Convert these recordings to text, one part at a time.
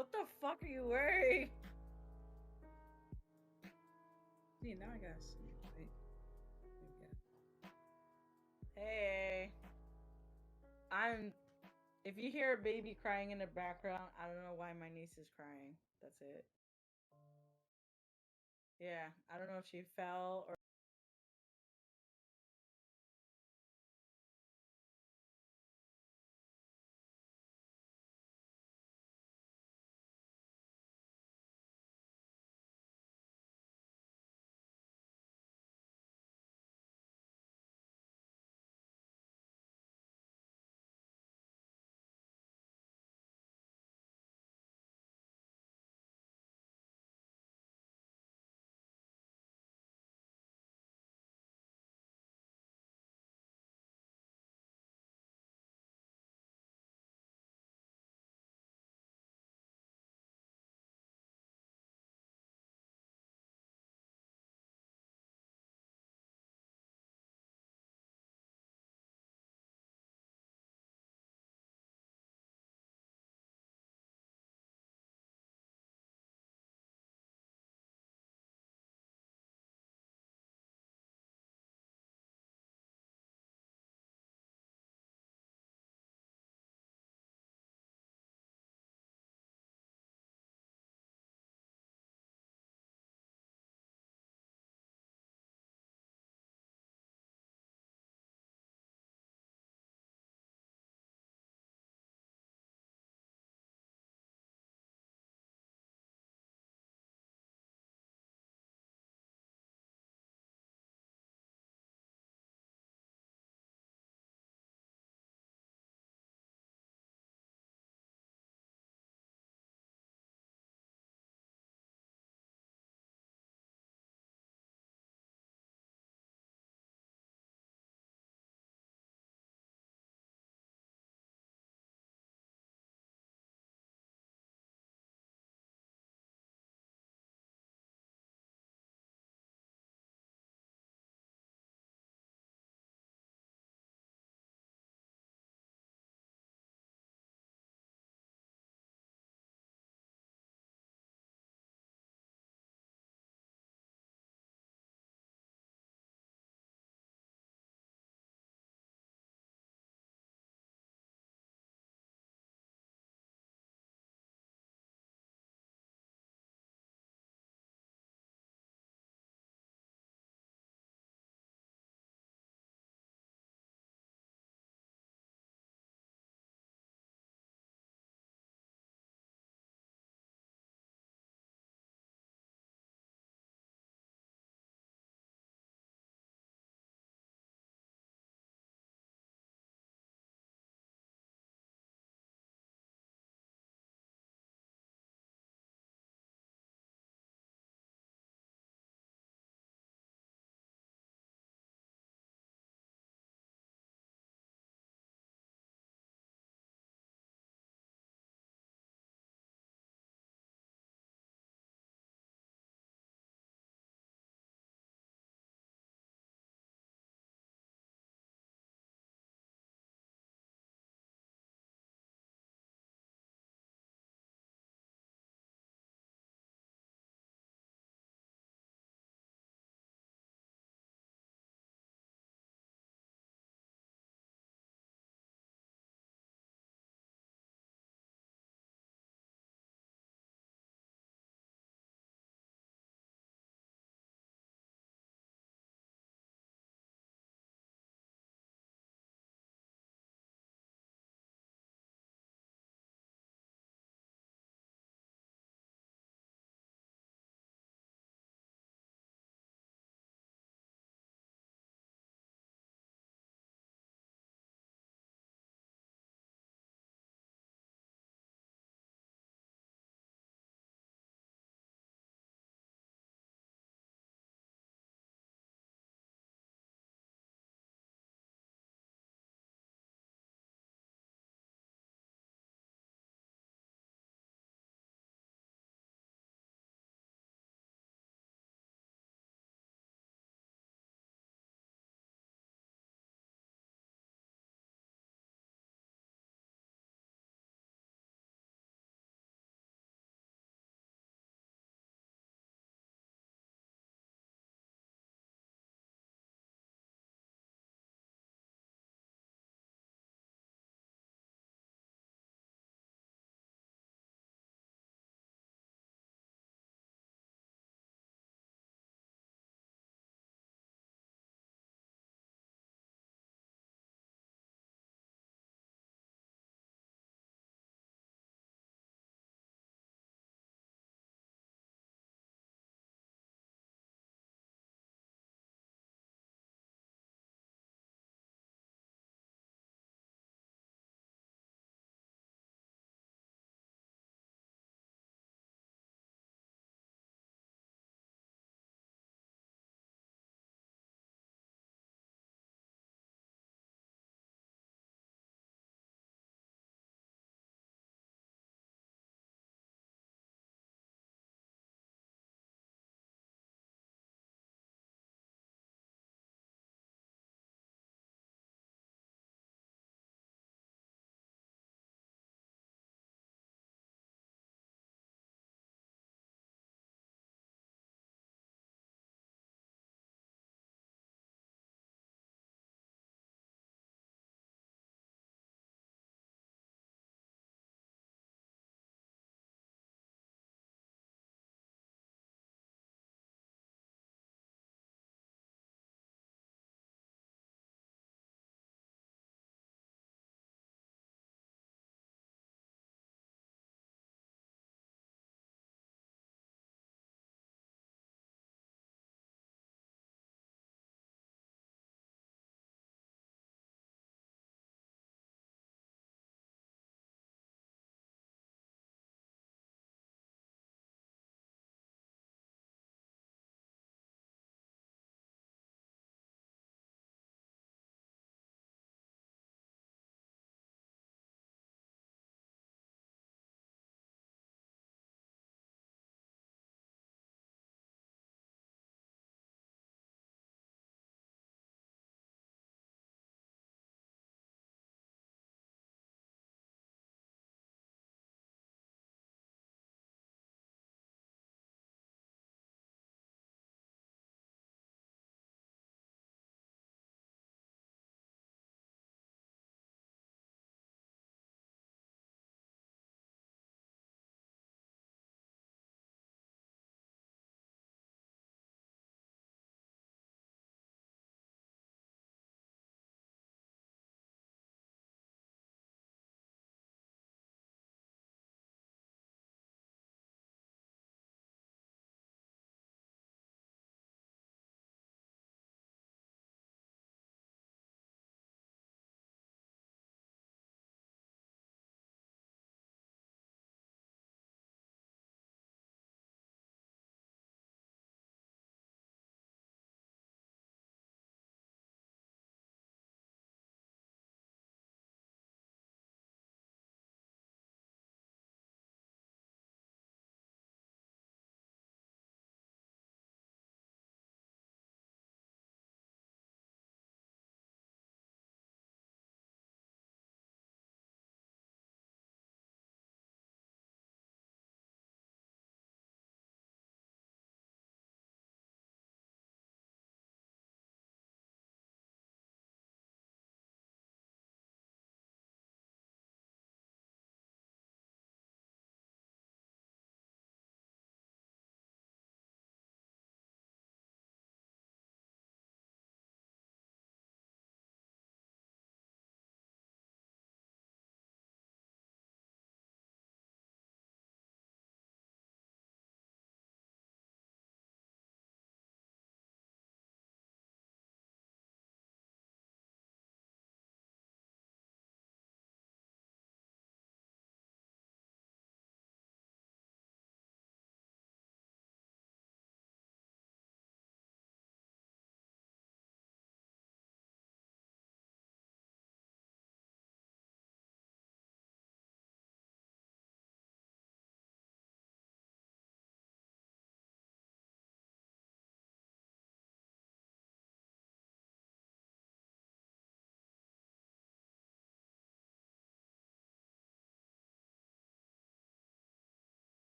What the fuck are you wearing? See, now I gotta see. Wait. Okay. Hey. I'm. If you hear a baby crying in the background, I don't know why my niece is crying. That's it. Yeah, I don't know if she fell or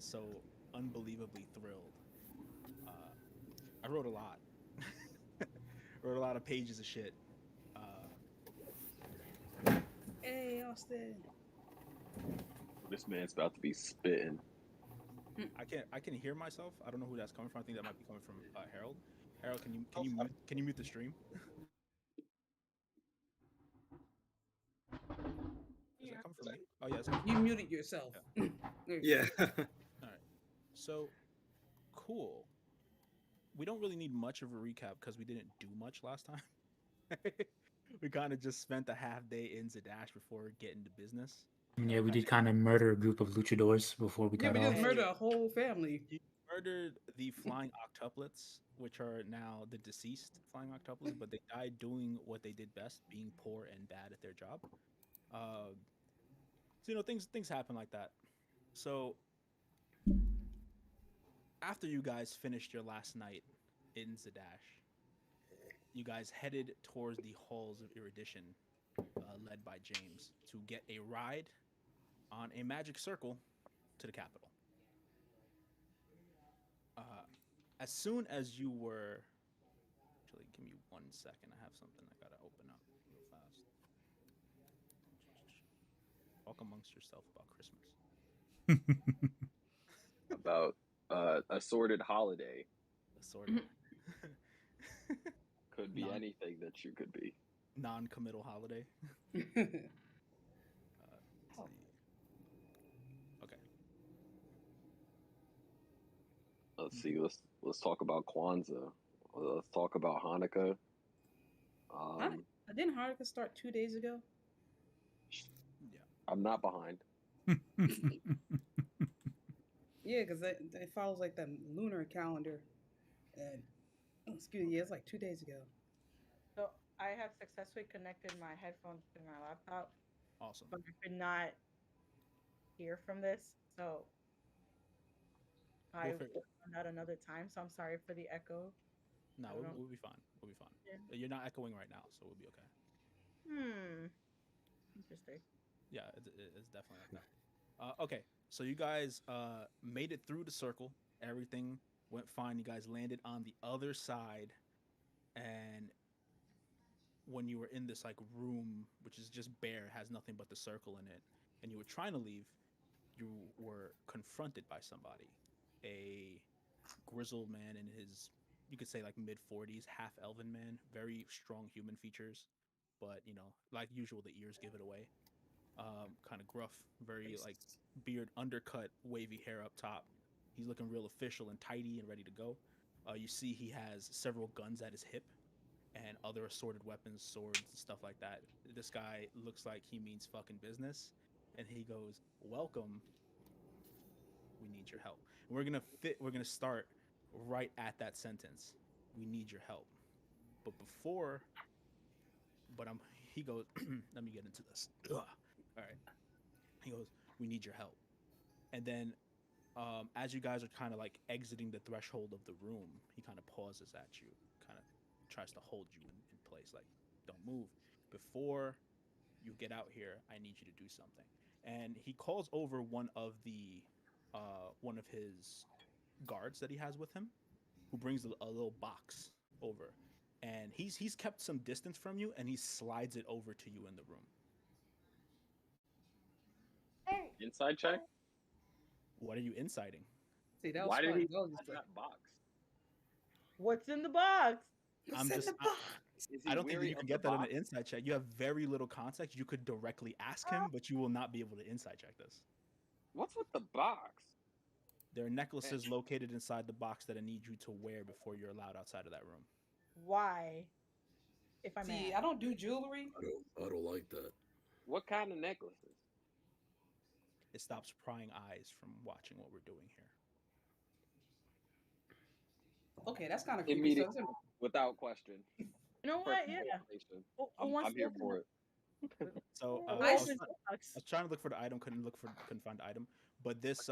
so unbelievably thrilled. I wrote a lot. Wrote a lot of pages of shit. Uh, Hey, Austin. This man's about to be spitting. I can hear myself. I don't know who that's coming from. I think that might be coming from Harold. Harold, can you mute the stream? Is that coming from me? Oh yeah, it's coming You from me. muted yourself. Yeah. There you Yeah. All right. So cool. We don't really need much of a recap because we didn't do much last time. We kind of just spent a half day in Zadash before getting to business. Yeah, we did kind of murder a group of luchadors before we Yeah, got we just off. murdered a whole family. You murdered the flying octuplets, which are now the deceased flying octuplets, but they died doing what they did best, being poor and bad at their job. So things happen like that. So after you guys finished your last night in Zadash, you guys headed towards the halls of Erudition, led by James, to get a ride on a magic circle to the capital. Uh, as soon as you were, actually, give me 1 second. I have something I gotta open up real fast. Talk amongst yourself about Christmas. About assorted holiday. Assorted. Could be anything that you could be. Non-committal holiday. Let's see. Okay. Let's see. Let's talk about Kwanzaa. Let's talk about Hanukkah. Didn't Hanukkah start 2 days ago? Yeah. I'm not behind. Yeah, because it follows like the lunar calendar. And excuse me, yeah, it's like 2 days ago. So I have successfully connected my headphones to my laptop. Awesome. But I could not hear from this, so I will find out another time. So I'm sorry for the echo. No, we'll be fine. We'll be fine. Yeah. You're not echoing right now, so we'll be okay. Interesting. Yeah, it's definitely like that. Okay, so you guys made it through the circle. Everything went fine. You guys landed on the other side, and when you were in this like room, which is just bare, has nothing but the circle in it, and you were trying to leave, you were confronted by somebody, a grizzled man in his, you could say like mid 40s, half elven man, very strong human features, but like usual, the ears give it away. Kind of gruff, very like beard, undercut, wavy hair up top. He's looking real official and tidy and ready to go. You see he has several guns at his hip and other assorted weapons, swords, and stuff like that. This guy looks like he means fucking business, and he goes, "Welcome. We need your help." And we're gonna start right at that sentence. We need your help. But before, he goes, let me get into this. Ugh. All right. He goes, "We need your help." And then, as you guys are kind of like exiting the threshold of the room, he kind of pauses at you, kind of tries to hold you in place, like, "Don't move. Before you get out here, I need you to do something." And he calls over one of his guards that he has with him, who brings a little box over, and he's kept some distance from you, and he slides it over to you in the room. Inside check? What are you inciting? See, that was Why did fun. he That was in just that box? What's in the box? I'm in just. the box? I don't think that you can get that on an inside check. You have very little context. You could directly ask him, but you will not be able to inside check this. What's with the box? There are necklaces located inside the box that I need you to wear before you're allowed outside of that room. Why? If I may. See, I don't do jewelry. I don't like that. What kind of necklaces? It stops prying eyes from watching what we're doing here. Okay, that's kind of creepy. So Without question. You know what? Yeah. I'm here for it. So I was trying to look for the item, couldn't find the item. But this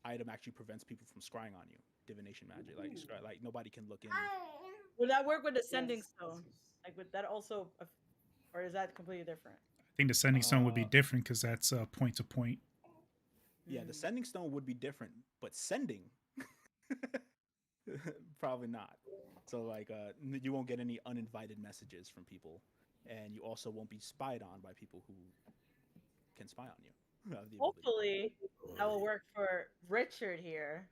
item actually prevents people from scrying on you. Divination magic, like nobody can look in. Would that work with the sending stone? Like, would that also, or is that completely different? I think the sending stone would be different because that's point to point. Yeah, the Mm. sending stone would be different, but sending probably not. So like you won't get any uninvited messages from people, and you also won't be spied on by people who can spy on you. Have the ability. Hopefully, that will work for Richard here.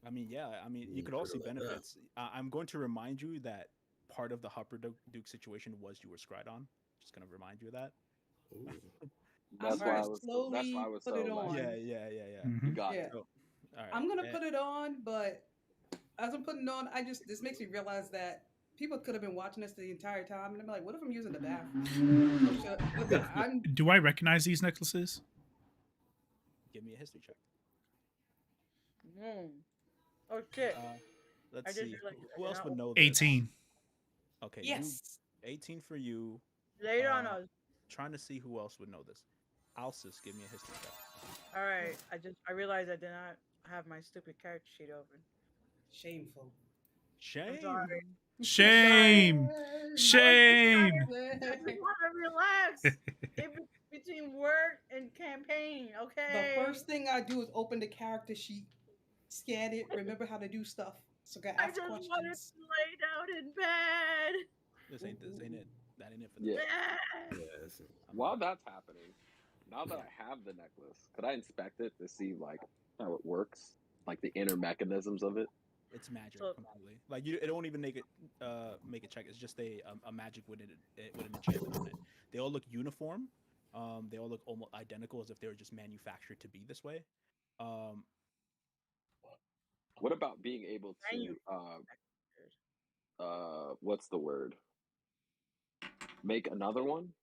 I mean, yeah. I mean, you could all see benefits. I'm going to remind you that part of the Hopper Duke situation was you were scryed on. Just gonna remind you of that. I'm That's why gonna I was. That's why I slowly was put so it like, on. Yeah. you Mhm. got Yeah, it. So, all right. I'm gonna eh, put it on, but as I'm putting it on, this makes me realize that people could have been watching this the entire time, and I'm like, what if I'm using the bathroom? So, okay, I'm Do I recognize these necklaces? give me a history check. Mm. Oh shit! Uh, I let's just see. realized I Who did else not would open know the this? account. 18. Okay, you yes. 18 for you. Later on, I was Trying to see who else would know this. Alsis, give me a history check. all right. I realized I did not have my stupid character sheet open. Shameful. I'm Shame. sorry. Shame. Shame. I just want to relax in between work and campaign. The Okay. first thing I do is open the character sheet, scan it, remember how to do stuff, so I can I ask just wanted questions. to lay down in bed. This ain't it. That ain't it for Yeah. this. Yeah. Yes. While that's happening, now that I have the necklace, could I inspect it to see like how it works, like the inner mechanisms of it? It's magic So- completely. Like it won't even make it check. It's just a magic with with an enchantment on it. They all look uniform. They all look almost identical, as if they were just manufactured to be this way. Um, What about being able to what's the word? Make another one?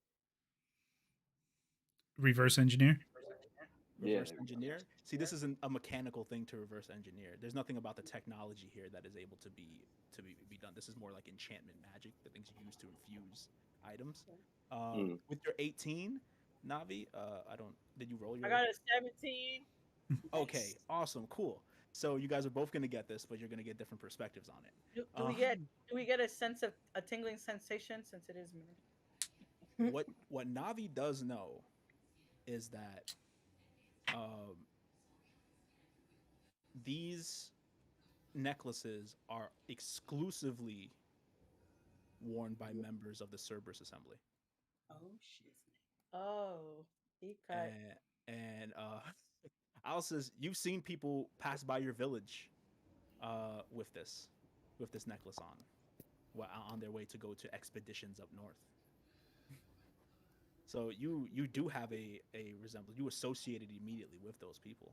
Reverse engineer. Yeah, reverse there we go. engineer. See, this isn't a mechanical thing to reverse engineer. There's nothing about the technology here that is able to be done. This is more like enchantment magic, the things you use to infuse items. With your 18, Navi, I don't. Did you roll your? I got a 17. Okay, awesome, cool. So you guys are both gonna get this, but you're gonna get different perspectives on it. Do we get a sense of a tingling sensation since it is me? What Navi does know is that um, these necklaces are exclusively worn by members of the Cerberus Assembly, Oh shit. Oh, he cut. and Al says you've seen people pass by your village with this necklace on their way to go to expeditions up north. So you do have a resemblance. You associated immediately with those people.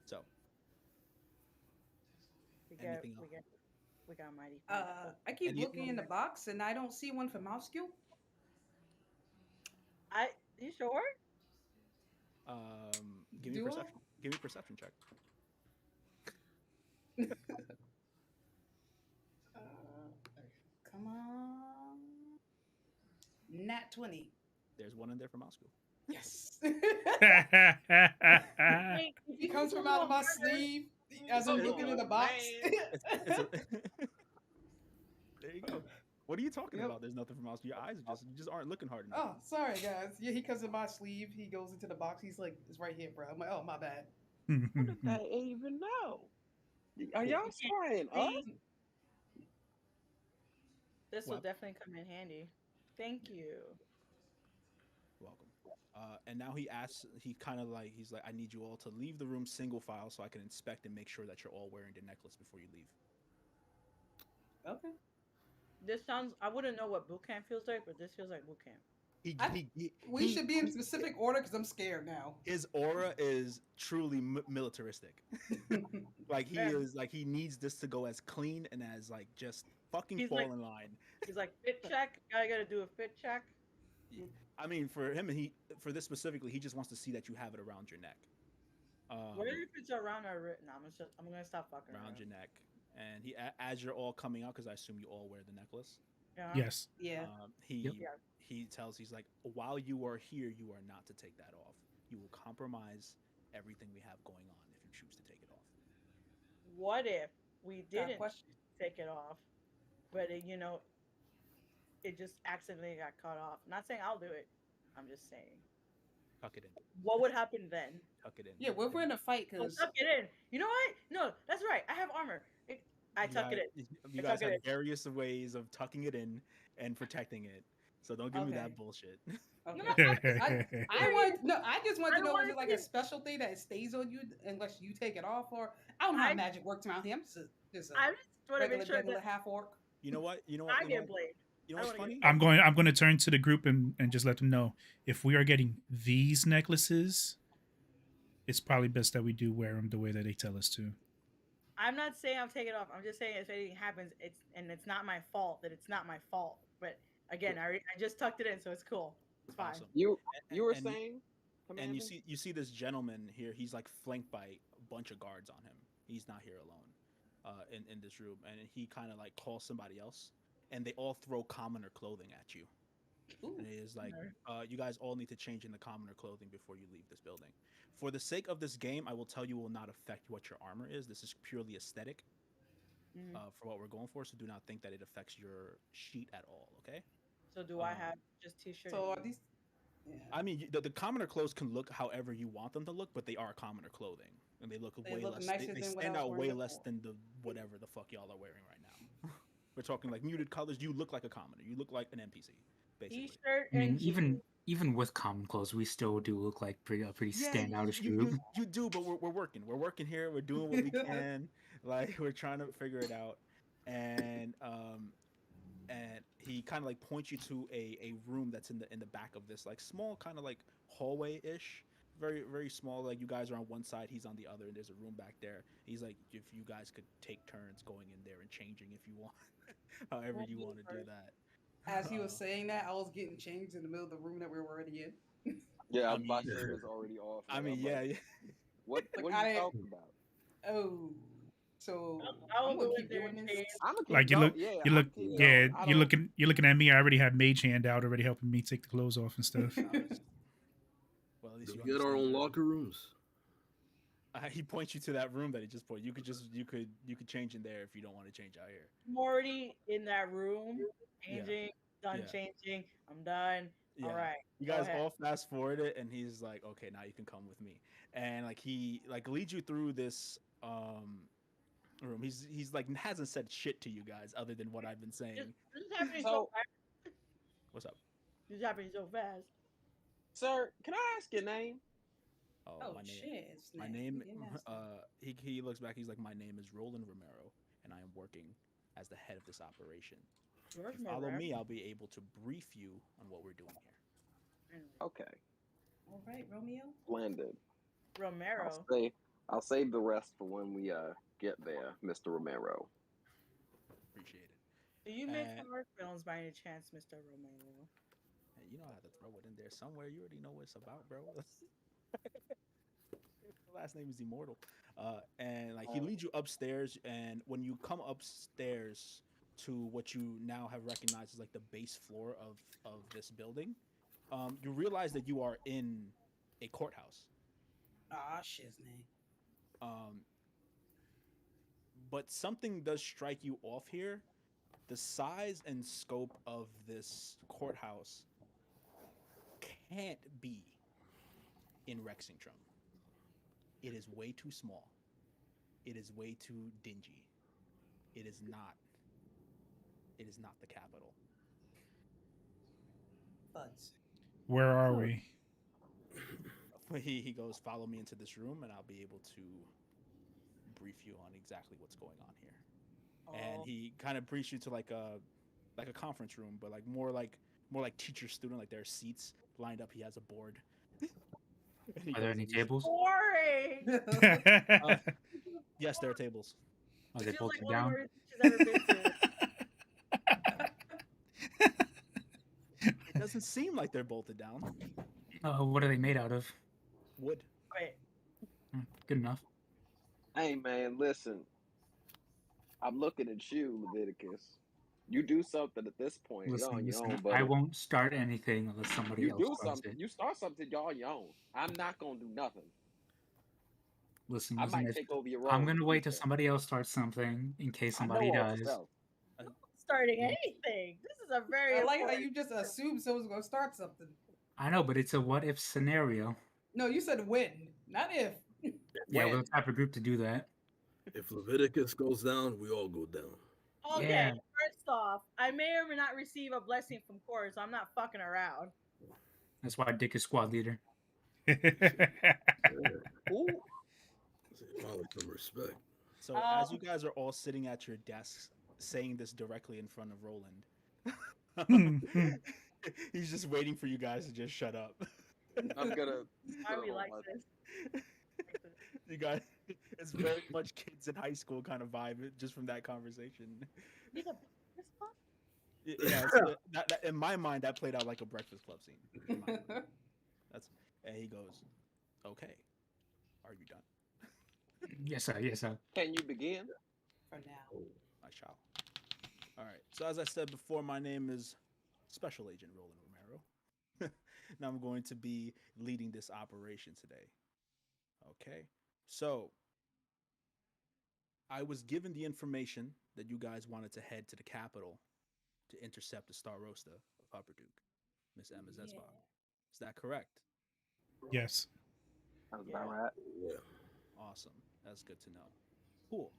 So anything else? We got mighty. I keep And looking in the box and I don't see one for mouse skill. You sure? Give me Do I? perception. Give me perception check. Come on. Nat 20. There's one in there for Moscow. Yes. Hey, He comes from out of my sleeve as I'm looking in the box. There you go. What are you talking Yep. about? There's nothing for Moscow. Your eyes are you just aren't looking hard enough. Oh, sorry guys. Yeah, he comes in my sleeve. He goes into the box. He's like, it's right here, bro. I'm like, oh, my bad. I didn't even know. Are y'all spying us? This will What? definitely come in handy. Thank you. Welcome. And now he's like, I need you all to leave the room single file so I can inspect and make sure that you're all wearing the necklace before you leave. Okay. This sounds. I wouldn't know what boot camp feels like, but this feels like boot camp. We should be in specific order because I'm scared now. His aura is truly militaristic. Like he needs this to go as clean and as like just fucking He's fall like- in line. He's like fit check. I gotta do a fit check. I mean, for him, for this specifically, he just wants to see that you have it around your neck. What if it's around our wrist? No, I'm gonna stop fucking Around your neck, and as you're all coming out, because I assume you all wear the necklace. Yeah. Yes. Yeah. He's like, while you are here, you are not to take that off. You will compromise everything we have going on if you choose to take it off. What if we Got a didn't question. take it off, but it just accidentally got cut off. Not saying I'll do it. I'm just saying. Tuck it in. What would happen then? Tuck it in. Yeah, we're in a fight Oh, because tuck it in. You know what? No, that's right. I have armor. I tuck it in. You I guys tuck have it in. various ways of tucking it in and protecting it. So don't give me Okay. that bullshit. okay. No, I just want I to don't know, want is it it like to a be- special thing that stays on you unless you take it off, or I don't know how I- magic works around here. I'm just a I just want to make regular, sure regular that half orc. You know what? You know I what? get blamed. You know I what's don't wanna funny? get- I'm going to turn to the group and just let them know if we are getting these necklaces, it's probably best that we do wear them the way that they tell us to. I'm not saying I'm taking it off. I'm just saying if anything happens, it's not my fault. That it's not my fault. But again, I just tucked it in, so it's cool. It's fine. Awesome. You were And- saying, And Commander? you see this gentleman here. He's like flanked by a bunch of guards on him. He's not here alone, in this room. And he kind of like calls somebody else, and they all throw commoner clothing at you. Ooh. And it is like, you guys all need to change into commoner clothing before you leave this building. For the sake of this game, I will tell you will not affect what your armor is. This is purely aesthetic Mhm. for what we're going for. So do not think that it affects your sheet at all. Okay. So do I have just t-shirt? So are and- these? Yeah. I mean, the commoner clothes can look however you want them to look, but they are commoner clothing, and they look They way look less. nicer They than what stand I was out wearing way less before. than the whatever the fuck y'all are wearing right now. We're talking like muted colors. You look like a commoner. You look like an NPC, basically. T-shirt I mean, and even with common clothes, we still do look like a pretty Yeah, standoutish group. you do, but we're working. We're working here. We're doing what we can. Like we're trying to figure it out, and he kind of like points you to a room that's in the back of this like small kind of like hallway ish, very small. Like you guys are on one side, he's on the other, and there's a room back there. He's like, if you guys could take turns going in there and changing if you want, however Well, you me want to do first. that. As he was saying that, I was getting changed in the middle of the room that we were already in. Yeah, I my mean- shirt is already off. I like, mean, I'm yeah, like, yeah. What Like, are you I- talking about? Oh, so I will I'm go gonna in keep there doing and this. change. I'm gonna keep Like you going. look, Yeah, you I'm look, keep yeah, going. I don't- you're looking at me. I already have mage hand out, already helping me take the clothes off and stuff. Well, at least We you get our understand own that. locker rooms. He points you to that room that he just pointed. You could change in there if you don't want to change out here. I'm already in that room, Yeah. changing, done Yeah. changing. I'm done. Yeah. All right. You go guys ahead. all fast forward it, and he's like, "Okay, now you can come with me." And like he like leads you through this room. He's like hasn't said shit to you guys other than what I've been saying. This is happening so So- fast. What's up? This is happening so fast. Sir, can I ask your name? Oh my name. shit! My snap. name. He didn't ask that. He looks back. He's like, "My name is Roland Romero, and I am working as the head of this operation. Where's If you my follow rep? me, I'll be able to brief you on what we're doing here." Okay, All right, Romeo. splendid. Romero. I'll save the rest for when we get there, Mr. Romero. Appreciate it. Do you make and- horror films by any chance, Mr. Romero? Hey, you know how to throw it in there somewhere. You already know what it's about, bro. The last name is Immortal. And like he leads you upstairs, and when you come upstairs to what you now have recognized as like the base floor of this building, you realize that you are in a courthouse. Ah, shiznay. But something does strike you off here. The size and scope of this courthouse can't be in Rexingtrum. It is way too small. It is way too dingy. It is not. It is not the capital. Buds. Where are we? He goes, follow me into this room, and I'll be able to brief you on exactly what's going on here. And Oh, he kind of briefs you to like a conference room, but like more like teacher student. Like there are seats lined up. He has a board. And he Are there goes, any "These- tables? boring. Yes, there are tables. Are It they feels bolted like one of down? the worst she's ever been to. It doesn't seem like they're bolted down. What are they made out of? Wood. Wait, Good enough. Hey man, listen. I'm looking at you, Leviticus. You do something at this point. You're on your own, Listen, buddy. I won't start anything unless somebody You else do starts something. it. You start something, y'all your own. I'm not gonna do nothing. Listen, I listen, might if- take over your role. I'm in the gonna wait till future. somebody else starts something in case I know somebody all does. yourself. starting anything. This is a very I like how important- you just assume someone's gonna start something. I know, but it's a what if scenario. No, you said when, not if. Yeah, we're When? the type of group to do that. If Leviticus goes down, we all go down. Okay, Yeah. first off, I may or may not receive a blessing from Corey, so I'm not fucking around. That's why Dick is squad leader. Yeah. Ooh. Finally, some respect. So as you guys are all sitting at your desks saying this directly in front of Roland, he's just waiting for you guys to just shut up. I'm gonna. Why we hold like on. this? You guys, it's very much kids in high school kind of vibe just from that conversation. Need a breakfast club? Yeah, so that, in my mind, that played out like a Breakfast Club scene. In my mind. That's and he goes, "Okay, are you done?" Yes, sir. Yes, sir. Can you begin? For now. I shall. All right. So as I said before, my name is Special Agent Roland Romero, and I'm going to be leading this operation today. Okay. So I was given the information that you guys wanted to head to the capital to intercept the Starosta of Upperduke, Miss Emma Zesbach. Is that correct? Yes. Sounds Yeah. about right. Yeah. Awesome. That's good to know. Cool.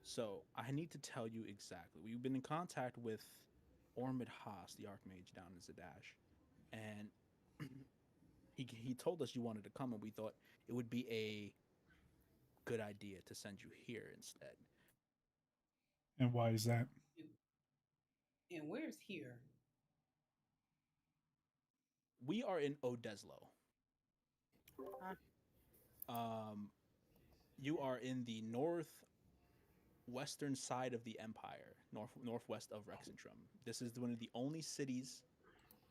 So I need to tell you exactly. We've been in contact with Ormid Haas, the Archmage down in Zadash, and he told us you wanted to come, and we thought it would be a good idea to send you here instead. And why is that? And where's here? We are in Odeslo. You are in the northwestern side of the Empire, northwest of Rexentrum. This is one of the only cities,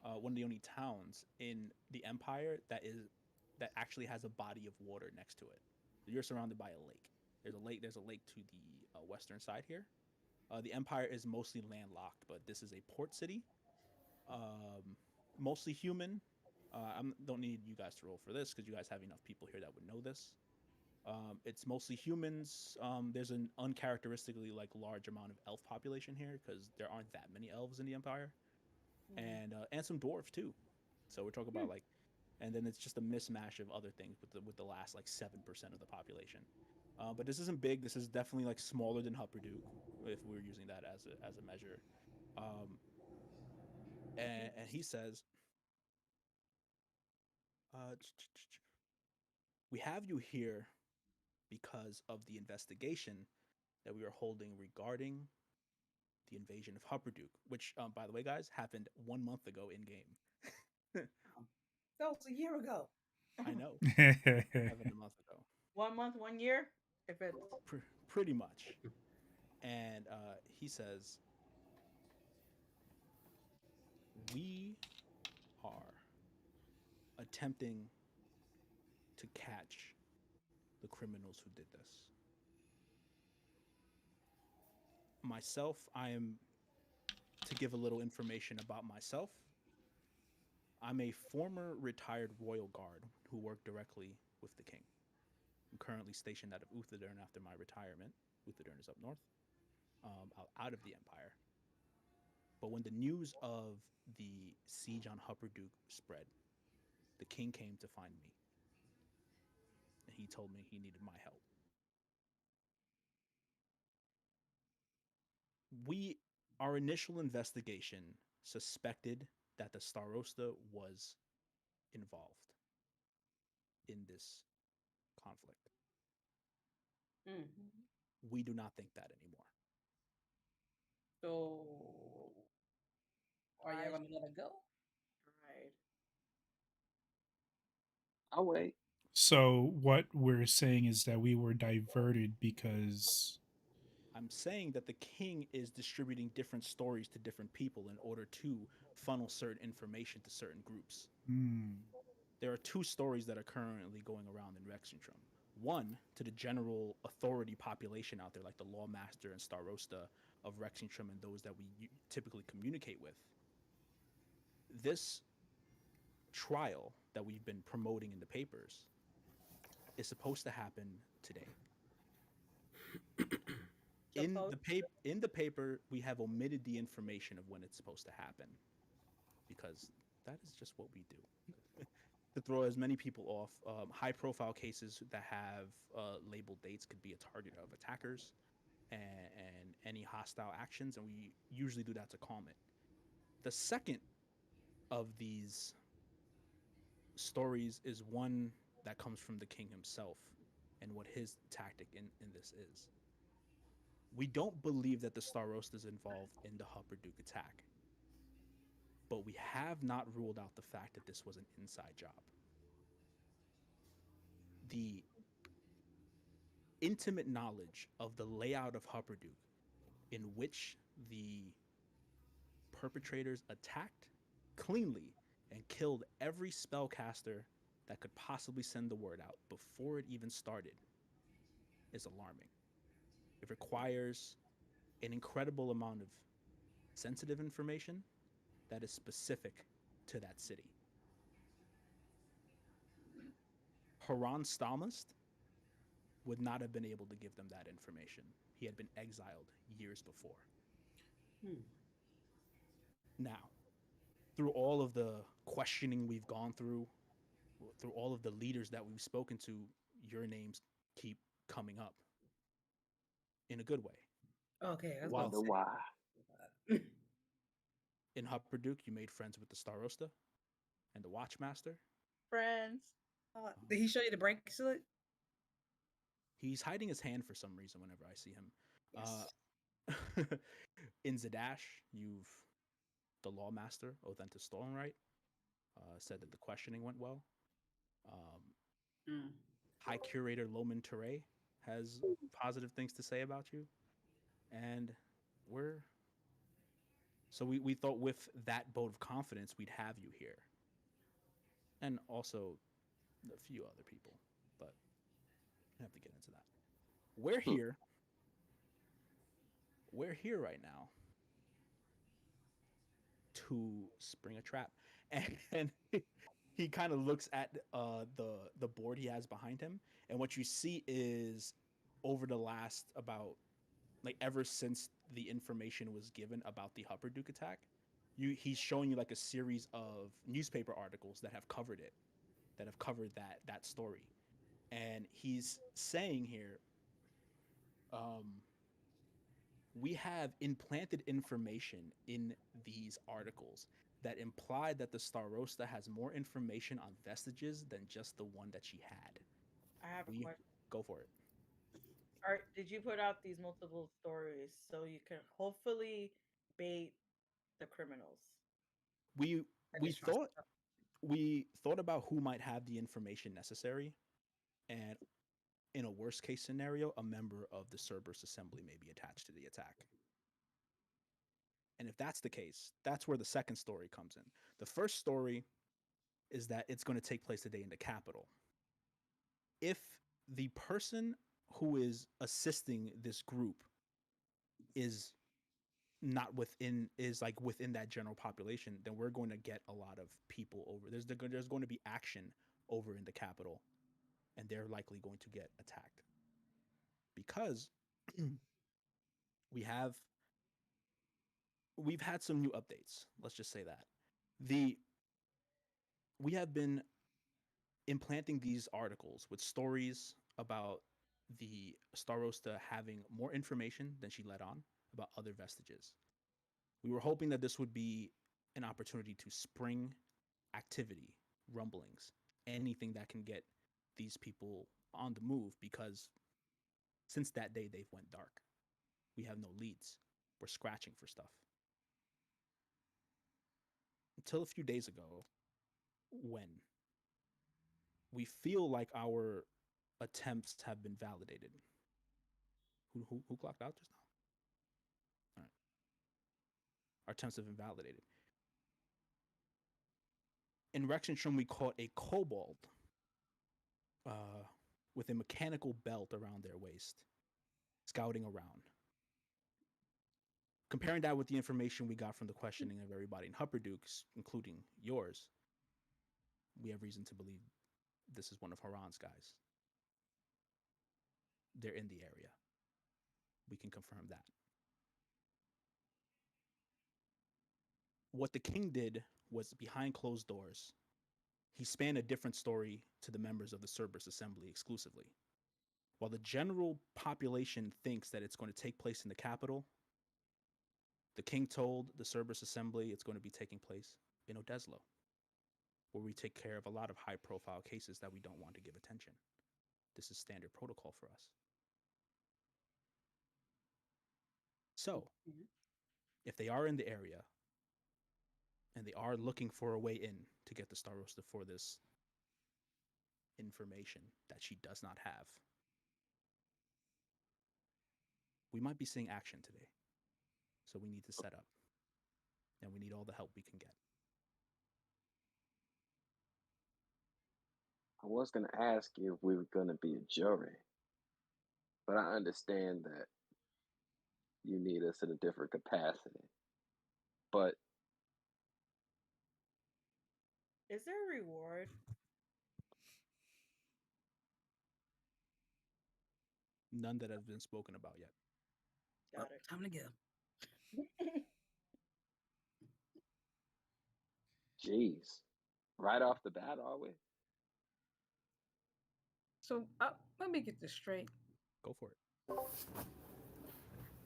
one of the only towns in the Empire that actually has a body of water next to it. You're surrounded by a lake. There's a lake to the western side here. The Empire is mostly landlocked, but this is a port city. Mostly human. I don't need you guys to roll for this because you guys have enough people here that would know this. It's mostly humans. There's an uncharacteristically large amount of elf population here because there aren't that many elves in the Empire, and some dwarves too. So we're talking about and then it's just a mismatch of other things with the last 7% of the population. But this isn't big. This is definitely smaller than Hupperduke if we were using that as a measure. And he says, we have you here because of the investigation that we are holding regarding the invasion of Hupperduke, which, by the way, guys, happened 1 month ago in game. That was a year ago. I know, happened a month ago. 1 month, 1 year? If it's Pretty much. And he says, we are attempting to catch the criminals who did this. Myself, to give a little information about myself, I'm a former retired royal guard who worked directly with the king. I'm currently stationed out of Uthadern after my retirement. Uthadern is up north, out of the Empire. But when the news of the siege on Hupperduke spread, the king came to find me. And he told me he needed my help. Our initial investigation suspected that the Starosta was involved in this conflict. We do not think that anymore. So, are you going to let it go? right. I'll wait. So what we're saying is that we were diverted because I'm saying that the king is distributing different stories to different people in order to funnel certain information to certain groups. There are two stories that are currently going around in Rexentrum. One, to the general authority population out there, like the Lawmaster and Starosta of Rexentrum and those that we typically communicate with. This trial that we've been promoting in the papers is supposed to happen today. In the paper, we have omitted the information of when it's supposed to happen because that is just what we do. To throw as many people off, high-profile cases that have labeled dates could be a target of attackers and any hostile actions, and we usually do that to calm it. The second of these stories is one that comes from the king himself and what his tactic in this is. We don't believe that the Starosta is involved in the Hupperduke attack, but we have not ruled out the fact that this was an inside job. The intimate knowledge of the layout of Hupperduke, in which the perpetrators attacked cleanly and killed every spellcaster that could possibly send the word out before it even started, is alarming. It requires an incredible amount of sensitive information that is specific to that city. Haran Stalmast would not have been able to give them that information. He had been exiled years before. Now, through all of the questioning we've gone through all of the leaders that we've spoken to, your names keep coming up in a good way. Okay, I was Wow. about to Wonder say. why. In Hupperduke, you made friends with the Starosta and the Watchmaster. Friends. Did he show you the bracelet? He's hiding his hand for some reason whenever I see him. Yes. In Zadash, the Lawmaster, Othentus Stolenright, said that the questioning went well. High Curator Loman Ture has positive things to say about you. And we thought with that vote of confidence, we'd have you here. And also a few other people, but I have to get into that. We're here. We're here right now to spring a trap. And he kind of looks at the board he has behind him, and what you see is over the last about ever since the information was given about the Hupperduke attack, he's showing you like a series of newspaper articles that have covered it, that have covered that story, and he's saying here, we have implanted information in these articles that imply that the Starosta has more information on vestiges than just the one that she had. I have a question. Go for it. Did you put out these multiple stories so you can hopefully bait the criminals? We thought about who might have the information necessary, and in a worst case scenario, a member of the Cerberus Assembly may be attached to the attack. And if that's the case, that's where the second story comes in. The first story is that it's going to take place today in the capital. If the person who is assisting this group is not within that general population, then we're going to get a lot of people over. There's going to be action over in the capital, and they're likely going to get attacked because we've had some new updates. Let's just say that we have been implanting these articles with stories about the Starosta having more information than she let on about other vestiges. We were hoping that this would be an opportunity to spring activity, rumblings, anything that can get these people on the move, because since that day they've went dark. We have no leads. We're scratching for stuff. Until a few days ago, when we feel like our attempts have been validated. Who clocked out just now? All right. Our attempts have been validated. In Rexenstrom, we caught a kobold with a mechanical belt around their waist, scouting around. Comparing that with the information we got from the questioning of everybody in Hupperduke, including yours, we have reason to believe this is one of Haran's guys. They're in the area. we can confirm that. What the king did was behind closed doors. He spanned a different story to the members of the Cerberus Assembly exclusively. While the general population thinks that it's going to take place in the capital, the king told the Cerberus Assembly it's going to be taking place in Odeslo, where we take care of a lot of high-profile cases that we don't want to give attention. This is standard protocol for us. So, if they are in the area and they are looking for a way in to get the Starosta for this information that she does not have, we might be seeing action today. So we need to set up, and we need all the help we can get. I was going to ask you if we were going to be a jury, but I understand that you need us in a different capacity. But Is there a reward? None that has been spoken about yet. Got it. Time to go. jeez, right off the bat, are we? So let me get this straight. Go for it.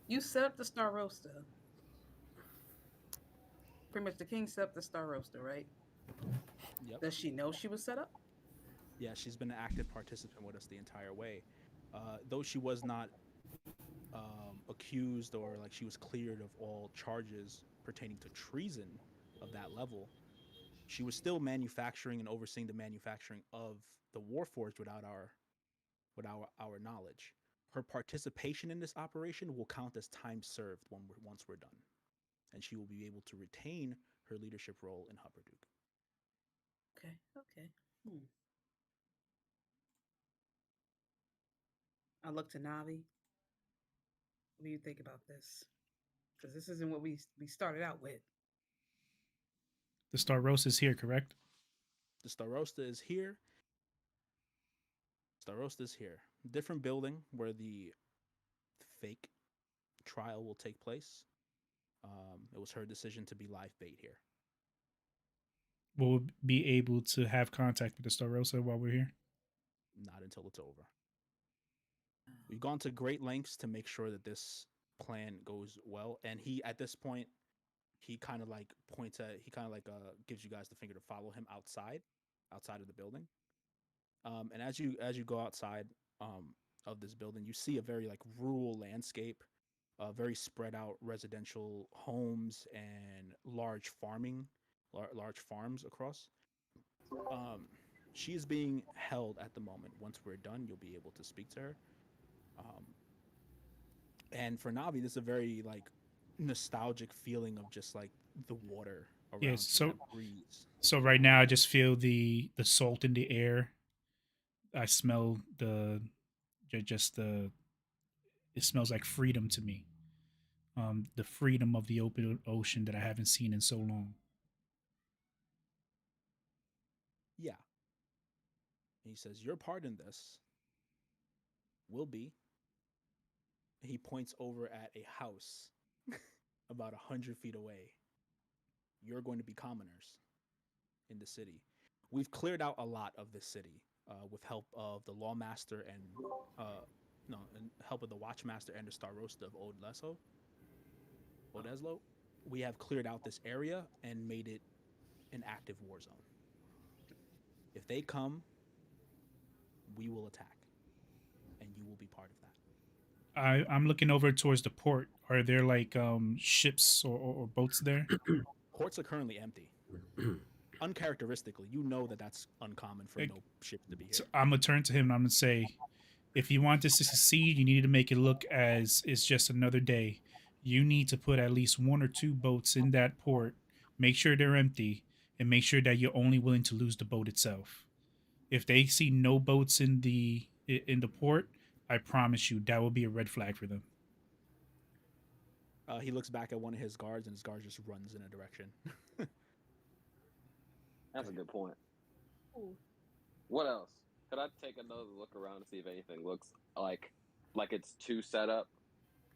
You set up the Star Roaster. Pretty much the king set up the Star Roaster, right? Yep. Does she know she was set up? Yeah, she's been an active participant with us the entire way. Though she was not accused or like she was cleared of all charges pertaining to treason of that level, she was still manufacturing and overseeing the manufacturing of the Warforged without our knowledge. Her participation in this operation will count as time served once we're done, and she will be able to retain her leadership role in Hupperduke. Okay. I look to Navi. What do you think about this? Because this isn't what we started out with. The Star Roast is here, correct? The Starosta is here. Starosta is here. Different building where the fake trial will take place. It was her decision to be live bait here. We'll be able to have contact with the Star Rosa while we're here. Not until it's over. We've gone to great lengths to make sure that this plan goes well. And he, at this point, he kind of like points at, he kind of like gives you guys the finger to follow him outside of the building. And as you go outside of this building, you see a very like rural landscape, very spread out residential homes and large farms across. She is being held at the moment. Once we're done, you'll be able to speak to her. And for Navi, this is a very like nostalgic feeling of just like the water around you, that breeze. So right now I just feel the salt in the air. I smell it smells like freedom to me. The freedom of the open ocean that I haven't seen in so long. Yeah. And he says, your part in this will be, he points over at a house about 100 feet away. You're going to be commoners in the city. We've cleared out a lot of this city with help of the Lawmaster and help of the Watchmaster and the Starosta of Odeslo. We have cleared out this area and made it an active war zone. If they come, we will attack, and you will be part of that. I'm looking over towards the port. Are there like ships or boats there? Ports are currently empty. Uncharacteristically, you know that that's uncommon for no ship to be here. So I'm gonna turn to him and I'm gonna say, if you want this to succeed, you need to make it look as it's just another day. You need to put at least 1 or 2 boats in that port. Make sure they're empty, and make sure that you're only willing to lose the boat itself. If they see no boats in the port, I promise you that will be a red flag for them. He looks back at one of his guards, and his guard just runs in a direction. That's a good point. Ooh. What else? Could I take another look around to see if anything looks like it's too set up?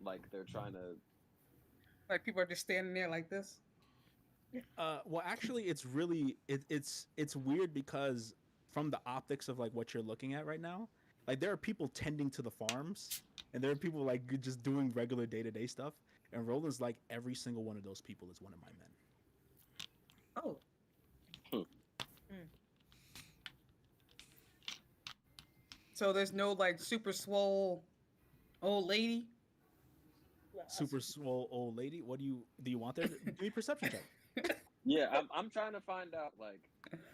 Like they're trying to. Like people are just standing there like this. Well, actually, it's really it's weird because from the optics of like what you're looking at right now, like there are people tending to the farms, and there are people like just doing regular day to day stuff. And Roland's like every single one of those people is one of my men. Oh, so there's no like super swole old lady. Super swole old lady. What do you want there? Give me a perception check. Yeah, I'm trying to find out like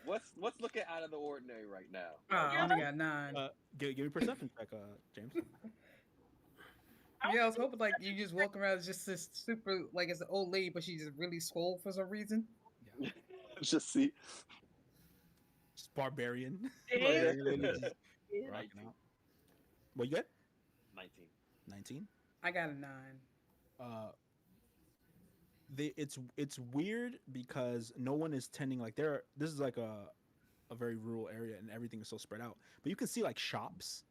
what's looking out of the ordinary right now. Oh, I only got 9. Give me a perception check, James. Yeah, I was hoping like you just walk around as just this super like as an old lady, but she's just really swole for some reason. Yeah. Just see. Just barbarian. James? Barbarian lady just 19. rocking out. What you get? 19. 19. I got a 9. It's weird because no one is tending like this is like a very rural area and everything is so spread out, but you can see like shops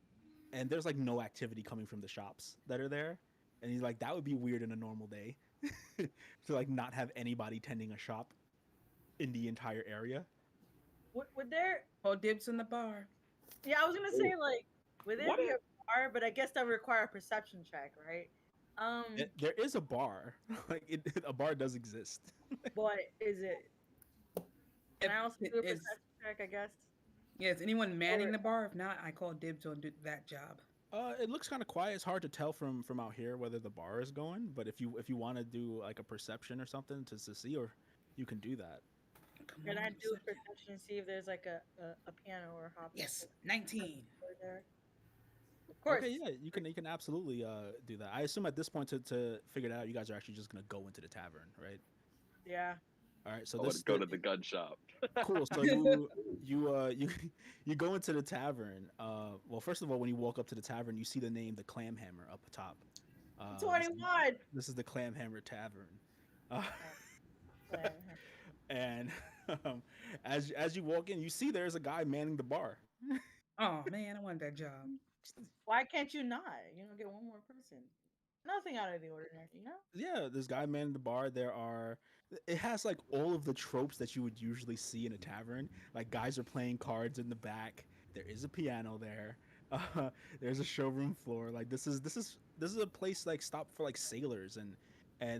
and there's like no activity coming from the shops that are there, and he's like that would be weird in a normal day to like not have anybody tending a shop in the entire area. Would there? Oh, dibs in the bar. Yeah, I was gonna say like, would there What be if- a bar? But I guess that would require a perception check, right? There is a bar. Like a bar does exist. But is it? Can I also do a Is- perception check? I guess. Yeah, is anyone manning the bar? If not, I call dibs on that job. It looks kind of quiet. It's hard to tell from out here whether the bar is going. But if you want to do like a perception or something to see, or you can do that. Come Can I on, do a perception and see if there's like a piano or a hop? Yes, 19. There? Of course. Okay, yeah, you can absolutely do that. I assume at this point to figure it out, you guys are actually just gonna go into the tavern, right? Yeah. All right, so I this would go to the gun shop. cool. So you go into the tavern. Well, first of all, when you walk up to the tavern, you see the name, the Clam Hammer, up top. 21. This is the Clam Hammer Tavern. And as you walk in, you see there's a guy manning the bar. Oh man, I want that job. Why can't you not? You know, get one more person. Nothing out of the ordinary, you know? Yeah, this guy manning the bar. It has like all of the tropes that you would usually see in a tavern. Like guys are playing cards in the back. There is a piano there. There's a showroom floor. Like this is a place like stop for like sailors and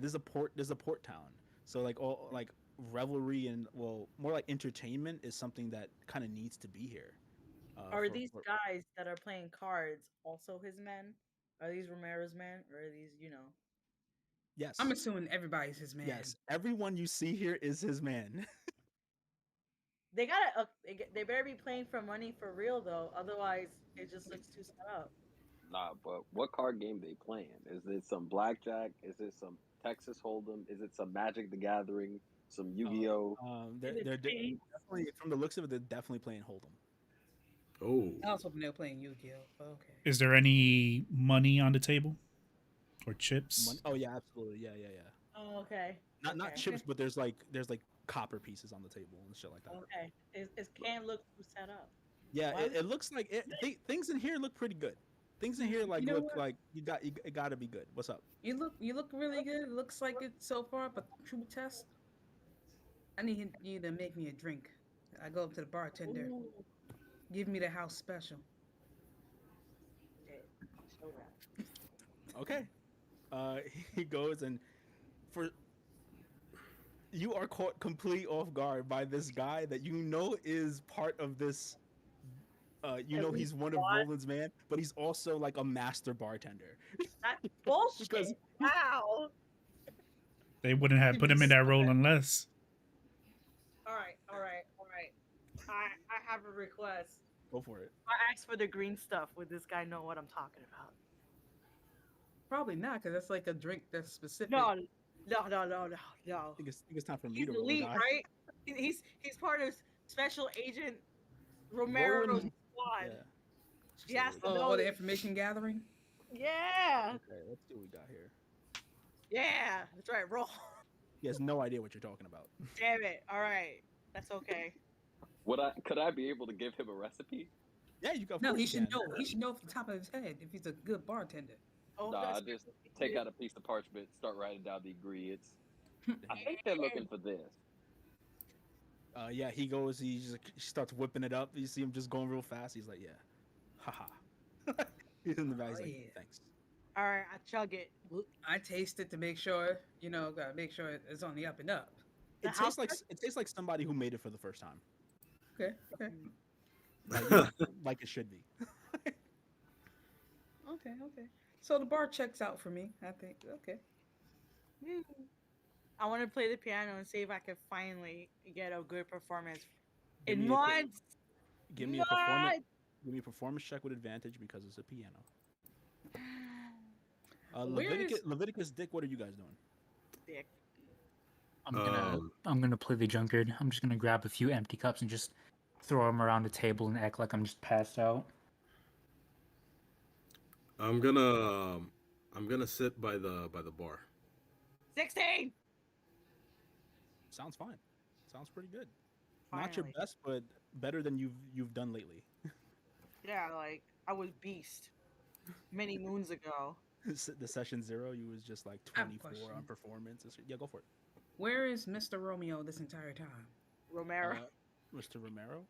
there's a port town. So like all like revelry and well more like entertainment is something that kind of needs to be here. Are these guys that are playing cards also his men? Are these Romero's men, or are these, you know? Yes. I'm assuming everybody's his man. Yes, everyone you see here is his man. They gotta. They better be playing for money for real though. Otherwise, it just looks too set up. Nah, but what card game they playing? Is it some blackjack? Is it some Texas Hold'em? Is it some Magic the Gathering? Some Yu-Gi-Oh? They're definitely, from the looks of it, they're definitely playing Hold'em. Oh, I was hoping they were playing Yu-Gi-Oh. Okay. Is there any money on the table or chips? Oh yeah, absolutely. Yeah. Oh, okay. Not Okay. chips, but there's like copper pieces on the table and shit like that. Okay. It can't look too set up. Yeah, Why it looks like things in here look pretty good. Things in here like You know look what? like it gotta be good. What's up? You look really good. It looks like it so far, but true test. I need you to make me a drink. I go up to the bartender. Ooh. Give me the house special. Okay. Show that. Okay. He goes and you are caught completely off guard by this guy that you know is part of this. You know he's one of Roland's men, but he's also like a master bartender. That's bullshit. Because- Wow. They wouldn't have put him in that role unless. All right. I have a request. Go for it. I asked for the green stuff. Would this guy know what I'm talking about? Probably not, because that's like a drink that's specific. No. I think it's time for me He's to roll elite, a die. right? He's part of Special Agent Romero's Rolling- squad. Yeah. Just a Yes. little- Oh, the information gathering. Yeah. Okay, let's see what we got here. Yeah. That's right. Roll. He has no idea what you're talking about. Damn it. All right. That's okay. Could I be able to give him a recipe? Yeah, you go. No, he should know. He should know off the top of his head if he's a good bartender. Oh, Nah, I that's just take out a piece of parchment, start writing down the ingredients. I think they're looking for this. Yeah, he goes. He starts whipping it up. You see him just going real fast. He's like, "Yeah, haha." He's in the bag. He's like, yeah. "Thanks." All right, I chug it. I taste it to make sure, gotta make sure it's on the up and up. The It house tastes like somebody who made it for the first time. Okay, okay, Like it should be. okay. So the bar checks out for me, I think. Okay. I want to play the piano and see if I can finally get a good performance. Give In me a quick- months. Give me a performance. Give me a performance check with advantage because it's a piano. Leviticus, Dick, what are you guys doing? Dick. I'm gonna play the drunkard. I'm just gonna grab a few empty cups and just throw them around the table and act like I'm just passed out. I'm gonna sit by the bar. 16. Sounds fine. Sounds pretty good. Finally. Not your best, but better than you've done lately. Yeah, like I was beast many moons ago. The session 0, you was just like I have a 24 on question. performance. Yeah, go for it. Where is Mr. Romeo this entire time? Romero. Mr. Romero.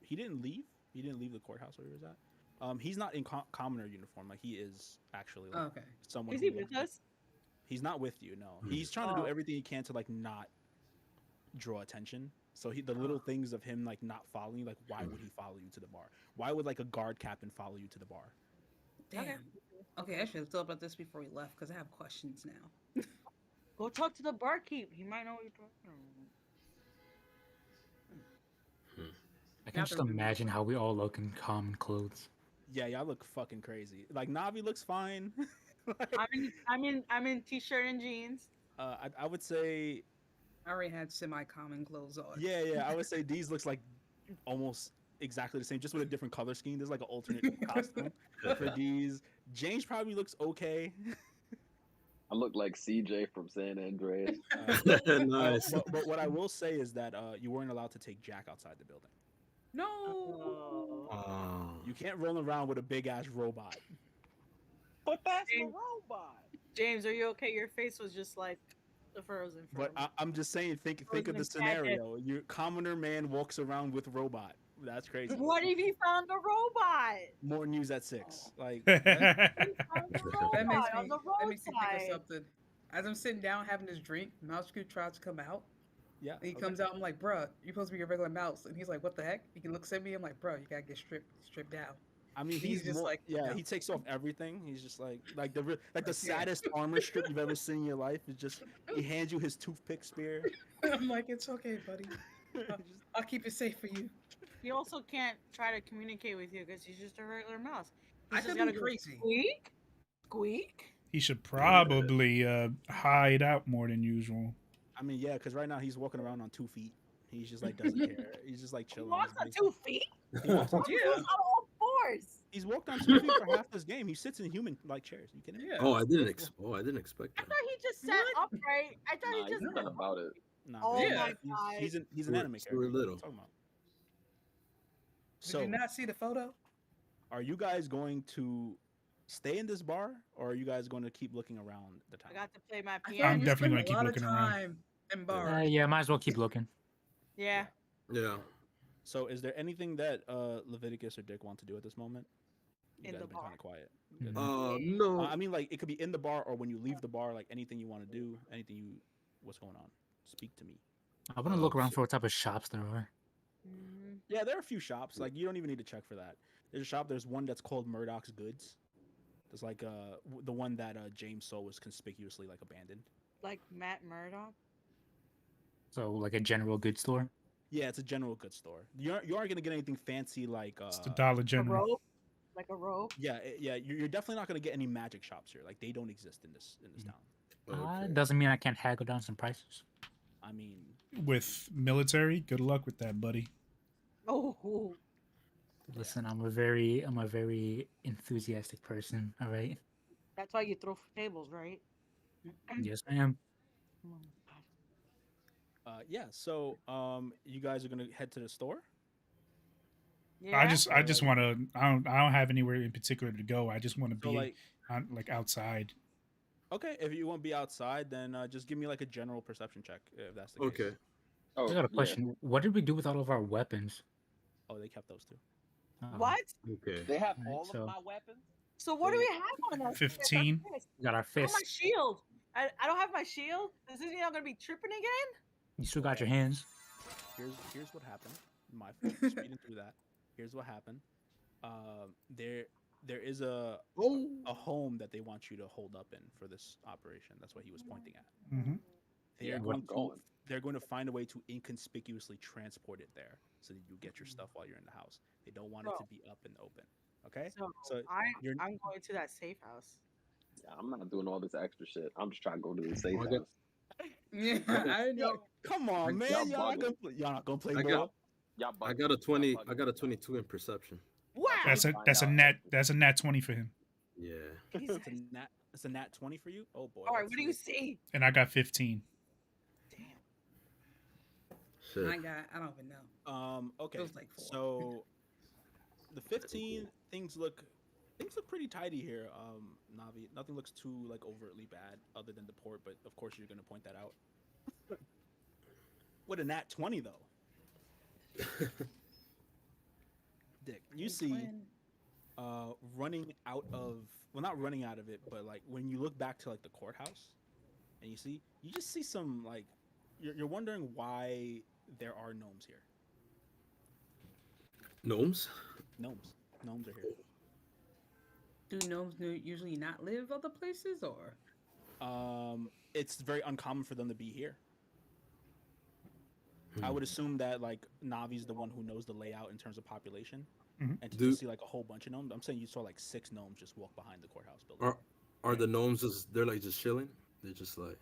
He didn't leave. He didn't leave the courthouse where he was at. He's not in commoner uniform. Like he is actually like Okay. someone. Is who he with works- us? He's not with you. No, he's trying to do Oh. everything he can to like not draw attention. So the little things of him like not following you, like why would he follow you to the bar? Why would like a guard captain follow you to the bar? Damn. Okay, I should have thought about this before we left because I have questions now. Go talk to the barkeep. He might know what you're talking about. I can Not just the room. imagine how we all look in common clothes. Yeah, y'all look fucking crazy. Like Navi looks fine. Like, I'm in t-shirt and jeans. I would say I already had semi-common clothes on. yeah. I would say D's looks like almost exactly the same, just with a different color scheme. There's like an alternate costume for D's. James probably looks okay. I look like CJ from San Andreas. Nice. But what I will say is that you weren't allowed to take Jack outside the building. No. Oh. You can't roll around with a big ass robot. But that's the James- robot. James, are you okay? Your face was just like the frozen. But I'm just saying, think of the Frozen scenario. Your commoner man walks around with robot. That's crazy. What if he found the robot? More news at 6. Like He found the That makes robot on me the that makes me think of roadside. something. As I'm sitting down having this drink, Mouse Scoop tries to come out. yeah. And he okay. comes out. I'm like, bruh, you're supposed to be a regular mouse. And he's like, what the heck? He looks at me. I'm like, bro, you gotta get stripped down. I mean, he's he's just more, like, yeah, no. he takes off everything. He's just like the Yeah. saddest armor strip you've ever seen in your life. Is just he hands you his toothpick spear. I'm like, it's okay, buddy. I'll keep it safe for you. He also can't try to communicate with you because he's just a regular mouse. I He's just could gotta be go crazy. squeak, squeak. He should probably hide out more than usual. I mean, yeah, because right now he's walking around on 2 feet. He's just like doesn't care. He's just like He chilling. walks His on base. 2 feet. He walks on Yeah. He's on all fours. He's walked on 2 feet for half this game. He sits in human like chairs. You kidding me? Yeah. Oh, I didn't expect I that. thought he just sat upright. I thought Nah, he just. he's not about it. Nah, Oh man, my God. he's an We're- anime so we're character. What are you little. talking about? Did So, you not see the photo? are you guys going to stay in this bar, or are you guys going to keep looking around the town? I got to play my I feel piano. I'm we definitely spend gonna keep a lot looking of around. time in bars. Yeah, might as well keep looking. Yeah. Yeah. So, is there anything that Leviticus or Dick want to do at this moment? You In guys the have been bar. kind of quiet. No. I mean, like it could be in the bar or when you leave the bar. Like anything you want to do, what's going on? Speak to me. I want to look around for what type of shops there are. Mhm. Yeah, there are a few shops. Like you don't even need to check for that. There's a shop. There's one that's called Murdoch's Goods. There's like the one that James saw was conspicuously like abandoned. Like Matt Murdock. So like a general goods store. Yeah, it's a general goods store. You aren't gonna get anything fancy like It's the Dollar A General. robe. Like a robe. yeah. You're definitely not gonna get any magic shops here. Like they don't exist in this town. Okay. Doesn't mean I can't haggle down some prices. I mean, With military, good luck with that, buddy. Oh. Listen, I'm a very enthusiastic person. All right. That's why you throw tables, right? Yes, I am. yeah. So you guys are gonna head to the store. Yeah. I just want to. I don't have anywhere in particular to go. I just want to So be like, on like outside. Okay, if you won't be outside, then just give me like a general perception check if that's the case. Okay. Oh, I got a yeah. question. What did we do with all of our weapons? Oh, they kept those too. What? Okay. They have Alright, all so- of my weapons? So what do we have on us? 15. We got our Oh, my fists. shield. I don't have my shield. Does this mean I'm gonna be tripping again? You still got your hands. Here's what happened. My fault. Speeding through that. Here's what happened. There is a home that they want you to hold up in for this operation. That's what he was pointing at. Mm-hmm. Yeah, They're I'm going. they're going to find a way to inconspicuously transport it there so that you get your stuff while you're in the house. They don't want it to be up in the open. Okay? So you're I'm going to that safe house. Yeah, I'm not doing all this extra shit. I'm just trying to go to the safe Oh, I got- house. Yeah, I know. come on, man. y'all Y'all not gonna play I ball. got- Y'all I bugging. got a 20. Y'all I got a bugging. 22 in perception. Wow. That's a nat 20 for him, Yeah. Jesus. It's a nat 20 for you. Oh boy. All right, let's what do you see. see? and I got 15. Shit. I don't even know. Okay. Feels like 4. So the 15 things look pretty tidy here. Navi, nothing looks too like overtly bad other than the port, but of course you're gonna point that out. What a nat 20 though. Dick, you see running out of, well, not running out of it, but like when you look back to like the courthouse and you just see some like you're wondering why there are gnomes here. Gnomes? Gnomes are here. Do gnomes usually not live other places, or? It's very uncommon for them to be here. I would assume that like Navi's the one who knows the layout in terms of population, Mhm. and to Do- just see like a whole bunch of gnomes. I'm saying you saw like 6 gnomes just walk behind the courthouse building. Are the gnomes just they're like just chilling? They're just like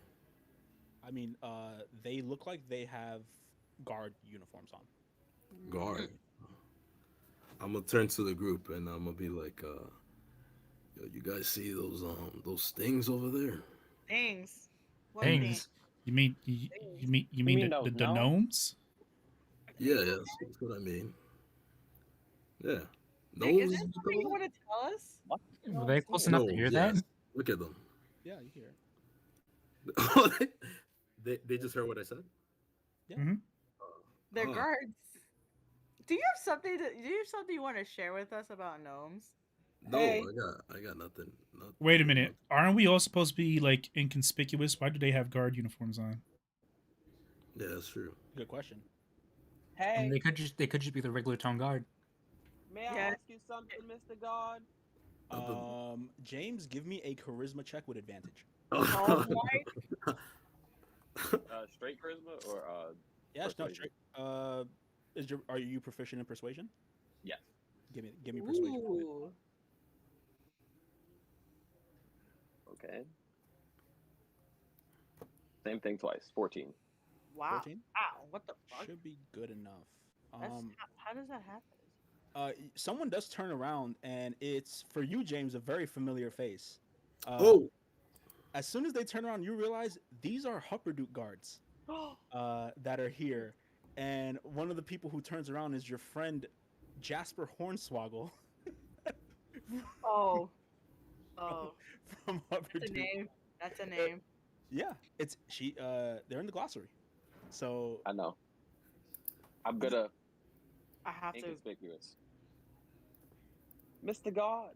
I mean, they look like they have guard uniforms on. guard. I'm gonna turn to the group and I'm gonna be like, yo, you guys see those things over there? Things. What Things. You mean the those gnomes? Yeah, that's what I mean. Yeah. Nick, is Gnomes? there something you want to tell us? What? Were they close enough to Gnomes, hear yes. that? Look at them. Yeah, you hear it. they just heard what I said? They're Oh. guards. Do you have something you want to share with us about gnomes? No, Hey. I got nothing. Wait a minute. Aren't we all supposed to be like inconspicuous? Why do they have guard uniforms on? Yeah, that's true. Good question. And Hey, they could just be the regular town guard. may I Yeah. ask you something, Mr. God? James, give me a charisma check with advantage. Oh my! Straight charisma or Yes, no, Persuasion. straight. Are you proficient in persuasion? Yes. Give me persuasion. Ooh. Okay. Same thing twice. 14. Wow. 14? Wow. What the fuck? Should be good enough. How does that happen? Someone does turn around, and it's for you, James, a very familiar face. As soon as they turn around, you realize these are Hupperdook guards that are here, and one of the people who turns around is your friend Jasper Hornswoggle Oh. from That's a Hupperdook. name. That's a name. Yeah, it's she. They're in the glossary, so I know. I'm gonna I have to. inconspicuous. Mr. God.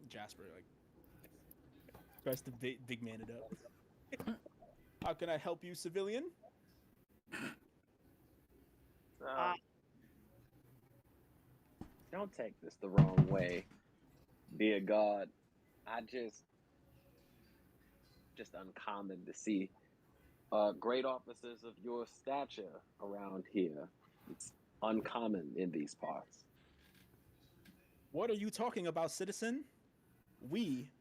Jasper like tries to big man it up. How can I help you, civilian? Don't take this the wrong way, dear God. I just uncommon to see great officers of your stature around here. It's uncommon in these parts. What are you talking about, citizen? We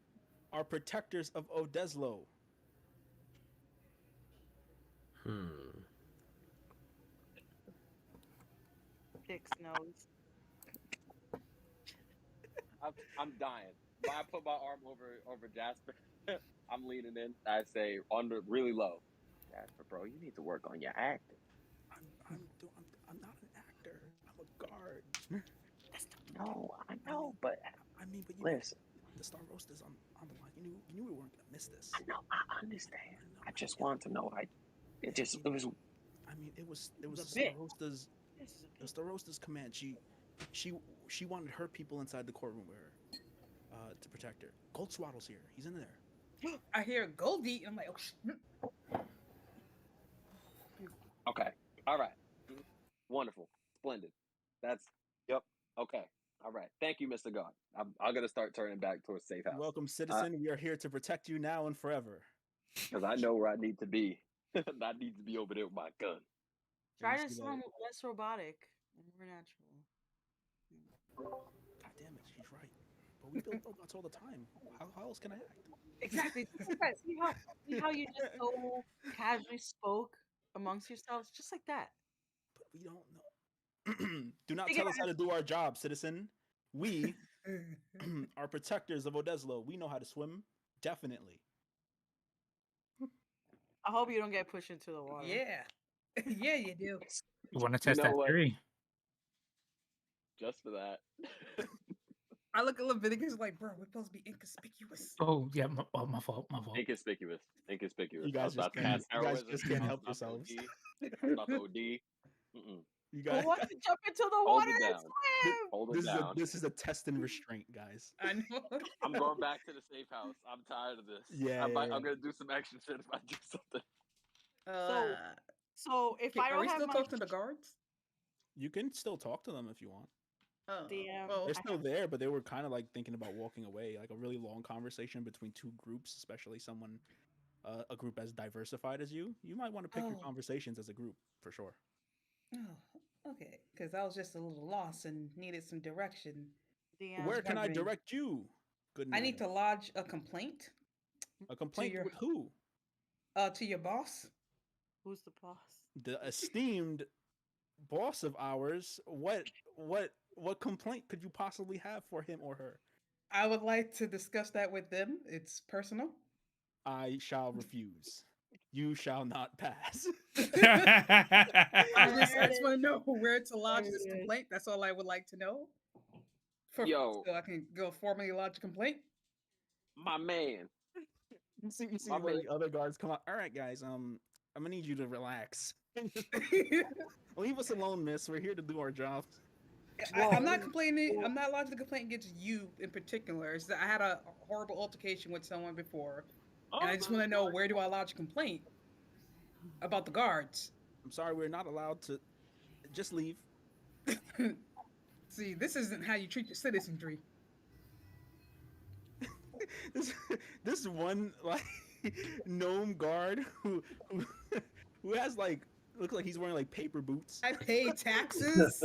are protectors of Odeslo. Pix nose. I'm dying. When I put my arm over Jasper, I'm leaning in. I say under really low. Jasper, bro, you need to work on your acting. I'm not an actor. I'm a guard. No, I know, but I mean, but you listen. the Star Roasters on the line. You knew we weren't gonna miss this. I know. I understand. I just want to know. It was. I mean, it was a Star bit. Roasters. This is a The Star Roasters command. She wanted her people inside the courtroom with her, to protect her. Gold Swaddle's here. He's in there. I hear Goldie, and I'm like, oh, shit. Okay. All right. Wonderful. Splendid. Yep. Okay. All right. Thank you, Mr. God. I'm gonna start turning back towards safe house. Welcome, citizen. We are here to protect you now and forever. Because I know where I need to be. I need to be over there with my gun. Try You to see that? sound less robotic and more natural. God damn it, she's right. But we build robots all the time. How else can I act? Exactly. See how you just so casually spoke amongst yourselves, just like that. But we don't know. Do not Figure tell out us how to do our job, citizen. We are protectors of Odeslo. We know how to swim. Definitely. I hope you don't get pushed into the water. Yeah. Yeah, you do. You want to You test know that what? theory? Just for that. I look at Leviticus like, bro, we're supposed to be inconspicuous. Oh yeah, my fault. My fault. Inconspicuous. You I guys was about to just cast you guys heroism. just can't I was help about to yourselves. OD. I was about to OD. Mm-mm. You Who guys. wants to jump into the Hold water it and down. swim? Hold it down. This is a test and restraint, guys. I know. I'm going back to the safe house. I'm tired of this. Yeah, I'm yeah. gonna do some action shit if I do something. So if okay, I are don't we have still my talking to the guards? You can still talk to them if you want. Oh, Damn. well, They're still there, but they were kind of like thinking about walking away, like a really long conversation between two groups, especially someone, a group as diversified as you. You might want to pick your Oh. conversations as a group for sure. oh, okay. Because I was just a little lost and needed some direction. Damn. Where can I wondering- direct you? Good I need madam? to lodge a complaint A complaint your- with who? to your boss. Who's the boss? The esteemed boss of ours. What complaint could you possibly have for him or her? I would like to discuss that with them. It's personal. I shall refuse. You shall not pass. I just want to know where to lodge this There it is. complaint. That's all I would like to know. Yo. So I can go formally lodge a complaint. My man. You see My one of man. the other guards come out. All right, guys. I'm gonna need you to relax. Leave us alone, miss. We're here to do our jobs. I'm not complaining. I'm not lodging a complaint against you in particular. It's that I had a horrible altercation with someone before, and I just want to know, where do I lodge a complaint about the guards? I'm sorry, we're not allowed to. Just leave. See, this isn't how you treat your citizenry. This one like gnome guard who has like looks like he's wearing like paper boots. I pay taxes.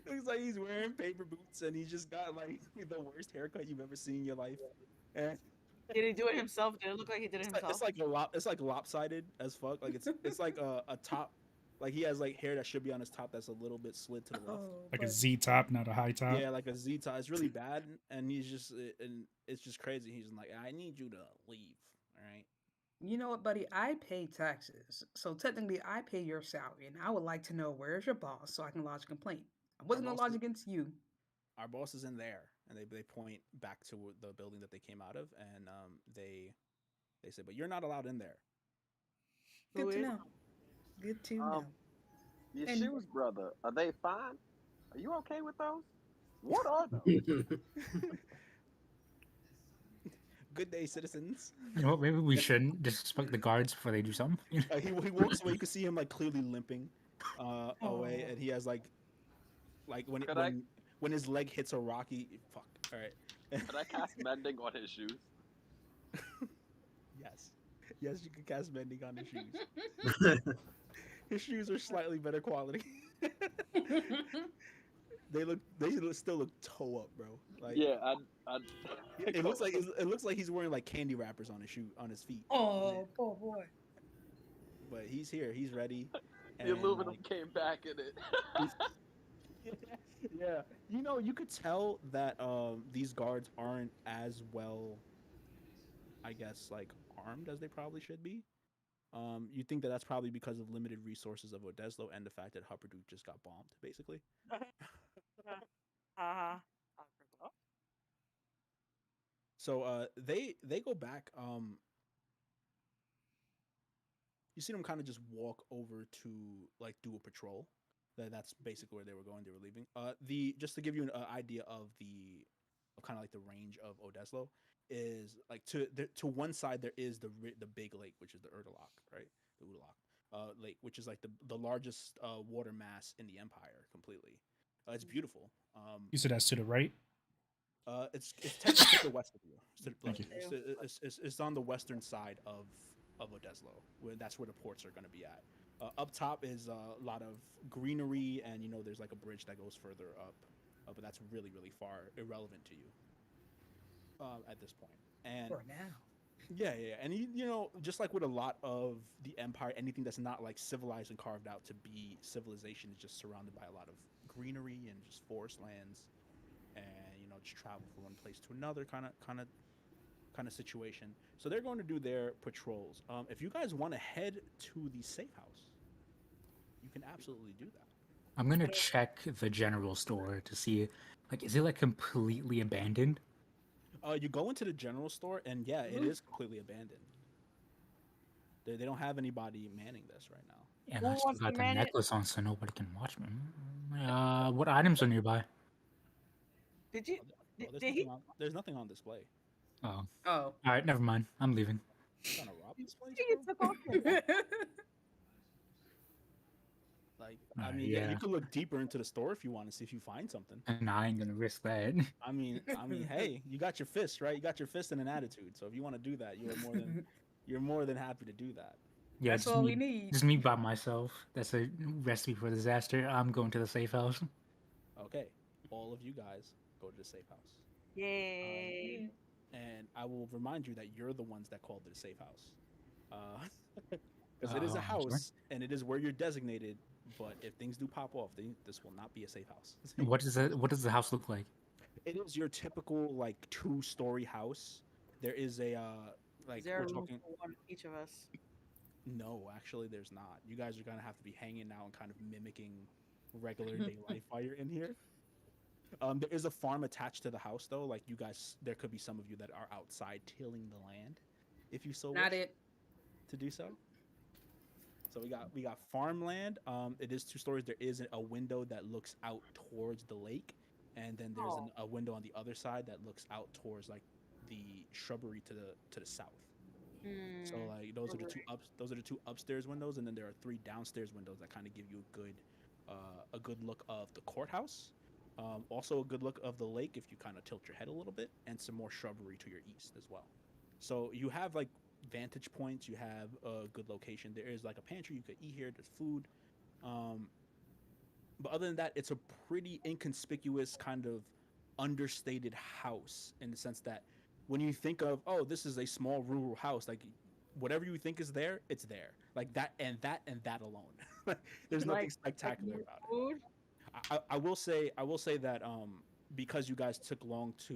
Looks like he's wearing paper boots and he's just got like the worst haircut you've ever seen in your life. And Did he do it himself? Did it look like he did it himself? it's like lopsided as fuck. Like it's like a top. Like he has like hair that should be on his top that's a little bit slid to the left. Like a Z top, not a high top. Yeah, like a Z top. It's really bad, and it's just crazy. He's like, I need you to leave. All right. You know what, buddy? I pay taxes, so technically I pay your salary, and I would like to know, where's your boss so I can lodge a complaint. I wasn't gonna boss lodge is- against you. Our boss is in there, and they point back to the building that they came out of, and they say, but you're not allowed in there. Good Who to is? know. Good to know. Your And- shoes, brother, are they fine? Are you okay with those? What are those? Good day, citizens. You know what? Maybe we shouldn't disrespect the guards before they do something. He walks away. You can see him like clearly limping away, Aw. and he has like when Could I- when his leg hits a rocky. Fuck. All right. Can I cast mending on his shoes? Yes. Yes, you can cast mending on his shoes. His shoes are slightly better quality. They still look toe up, bro. Like Yeah, it looks like he's wearing like candy wrappers on his feet. Oh, poor boy. But he's here. He's ready. the and, aluminum like, came back in it. yeah, you could tell that these guards aren't as well, I guess, like armed as they probably should be. You think that that's probably because of limited resources of Odeslo and the fact that Hupperdook just got bombed, basically. Uh-huh. So they go back. You see them kind of just walk over to like do a patrol. That's basically where they were going. They were leaving. The just to give you an idea of kind of like the range of Odeslo is like to one side there is the big lake, which is the Urdalak, right? The Udalak lake, which is like the largest water mass in the empire completely. It's beautiful. You said that's to the right. It's technically to the west of you. Thank you. It's on the western side of Odeslo. That's where the ports are going to be at. Up top is a lot of greenery, and there's like a bridge that goes further up, but that's really far irrelevant to you at this point. And For now. yeah, and just like with a lot of the empire, anything that's not like civilized and carved out to be civilization is just surrounded by a lot of greenery and just forest lands, and just travel from one place to another kind of situation. So they're going to do their patrols. If you guys want to head to the safe house, you can absolutely do that. I'm gonna check the general store to see, like, is it like completely abandoned? You go into the general store, and yeah, it is completely abandoned. They don't have anybody manning this right now. And Who I still wants to got the man it? necklace on, so nobody can watch me. What items are nearby? Did you? Well, Did he? there's nothing on display. Oh, Oh. all right, never mind. I'm leaving. Trying to rob this place, You bro? took off your- Like, I mean, yeah. you could look deeper into the store if you want to see if you find something. And I ain't gonna risk that. I mean, hey, you got your fist, right? You got your fist and an attitude. So if you want to do that, you're more than happy to do that. Yeah, That's just all me, we need. Just me by myself. That's a recipe for disaster. I'm going to the safe house. Okay, all of you guys go to the safe house. Yay! And I will remind you that you're the ones that called it a safe house. Because it is a I'm sorry. house, and it is where you're designated. But if things do pop off, this will not be a safe house. What does the house look like? It is your typical like 2-story house. There is a like Is there we're room talking. for one of each of us? No, actually, there's not. You guys are gonna have to be hanging out and kind of mimicking regular day life while you're in here. There is a farm attached to the house, though. Like you guys, there could be some of you that are outside tilling the land, if you so Not wish it. to do so. So we got farmland. It is 2 stories. There is a window that looks out towards the lake, and then there's a window on the other side that looks out towards like the shrubbery to the south. So like those are the 2 upstairs windows, and then there are 3 downstairs windows that kind of give you a good look of the courthouse. Also a good look of the lake if you kind of tilt your head a little bit, and some more shrubbery to your east as well. So you have like vantage points. You have a good location. There is like a pantry. You could eat here. There's food. But other than that, it's a pretty inconspicuous kind of understated house in the sense that when you think of, oh, this is a small rural house, like whatever you think is there, it's there. Like that and that and that alone. There's nothing Like spectacular about it. Food? I will say that because you guys took long to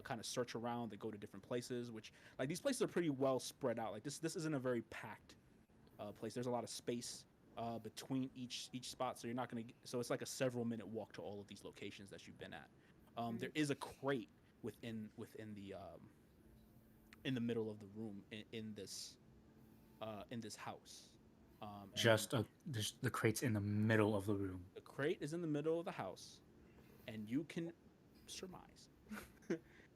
kind of search around, they go to different places, which like these places are pretty well spread out. Like this isn't a very packed place. There's a lot of space between each spot, so you're not gonna. So it's like a several minute walk to all of these locations that you've been at. There is a crate within the in the middle of the room in this house. Just the crates in the middle of the room. The crate is in the middle of the house, and you can surmise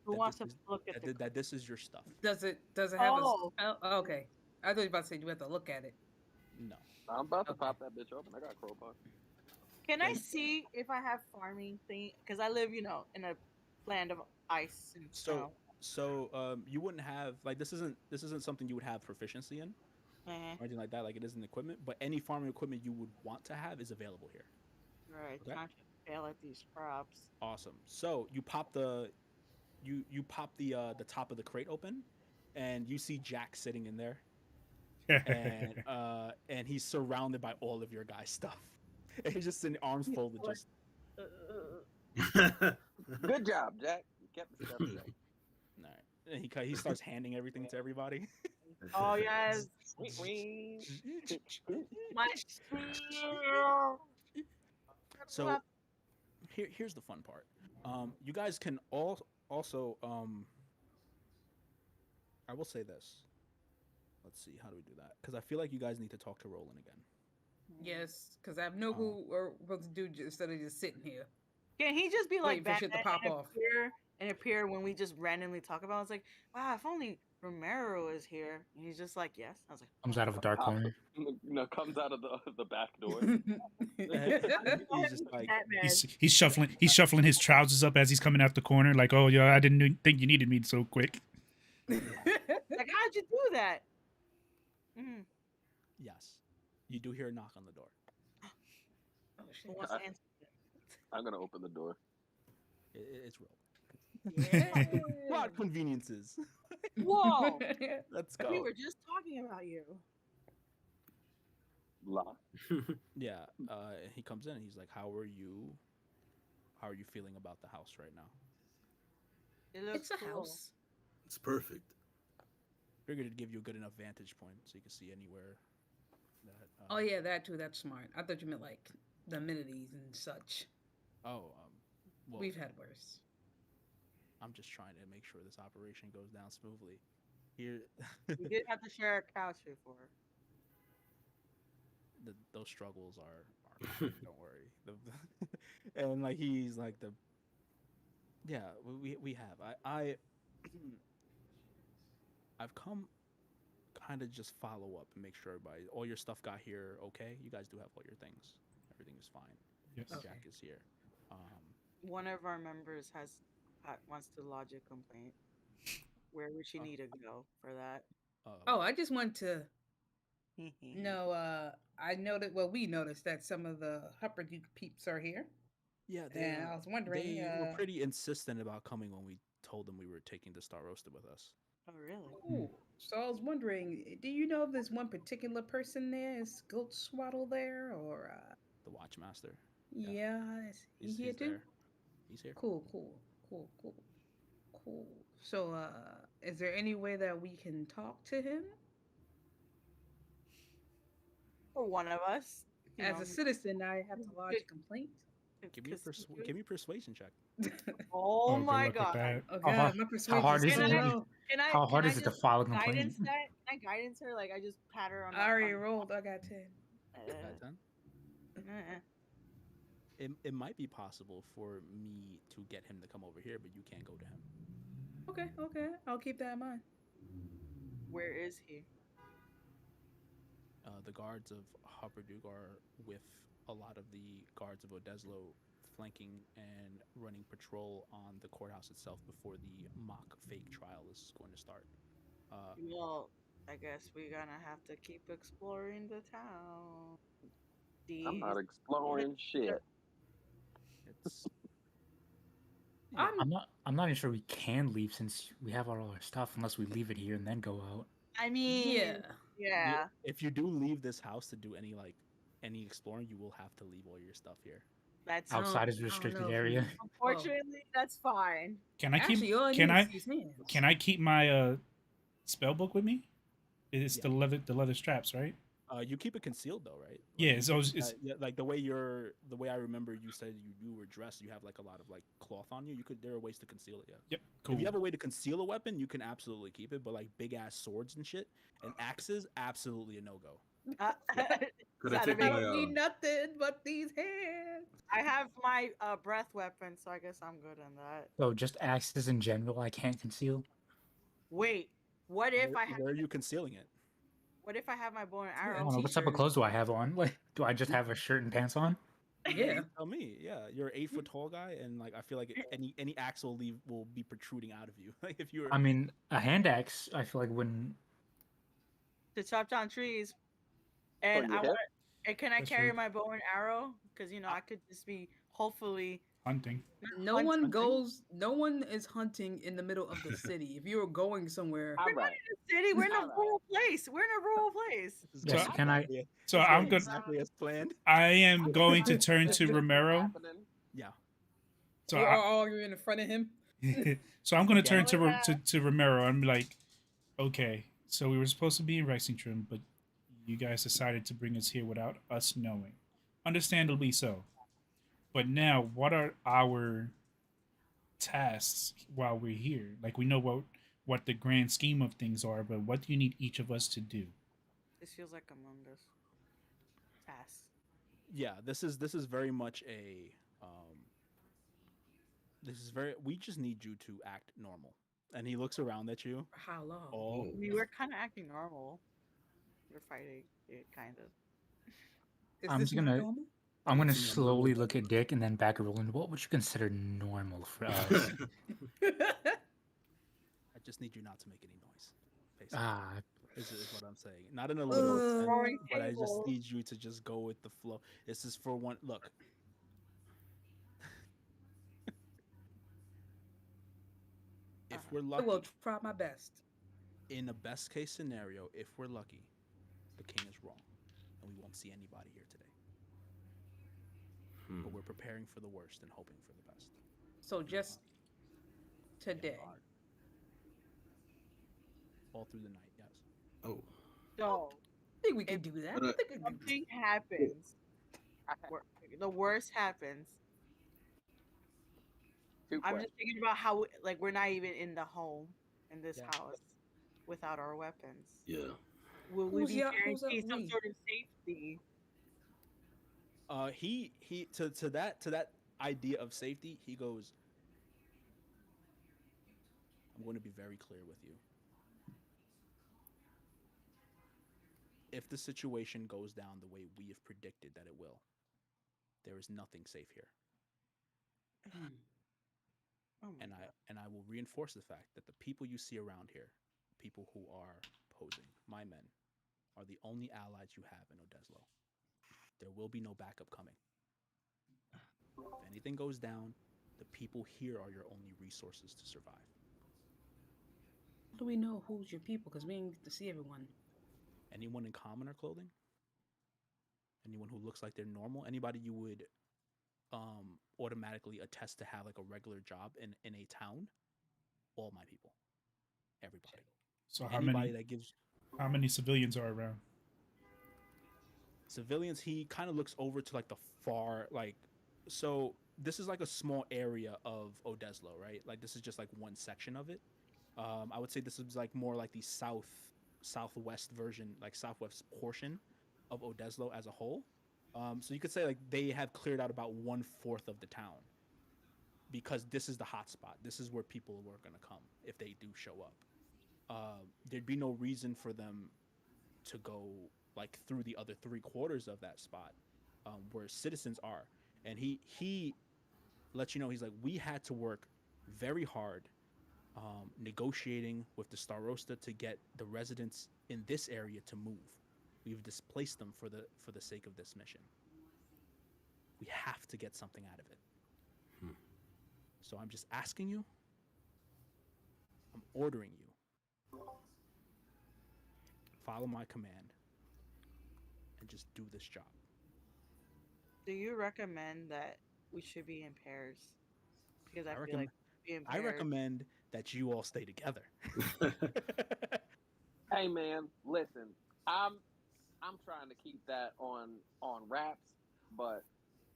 Who wants to look at the? that this is your stuff. Does it have Oh. a spell? Oh, okay. I thought you were about to say you have to look at it. No. I'm about to Okay. pop that bitch open. I got a crowbar. Can I see if I have farming thing? Because I live, in a land of ice and snow. So you wouldn't have like this isn't something you would have proficiency in Eh, or anything like that. Like it isn't equipment, but any farming equipment you would want to have is available here. right. Okay. Time to fail at these crops. Awesome. So you pop the top of the crate open, and you see Jack sitting in there, and he's surrounded by all of your guys' stuff. And he's just sitting arms folded, just Good job, Jack. You kept the stuff safe. all right. And he starts handing everything to everybody. Oh yes, my steel. So here's the fun part. You guys can all Also, I will say this. Let's see, how do we do that? Because I feel like you guys need to talk to Roland again. Yes, because I have no clue what to do instead of just sitting here. Can he just be like Waiting for shit to Batman pop and off. appear when we just randomly talk about it? It's like, wow, if only Romero is here. And he's just like, yes. I was like, Comes out of a dark corner. Comes out of the back door. He's just like, Batman. He's shuffling his trousers up as he's coming out the corner. Like, oh yeah, I didn't think you needed me so quick. Like, how'd you do that? Mm. yes. You do hear a knock on the door. Who wants to answer it? I'm gonna open the door. It's Roland. Yeah. What conveniences? Whoa. Let's We go. were just talking about you. Lock. Yeah. He comes in and he's like, "How are you? How are you feeling about the house right now?" It looks It's a cool. house. It's perfect. Figured it'd give you a good enough vantage point so you can see anywhere. That, Oh yeah, that too. That's smart. I thought you meant like the amenities and such. Oh, well, We've had worse. I'm just trying to make sure this operation goes down smoothly. Here, We did have to share a couch before. those struggles are fine, don't worry. And like he's like the, yeah, we have. I've come kind of just follow up and make sure everybody, all your stuff got here okay. You guys do have all your things. Everything is fine. Yes. Okay. Jack is here. One of our members wants to lodge a complaint. Where would she need to go for that? Oh, I just want to know. I noticed. Well, we noticed that some of the Hupperduke peeps are here, yeah, and I was wondering. they were pretty insistent about coming when we told them we were taking the Star Roasted with us. Oh, really? Ooh, so I was wondering, do you know if there's one particular person there? Is Goat Swaddle there, or The Watchmaster. yeah, is he He's here too? there. He's here. Cool. So, is there any way that we can talk to him For one of us. you as know, a citizen? I have to lodge a complaint. Give me a persuasion check. Oh good my luck with god. that. Oh How god, hard- my persuasion hard is is it? low. How hard can is I it to just file a complaint? guidance that? Can I guidance her? Like I just pat her on the I already rolled. I got 10. Got 10? It might be possible for me to get him to come over here, but you can't go to him. Okay. I'll keep that in mind. Where is he? The guards of Hupperduke are with a lot of the guards of Odeslo flanking and running patrol on the courthouse itself before the mock fake trial is going to start. Well, I guess we're gonna have to keep exploring the town. I'm not exploring shit. It's I'm not even sure we can leave since we have all our stuff unless we leave it here and then go out. I mean, yeah. if you do leave this house to do any exploring, you will have to leave all your stuff here. That's Outside is I don't restricted know if area. we- unfortunately that's fine. Can I keep? Actually, all I Can need I? is his hands. Can I keep my spell book with me? It's Yeah. the leather straps, right? You keep it concealed though, right? Yeah, it's Yeah, like the way I remember you said you were dressed, you have like a lot of like cloth on you. There are ways to conceal it. Yeah. yep, cool. If you have a way to conceal a weapon, you can absolutely keep it. But like big ass swords and shit and axes, absolutely a no go. Could I Gotta take be- I my don't need nothing but these hands. I have my breath weapon, so I guess I'm good on that. So just axes in general, I can't conceal. Wait, what if Where are you concealing it? what if I have my bow and I arrow? don't know, what type of t-shirt. clothes do I have on? Like, do I just have a shirt and pants on? Yeah. You tell me. Yeah, you're an 8 foot tall guy, and like I feel like any axe will be protruding out of you. Like if you were. I mean, a hand axe, I feel like wouldn't. To chop down trees. And you I have? want. And can I That's carry true. my bow and arrow? Because I could just be hopefully. hunting. No Hunt one something. goes. No one is hunting in the middle of the city. If you are going somewhere, All right. City, we're in a Alright. rural place. We're in a rural place. This is Yes, going can I- exactly- So this is I'm going gonna. exactly as planned. I am going to turn to Romero. Happening. Yeah. So you're all you're in front of him. so I'm going to Yeah. turn to Romero and be like, okay, so we were supposed to be in Rexington, but you guys decided to bring us here without us knowing. Understandably so. But now, what are our tasks while we're here. Like we know what the grand scheme of things are, but what do you need each of us to do? This feels like Among Us. Task. Yeah, this is very much a this is very we just need you to act normal. And he looks around at you. For how long? All We were kind of acting normal. We're fighting it, kind of. Is I'm this just not gonna normal? I'm gonna It's normal. slowly look at Dick and then back at Roland. What would you consider normal for us? I just need you not to make any noise. Basically, Ah, is what I'm saying. Not in a literal sense, Throwing but I just tables. need you to just go with the flow. This is for one. Look, if we're I will lucky, try my best. in a best case scenario, if we're lucky, the king is wrong, and we won't see anybody here today. But we're preparing for the worst and hoping for the best. So just today. All through the night, yes. Oh. So, I think we can do that. I think we can do something happens. The worst happens. Two I'm questions. just thinking about how, like, we're not even in the home in this Yeah. house without our weapons. Yeah. Will we Who's be y'all- who's that guaranteed some we? sort of safety? He to that idea of safety, he goes, I'm going to be very clear with you. If the situation goes down the way we have predicted that it will, there is nothing safe here. Oh my And God. I will reinforce the fact that the people you see around here, people who are posing, my men, are the only allies you have in Odeslo. There will be no backup coming. If anything goes down, the people here are your only resources to survive. How do we know who's your people? Because we didn't get to see everyone. Anyone in commoner clothing? Anyone who looks like they're normal? Anybody you would automatically attest to have like a regular job in a town? All my people. Everybody. So Anybody that gives how many civilians are around? civilians, he kind of looks over to like the far, like, so this is like a small area of Odeslo, right? Like this is just like one section of it. I would say this is like more like the southwest version, like southwest portion of Odeslo as a whole. So you could say like they have cleared out about 1/4 of the town because this is the hot spot. This is where people are going to come if they do show up. There'd be no reason for them to go like through the other 3/4 of that spot where citizens are. And he lets you know, he's like, we had to work very hard negotiating with the Starosta to get the residents in this area to move. We've displaced them for the sake of this mission. We have to get something out of it. So I'm just asking you, I'm ordering you, follow my command and just do this job. Do you recommend that we should be in pairs? Because I feel recommend- like being I pairs. recommend that you all stay together. Hey man, listen, I'm trying to keep that on wraps, but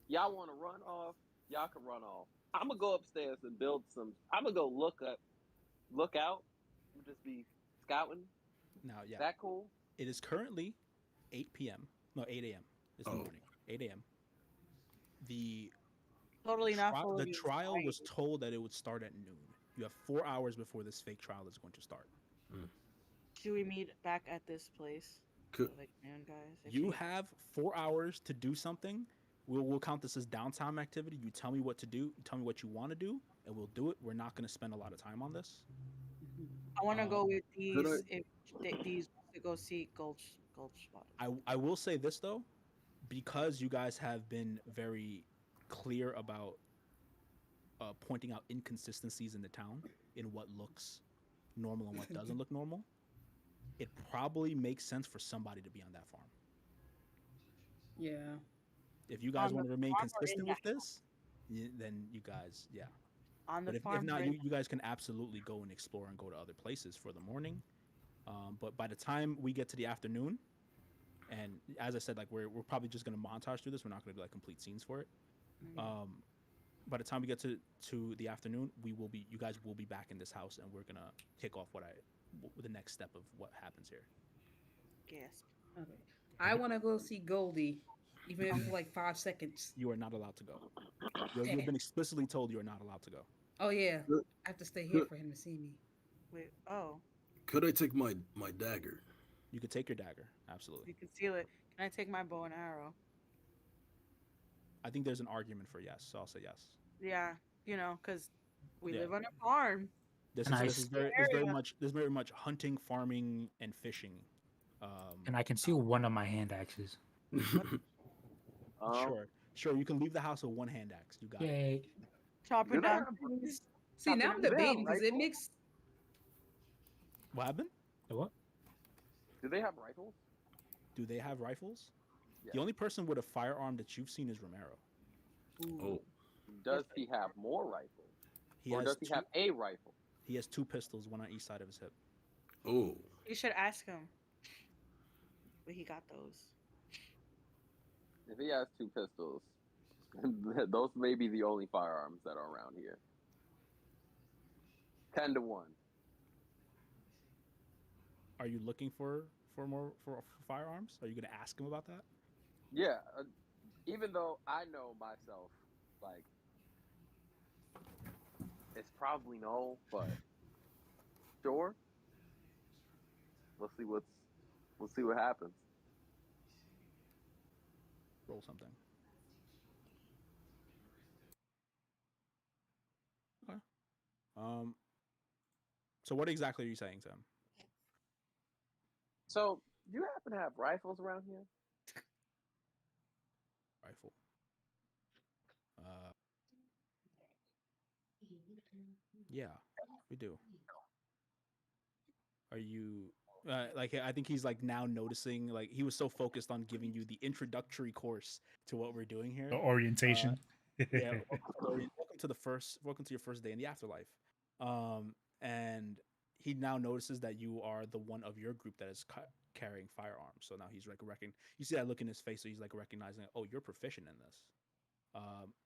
y'all want to run off, y'all can run off. I'm gonna go upstairs and build some. I'm gonna go look out. I'm just be scouting. Now, yeah, Is that cool? it is currently 8 p.m. No, 8 a.m. this morning. 8 a.m. The Totally not full the of trial was anxiety. told that it would start at noon. You have 4 hours before this fake trial is going to start. Should we meet back at this place? Could- Like noon, guys. If You have 4 hours to do something. We'll count this as downtime activity. You tell me what to do. You tell me what you want to do, and we'll do it. We're not going to spend a lot of time on this. I want to go with these. Could I- If these to go see Gulch Bottom. I will say this though, because you guys have been very clear about pointing out inconsistencies in the town in what looks normal and what doesn't look normal, it probably makes sense for somebody to be on that farm. Yeah. If you guys On want the to remain farm or in consistent the with this, then you guys, yeah. On the But if farm. not, or in you guys can absolutely go and explore and go to other places for the morning. But by the time we get to the afternoon, and as I said, like we're probably just gonna montage through this. We're not gonna do like complete scenes for it. by the time we get to the afternoon, you guys will be back in this house, and we're gonna kick off the next step of what happens here. Gasp. Okay. I want to go see Goldie, even if it's for like 5 seconds. You are not allowed to go. You've Damn. been explicitly told you are not allowed to go. Oh yeah, Could, I have to stay here could, for him to see me. Wait. Oh, could I take my dagger? You could take your dagger, absolutely. you conceal it. Can I take my bow and arrow? I think there's an argument for yes, so I'll say yes. Yeah, because we Yeah. live on a farm. This And is there's very much hunting, farming, and fishing. And I can see one of my hand axes. Sure. You can leave the house with one hand axe. You got it. Yay. Chopping Do they down have- trees. See, now I'm Do they have debating because it rifles? makes. What happened? The what? Do they have rifles? Do they have rifles? Yeah. The only person with a firearm that you've seen is Romero. Oh, Does he have more rifles? Or does he have a rifle? He has 2 pistols, one on each side of his hip. oh. You should ask him. But he got those. If he has 2 pistols, those may be the only firearms that are around here. 10-1. Are you looking for more for firearms? Are you going to ask him about that? Yeah, even though I know myself, like, it's probably no, but sure. We'll see what happens. Roll something. Okay. So what exactly are you saying to him? So, do you happen to have rifles around here? Rifle. Yeah, we do. Are you like? I think he's like now noticing. Like he was so focused on giving you the introductory course to what we're doing here. The orientation. Yeah, welcome to your first day in the afterlife. And he now notices that you are the one of your group that is carrying firearms. So now he's like you see that look in his face, so he's like recognizing, oh, you're proficient in this.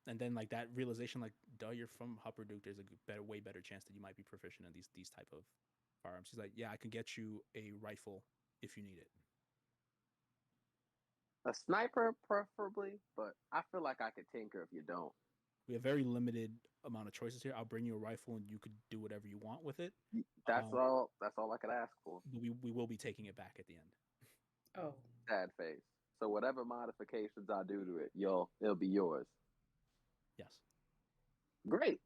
And then like that realization, like, duh, you're from Hupperduke. There's a way better chance that you might be proficient in these type of firearms. He's like, yeah, I can get you a rifle if you need it. A sniper, preferably, but I feel like I could tinker if you don't. We have very limited amount of choices here. I'll bring you a rifle, and you could do whatever you want with it. That's all. That's all I could ask for. We will be taking it back at the end. Oh. Sad face. So whatever modifications I do to it, it'll be yours. Yes. Great.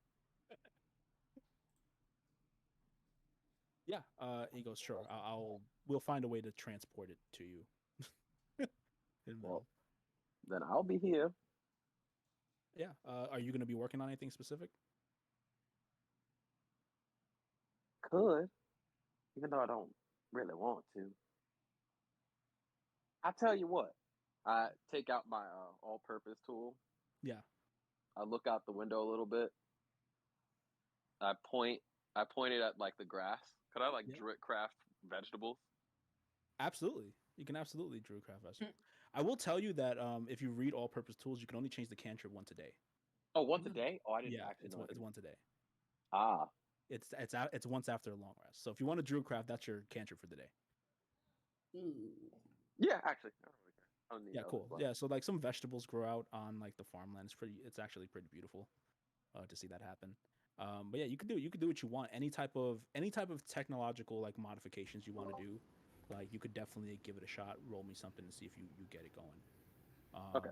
Yeah. He goes, sure. We'll find a way to transport it to you. Well, then I'll be here. Yeah. Are you going to be working on anything specific? Could, even though I don't really want to. I tell you what. I take out my all-purpose tool. Yeah. I look out the window a little bit. I point it at like the grass. Could I craft vegetables? Absolutely. You can absolutely Drew craft vegetables. I will tell you that if you read all-purpose tools, you can only change the cantrip once a day. Oh, once a day? Oh, I didn't actually know. It's once a day. Ah. It's once after a long rest. So if you want to Drew craft, that's your cantrip for the day. Yeah, actually. I don't need Yeah, those cool. as well. Yeah, so like some vegetables grow out on like the farmland. It's actually pretty beautiful to see that happen. But yeah, you could do what you want. Any type of technological like modifications you want to do, like you could definitely give it a shot. Roll me something to see if you get it going. Okay.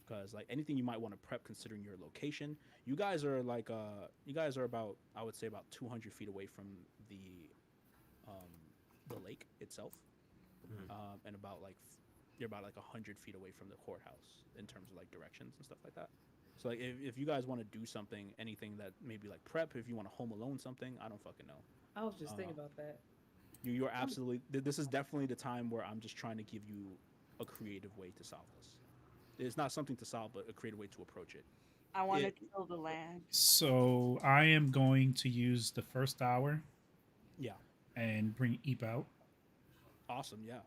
Because like anything you might want to prep considering your location. You guys are about, I would say, about 200 feet away from the lake itself, and you're about like 100 feet away from the courthouse in terms of like directions and stuff like that. So like if you guys want to do something, anything that maybe like prep, if you want to home alone something, I don't fucking know. I was just thinking about that. You're absolutely. This is definitely the time where I'm just trying to give you a creative way to solve this. It's not something to solve, but a creative way to approach it. I want to till the land. So I am going to use the first hour. Yeah. And bring Eep out. Awesome, yeah.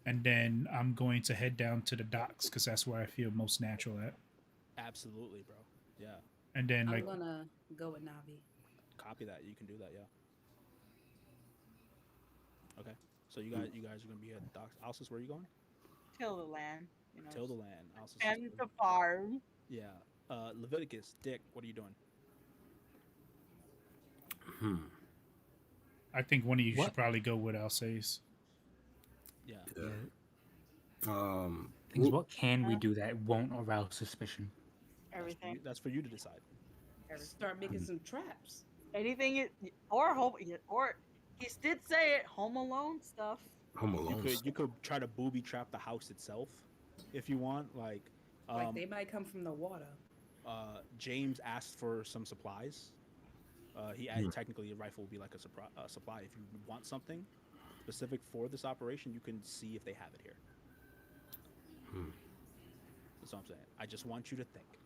And then I'm going to head down to the docks because that's where I feel most natural at. Absolutely, bro. Yeah. And then I'm like gonna go with Navi. Copy that. You can do that. Yeah. Okay. So you guys are gonna be at docks. Alsis, where are you going? Till the land, Till the land. Alsis is and the farm. yeah. Leviticus, Dick, what are you doing? Hmm. I think one of you should What? probably go with Alsace. Yeah. Yeah. Yeah. Wh- What can we Huh? do that won't arouse suspicion? Everything. That's for you to decide. Everything. Start making some traps. Anything. Or home. Or he did say it. Home Alone stuff. Home You Alone. could try to booby trap the house itself, if you want. Like, Like they might come from the water. James asked for some supplies. Hmm. Technically a rifle would be like a supply. If you want something specific for this operation, you can see if they have it here. Hmm. That's what I'm saying. I just want you to think.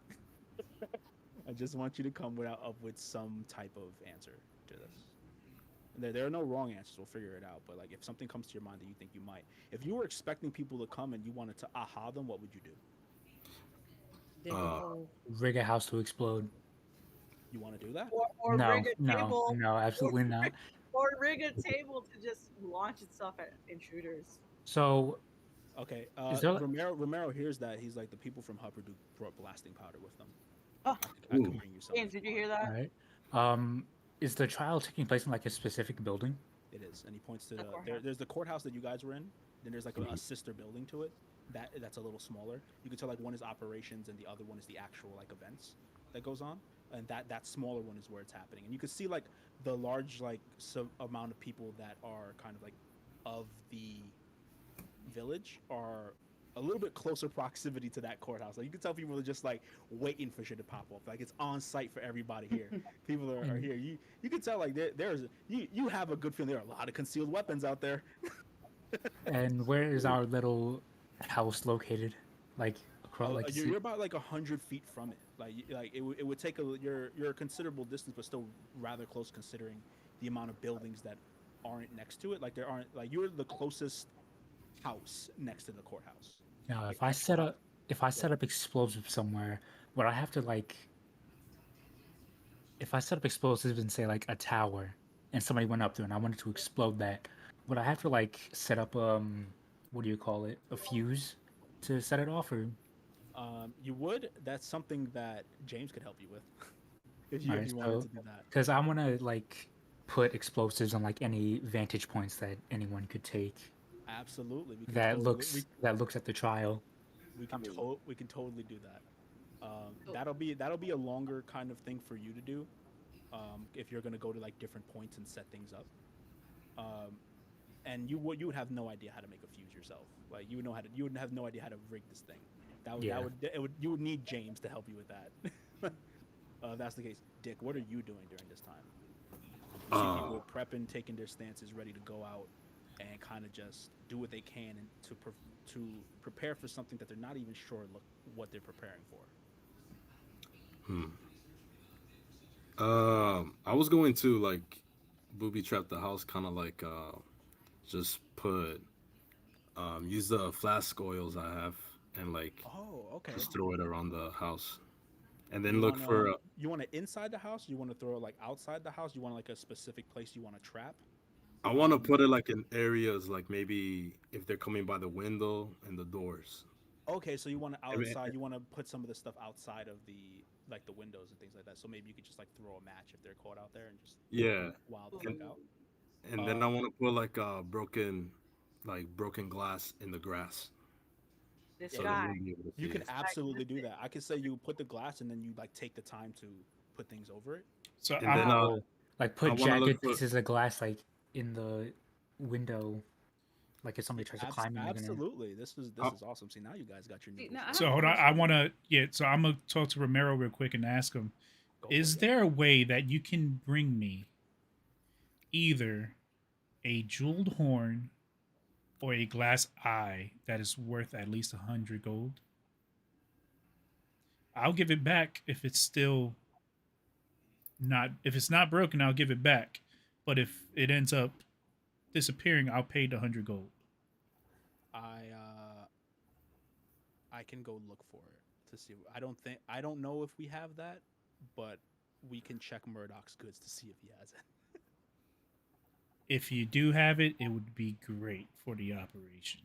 I just want you to come up with some type of answer to this. There are no wrong answers. We'll figure it out. But like, if something comes to your mind that you think you might, if you were expecting people to come and you wanted to aha them, what would you do? Dig a hole. Rig a house to explode? You want to do that? Or No, rig a no, table. no, absolutely not. Or rig a table to just launch itself at intruders. So Okay. Is there- Romero hears that. He's like, the people from Hubbard brought blasting powder with them. Oh. I can Ooh. bring you some. James, did you hear that? all right. Is the trial taking place in like a specific building? It is, and he points to The courthouse. there's the courthouse that you guys were in. Then there's like a Mhm. sister building to it. That's a little smaller. You can tell like one is operations and the other one is the actual like events that goes on. And that smaller one is where it's happening. And you can see like the large like some amount of people that are kind of like of the village are a little bit closer proximity to that courthouse. Like you can tell people are just like waiting for shit to pop off. Like it's on site for everybody here. People are here. You can tell like there's you have a good feeling there are a lot of concealed weapons out there. And where is our little house located? Like across, like You're about like 100 feet from it. Like it would take you're a considerable distance, but still rather close considering the amount of buildings that aren't next to it. Like there aren't like you're the closest house next to the courthouse. now, if I set up explosives somewhere, would I have to like? If I set up explosives in say like a tower, and somebody went up there and I wanted to explode that, would I have to like set up what do you call it, a fuse to set it off, or? You would. That's something that James could help you with. if you, Alright, if you wanted so- to do that. Because I want to like put explosives on like any vantage points that anyone could take Absolutely. We can that totally, looks at the trial. we can totally do that. So- That'll be a longer kind of thing for you to do. If you're gonna go to like different points and set things up. And you would have no idea how to make a fuse yourself. Like you would have no idea how to rig this thing. You would need James to help you with that. That's the case. Dick, what are you doing during this time? You see people prepping, taking their stances, ready to go out, and kind of just do what they can and to prepare for something that they're not even sure what they're preparing for. I was going to like booby trap the house, kind of like just put use the flask oils I have and like Oh, okay. just throw it around the house, and then You look wanna- for You want it inside the house? You want to throw it like outside the house? You want like a specific place you want to trap? I want to put it like in areas like maybe if they're coming by the window and the doors. Okay, so you want it I mean, outside. You want to put some of the stuff outside of the like the windows and things like that. So maybe you could just like throw a match if they're caught out there and just Yeah, wild the fuck out. and then I want to put like broken glass in the grass. This So they guy. wouldn't be able to You see can it. absolutely do that. I could say you put the glass and then you like take the time to put things over it. So And I'm, then Like I put wanna look jagged for- pieces of glass like in the window, like if somebody tries to climb in. they're gonna- Absolutely, this is awesome. See, now you guys got your See, new. now I so have a hold on. I question. want to So I'm gonna talk to Romero real quick and ask him: is there a way that you can bring me either a jeweled horn or a glass eye that is worth at least 100 gold? I'll give it back if it's still not. If it's not broken, I'll give it back. But if it ends up disappearing, I'll pay the 100 gold. I can go look for it to see. I don't know if we have that but we can check Murdoch's goods to see if he has it. If you do have it, it would be great for the operation.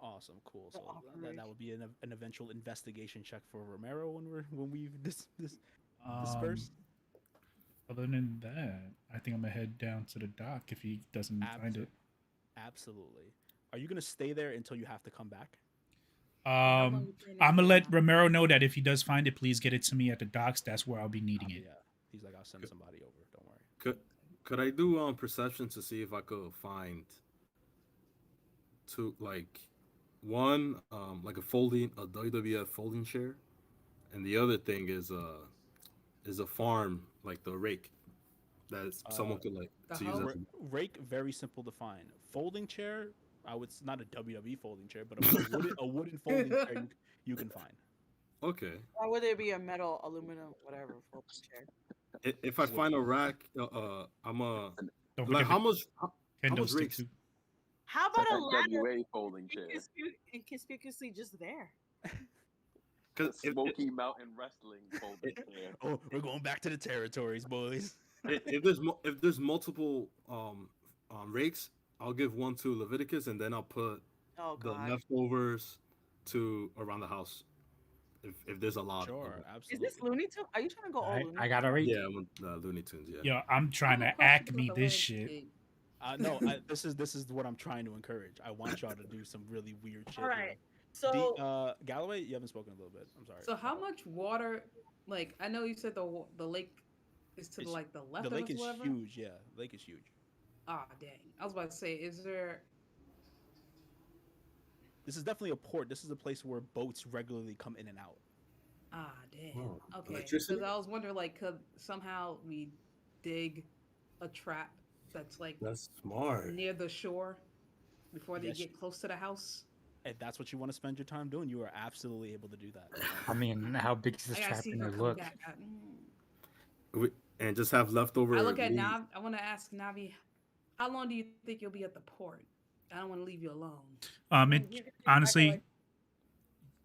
Awesome, cool. The So that would be an eventual investigation check for Romero when we disperse. Other than that, I think I'm gonna head down to the dock if he doesn't find it. Absolutely. Are you gonna stay there until you have to come back? How long you planning I'm to gonna be let gone? Romero know that if he does find it, please get it to me at the docks. That's where I'll be needing it. Yeah. He's like, I'll send somebody over. Don't worry. Could I do perception to see if I could find two, like one like a WWF folding chair, and the other thing is a farm, like the rake that someone could like The to use hoe? as Rake, very simple to find. Folding chair, not a WWE folding chair, but a wooden folding chair you can find. okay. Why would there be a metal, aluminum, whatever folding chair? If I find a rack, I'm Don't like forget how the much kendo stick rakes? too. How about a ladder FWA folding chair. inconspicuously just there? Because Smoky Mountain Wrestling folding chair. Oh, we're going back to the territories, boys. if there's multiple rakes, I'll give one to Leviticus, and then I'll put Oh the god. leftovers to around the house. If there's a lot. Sure, Of it. Is absolutely. this Looney Tunes? Are you trying to go all Looney I got a rake. Yeah, with Looney Tunes. Yeah. Yo, I'm trying I to have a question acme about the this shit. landscape. No, this is what I'm trying to encourage. I want y'all to do some really weird shit. All right. here. So Galloway, you haven't spoken a little bit. I'm sorry. So how much water? Like I know you said the lake is to It's- like the left The lake of is us, whatever. huge. Yeah, lake is huge. Ah, dang. I was about to say, is there? This is definitely a port. This is a place where boats regularly come in and out. Ah, damn. Oh, Okay. electricity? Because I was wondering, like, could somehow we dig a trap that's like That's smart. near the shore before they Yes. get close to the house? If that's what you want to spend your time doing, you are absolutely able to do that. I mean, how big is this I gotta trap see if gonna I come look? back. And just have leftover. I look at leaves. Nav. I want to ask Navi, how long do you think you'll be at the port? I don't want to leave you alone. It honestly,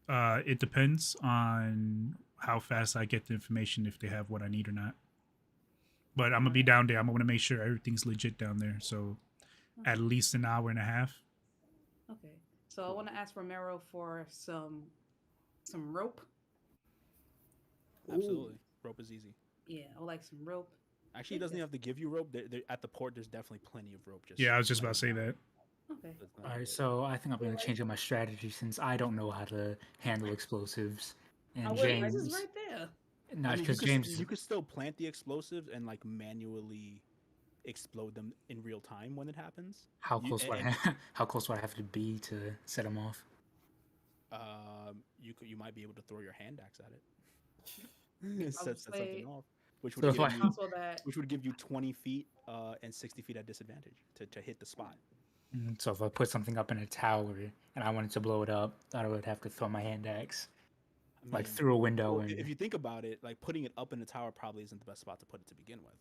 it depends on how fast I get the information, if they have what I need or not. But I'm gonna be down there. I'm gonna make sure everything's legit down there. So, at least an hour and a half. Okay. So I want to ask Romero for some rope. Absolutely, rope is easy. Yeah, I would like some rope. Actually, he doesn't even have to give you rope. At the port, there's definitely plenty of rope. Yeah, I was just about to say that. Okay. All right, so I think I'm gonna change up my strategy since I don't know how to handle explosives. And This James, is right there. not you because could- James, you could still plant the explosives and like manually explode them in real time when it happens. how you- close would and- how close would I have to be to set them off? You might be able to throw your hand axe at it. would Set say- something off, which So would if give I- you Also that 20 feet and 60 feet at disadvantage to hit the spot. So if I put something up in a tower and I wanted to blow it up, I would have to throw my hand axe I like mean, through a window. well, And if you think about it, like putting it up in the tower probably isn't the best spot to put it to begin with.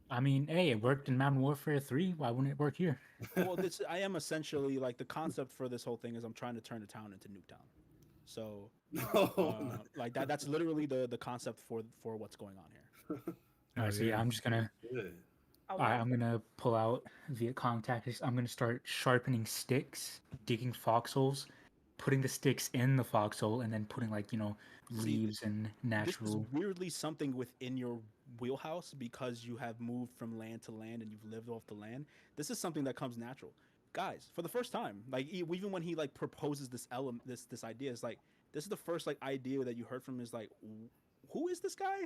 I mean, hey, it worked in Modern Warfare 3. Why wouldn't it work here? Well, I am essentially like the concept for this whole thing is I'm trying to turn the town into Nuketown. So like that's literally the concept for what's going on here. All right, so yeah, I'm just gonna. All right, I'm gonna pull out via tactics. I'm gonna start sharpening sticks, digging foxholes, putting the sticks in the foxhole, and then putting leaves and This natural. is weirdly something within your wheelhouse because you have moved from land to land and you've lived off the land. This is something that comes natural, guys. For the first time, like even when he like proposes this this idea, is like this is the first like idea that you heard from him is like, who is this guy?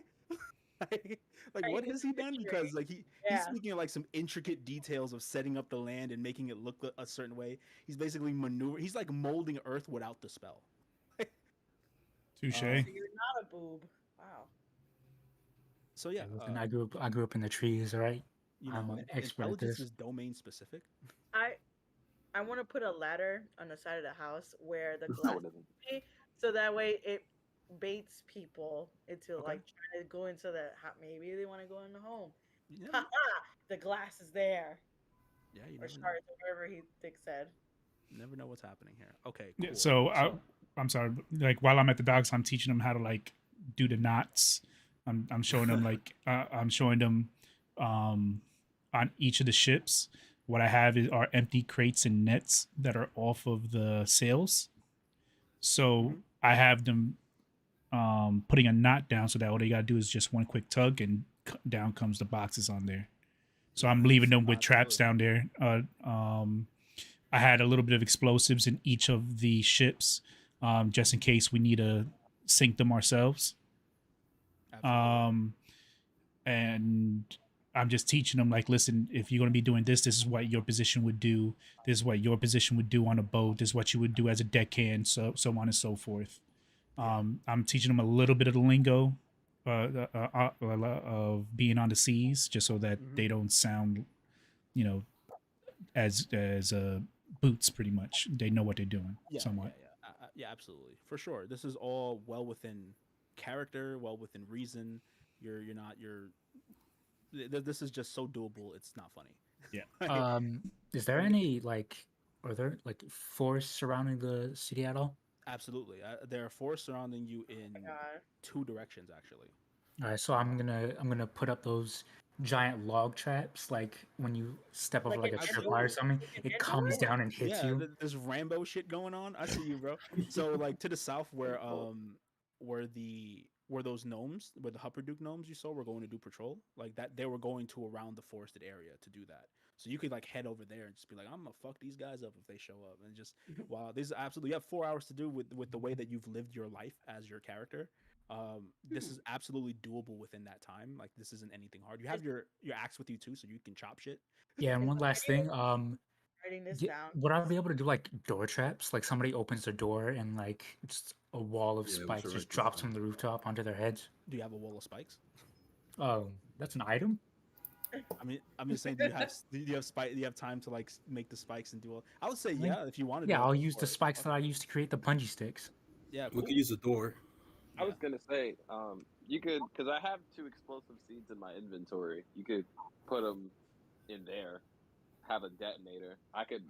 like what has he done? Because like he's speaking of like some intricate details of setting up the land and making it look a certain way. He's basically he's like molding earth without the spell. Touche. So you're not a boob. Wow. So yeah, Listen, I grew up in the trees. All right. you I'm know, an expert at intelligence this. is domain specific. I want to put a ladder on the side of the house where the No, glass it isn't. is, so that way it baits people into Okay. like trying to go into the maybe they want to go in the home. You never, Ha-ha! The glass is there, yeah, you or never know. shards, or whatever Dick said. Never know what's happening here. Okay, Yeah, cool. so I'm sorry. Like while I'm at the docks, I'm teaching them how to like do the knots. I'm showing them like I'm showing them on each of the ships. What I have are empty crates and nets that are off of the sails. So Mhm. I have them putting a knot down so that all they gotta do is just one quick tug and down comes the boxes on there. So I'm leaving them with traps down there. I had a little bit of explosives in each of the ships, just in case we need to sink them ourselves. Absolutely. And I'm just teaching them like, listen, if you're going to be doing this, this is what your position would do. This is what your position would do on a boat. This is what you would do as a deckhand, so on and so forth. I'm teaching them a little bit of the lingo of being on the seas, just so that they don't sound, you know, as boots. Pretty much, they know what they're doing Yeah, somewhat. yeah, absolutely, for sure. This is all well within character, well within reason. You're not you're. This is just so doable. It's not funny. Yeah. Is there any like, are there like forests surrounding the city at all? Absolutely, there are forests surrounding you in God. 2 directions, actually. All right, so I'm gonna put up those giant log traps. Like when you step over Like like an a Ender, tripwire or something, like an it comes Ender. down and hits Yeah, you. there's Rambo shit going on. I see you, bro. So like to the south, where those gnomes, where the Hupperduke gnomes you saw were going to do patrol, like that, they were going to around the forested area to do that. So you could like head over there and just be like, I'm gonna fuck these guys up if they show up, and just wow, this is absolutely, you have 4 hours to do with the way that you've lived your life as your character. This is absolutely doable within that time. Like this isn't anything hard. You have your axe with you too, so you can chop shit. Yeah, and one last thing. Writing this Yeah, down. would I be able to do like door traps? Like somebody opens their door and like just a wall of Yeah, we spikes should just write this drops down. from the rooftop onto their heads. Do you have a wall of spikes? Oh, that's an item? I mean, I'm just saying, do you have spike? Do you have time to like make the spikes and do all? I would say I mean, yeah, if you want to yeah, do it. I'll Go use for the it. spikes that Okay. I used to create the bungee sticks. Yeah, We cool. could use a door. I Yeah. was gonna say, you could, because I have 2 explosive seeds in my inventory. You could put them in there, have a detonator. I could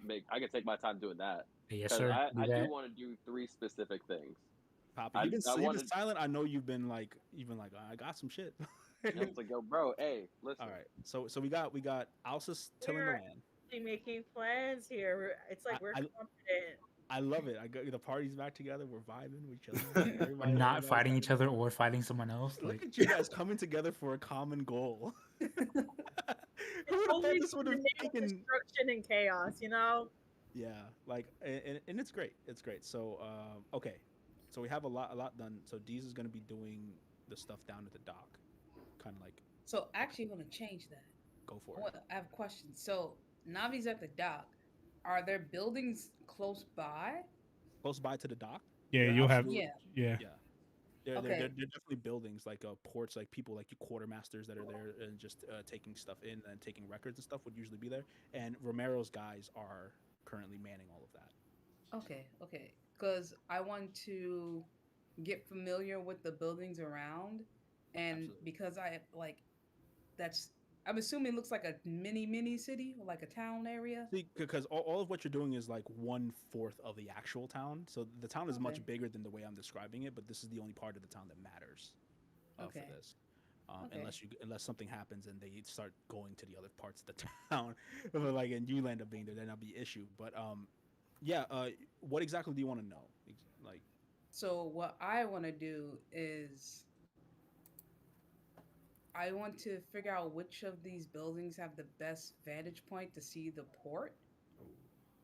take my time doing that Yes, because sir. Do I do that. want to do 3 specific things. Papa, I you've been wanted. silent. I know you've been like I got some shit. I was like, yo, bro, hey, listen. All right, so we got Alsus tilling the We're land. actually making plans here. It's I, like we're I confident. I love it. I got the party's back together. We're vibing. We chilling. We're not fighting each other or fighting someone else. Look Like, at you guys coming together for a common goal. Who would have Only thought this would in the have name of taken? destruction and chaos, you know? Yeah, like and it's great. It's great. So okay, so we have a lot done. So Deez is gonna be doing the stuff down at the dock, kind of like So I actually want to change that. go for I, it. want, I have a question. So Navi's at the dock. Are there buildings close by? Close by to the dock. Yeah, They're you'll have. absolute- Yeah. Yeah, they're, Okay. they're definitely buildings like ports, like people like you quartermasters that are there and just taking stuff in and taking records and stuff would usually be there. And Romero's guys are currently manning all of that. Okay. Because I want to get familiar with the buildings around, and Absolutely. because I like that's I'm assuming it looks like a mini city or like a town area. See, because all of what you're doing is like 1/4 of the actual town. So the town is Okay. much bigger than the way I'm describing it, but this is the only part of the town that matters Okay. for this. Okay. Unless something happens and they start going to the other parts of the town, like and you end up being there, then that'll be an issue. But yeah. What exactly do you want to know? Like, So what I want to do is I want to figure out which of these buildings have the best vantage point to see the port,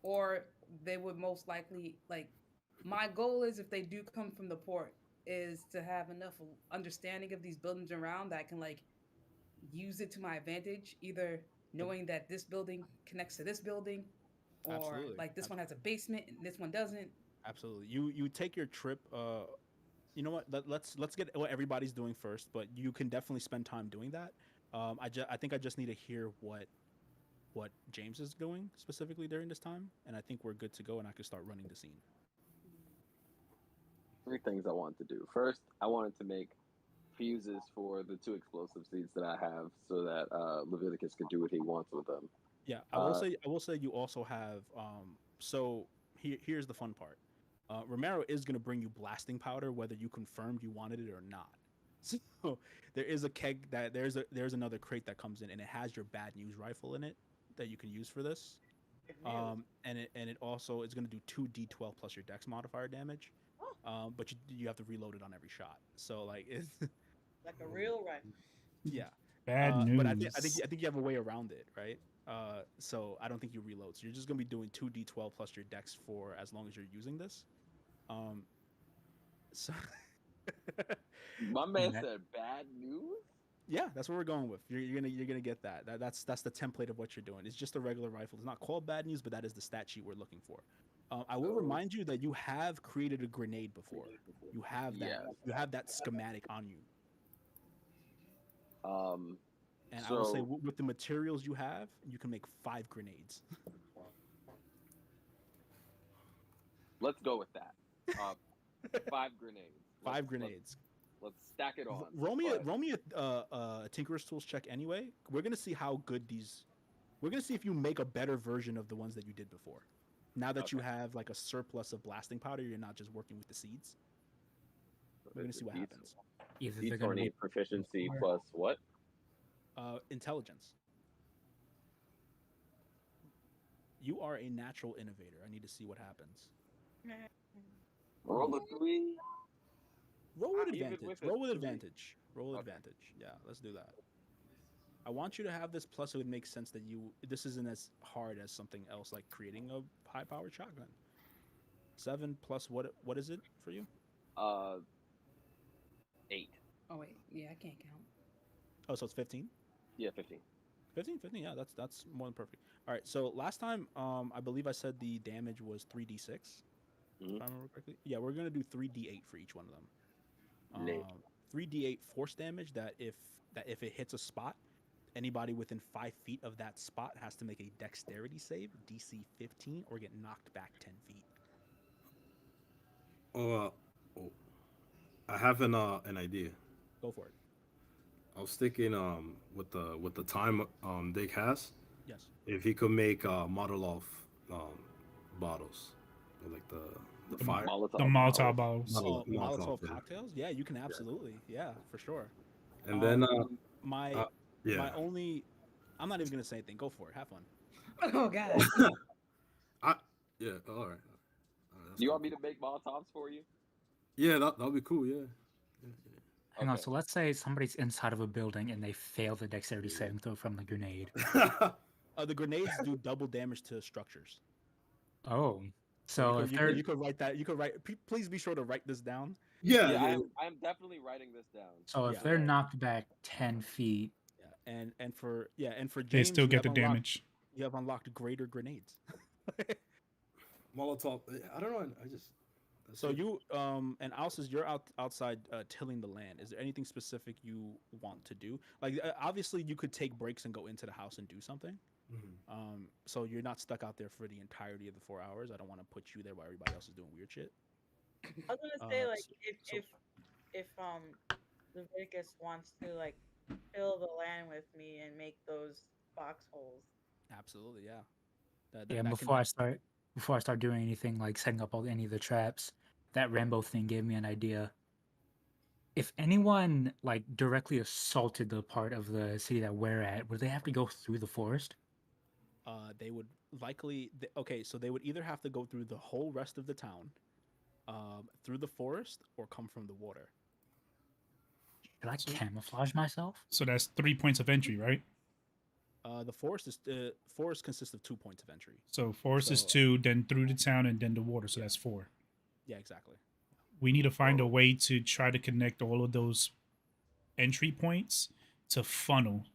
or they would most likely like. My goal is if they do come from the port, is to have enough understanding of these buildings around that I can like use it to my advantage, either knowing that this building connects to this building, or absolutely, like this one has a basement and this one doesn't. absolutely. You take your trip. You know what? Let's get what everybody's doing first, but you can definitely spend time doing that. I think I just need to hear what James is doing specifically during this time, and I think we're good to go, and I can start running the scene. 3 things I wanted to do. First, I wanted to make fuses for the 2 explosive seeds that I have, so that Leviticus could do what he wants with them. Yeah, Uh, I will say you also have so here's the fun part. Romero is going to bring you blasting powder whether you confirmed you wanted it or not. So there is a keg that there's another crate that comes in, and it has your bad news rifle in it that you can use for this. And it also is going to do 2d12 plus your dex modifier damage. But you have to reload it on every shot. So like it's Like a real rifle. yeah. Bad But news. I think you have a way around it, right? So I don't think you reload. So you're just gonna be doing 2d12 plus your dex for as long as you're using this. So My man That- said bad news. yeah, that's what we're going with. You're gonna get that. That's the template of what you're doing. It's just a regular rifle. It's not called bad news, but that is the stat sheet we're looking for. I will remind you that you have created a grenade before. You have that. Yes. You have that schematic on you. And I will say, So with the materials you have, you can make 5 grenades. let's go with that. 5 grenades. 5 grenades. Let's stack it on. Roll me but- a Tinkerer's Tools check anyway. We're gonna see how good these. We're gonna see if you make a better version of the ones that you did before. Now that you Okay. have like a surplus of blasting powder, you're not just working with the seeds. We're gonna see what happens. Either they're gonna D20 be proficiency Or- plus what? Intelligence. You are a natural innovator. I need to see what happens. Roll a 3. Roll with Even advantage. with a Roll with 3. advantage. Roll with Okay. advantage. Yeah, let's do that. I want you to have this. Plus, it would make sense that this isn't as hard as something else like creating a high-powered shotgun. 7 plus what is it for you? 8. Oh wait, yeah, I can't count. Oh, so it's 15. Yeah, 15. 15, yeah, that's more than perfect. All right, so last time, I believe I said the damage was 3d6. Mhm. If I remember correctly. Yeah, we're gonna do 3d8 for each one of them. Lit. 3d8 force damage. That if it hits a spot, anybody within 5 feet of that spot has to make a dexterity save, DC 15, or get knocked back 10 feet. I have an idea. Go for it. I was thinking with the time Dick has, Yes. if he could make model off bottles, like the fire. Molotov. The Molotov bottles. Molotov. Molotov yeah. cocktails. Yeah, you can absolutely. Yeah, for sure. And then my yeah, my only. I'm not even gonna say anything. Go for it. Have fun. Oh god. yeah, all right. That's You cool. want me to make Molotovs for you? Yeah, that'll be cool. Yeah. Hang on, Okay. so let's say somebody's inside of a building and they fail the dexterity saving throw from the grenade. The grenades do double damage to structures. Oh. So if they're you could write that. You could write. Please be sure to write this down. yeah, Yeah, I'm definitely writing this down. so if yeah. they're knocked back 10 feet, Yeah, and for James, They still you get the have unlocked- damage. You have unlocked greater grenades. Molotov. I don't know. I just. that's So it. you and Alice, you're outside tilling the land. Is there anything specific you want to do? Like obviously you could take breaks and go into the house and do something. Mhm. So you're not stuck out there for the entirety of the 4 hours. I don't want to put you there while everybody else is doing weird shit. I was gonna say like so- if Leviticus wants to like fill the land with me and make those foxholes. Absolutely, yeah. yeah, that can- before I start doing anything like setting up any of the traps, that Rambo thing gave me an idea. If anyone like directly assaulted the part of the city that we're at, would they have to go through the forest? they would likely okay, so they would either have to go through the whole rest of the town, through the forest, or come from the water. Should I camouflage myself? So that's 3 points of entry, right? The forest consists of 2 points of entry. So forest is So- 2, then through the town, and then the water. So that's 4. Yeah, exactly. We need to find a way to try to connect all of those entry points to funnel,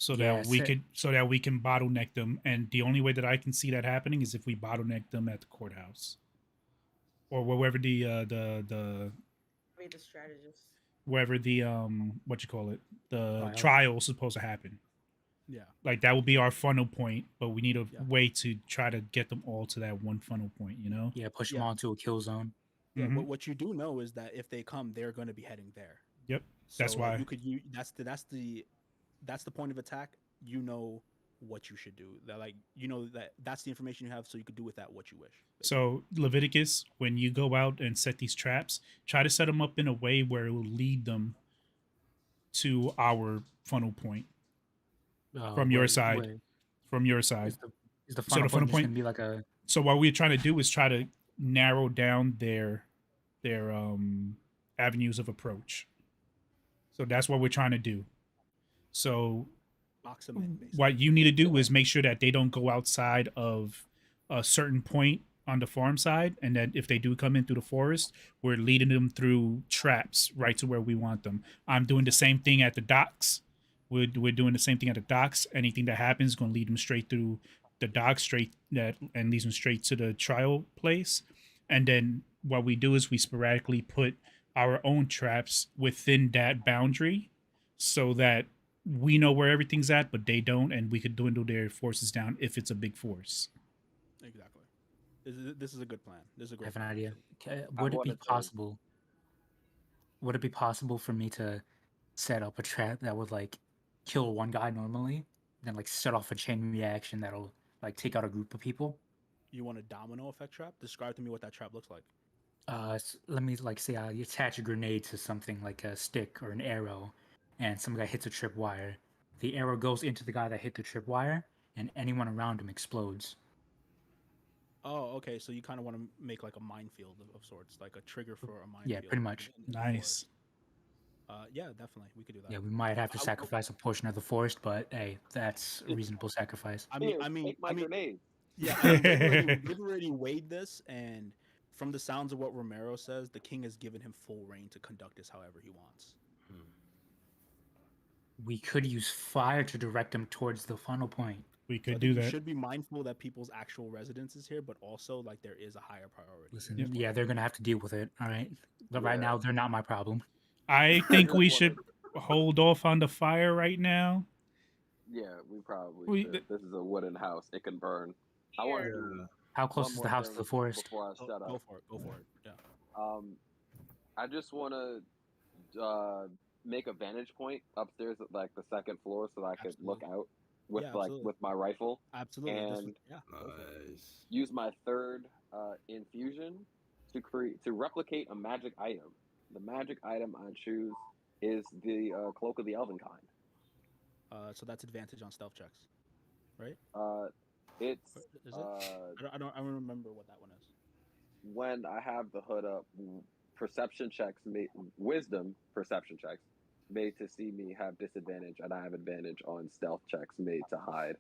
so that we can bottleneck them. And the only way that I can see that happening is if we bottleneck them at the courthouse, or wherever Be the strategist. wherever the what you call it, the Trial. trial is supposed to happen. Yeah. Like that would be our funnel point, but we need a Yeah. way to try to get them all to that one funnel point. You know? Yeah, push them Yeah. onto a kill zone. Yeah, Mhm. what you do know is that if they come, they're going to be heading there. Yep. That's So, why. you could use that's the point of attack. You know what you should do. That that's the information you have, so you could do with that what you wish. So Leviticus, when you go out and set these traps, try to set them up in a way where it will lead them to our funnel point from your Where, side. where From your side. is the So funnel the funnel point just point. gonna be like a? So what we're trying to do is try to narrow down their avenues of approach. So that's what we're trying to do. So Box them in, basically. what you need to do is make sure that they don't go outside of a certain point on the farm side, and that if they do come in through the forest, we're leading them through traps right to where we want them. I'm doing the same thing at the docks. We're doing the same thing at the docks. Anything that happens is going to lead them straight through the docks, straight that, and leads them straight to the trial place. And then what we do is we sporadically put our own traps within that boundary, so that we know where everything's at, but they don't, and we could dwindle their forces down if it's a big force. Exactly. This is a good plan. This is a I great have an plan. idea. I Would it be wanted to- possible? Would it be possible for me to set up a trap that would like kill one guy normally, then like set off a chain reaction that'll like take out a group of people? You want a domino effect trap? Describe to me what that trap looks like. Let me like say you attach a grenade to something like a stick or an arrow, and some guy hits a tripwire. The arrow goes into the guy that hit the tripwire, and anyone around him explodes. Oh, okay. So you kind of want to make like a minefield of sorts, like a trigger for a minefield. Yeah, pretty much. in the Nice. forest. Yeah, definitely. We could do that. Yeah, we might have to I- I- sacrifice a portion of the forest, but hey, that's a reasonable sacrifice. Here, take my grenade. Yeah, I mean, they've already weighed this, and from the sounds of what Romero says, the king has given him full reign to conduct this however he wants. We could use fire to direct them towards the funnel point. We So I could think do you that. should be mindful that people's actual residence is here, but also like there is a higher priority. Listen, Yep. yeah, they're gonna have to deal with it. All right, but right Yeah. now they're not my problem. I think we just should hold off on the fire right now. Yeah, we probably We- should. This is a wooden house. It can burn. I want to do How close one is more the house to thing the forest? before I Go, shut go up. for it. Go for it. Yeah. I just want to make a vantage point upstairs at like the second floor so that I could look out with Yeah, like absolutely. with my rifle. Absolutely. And- yeah. Go for it. Nice. Use my third infusion to replicate a magic item. The magic item I choose is the cloak of the elven kind. So that's advantage on stealth checks, right? It's Is it? I don't remember what that one is. when I have the hood up, perception checks, wisdom perception checks made to see me have disadvantage, and I have advantage on stealth checks made to hide.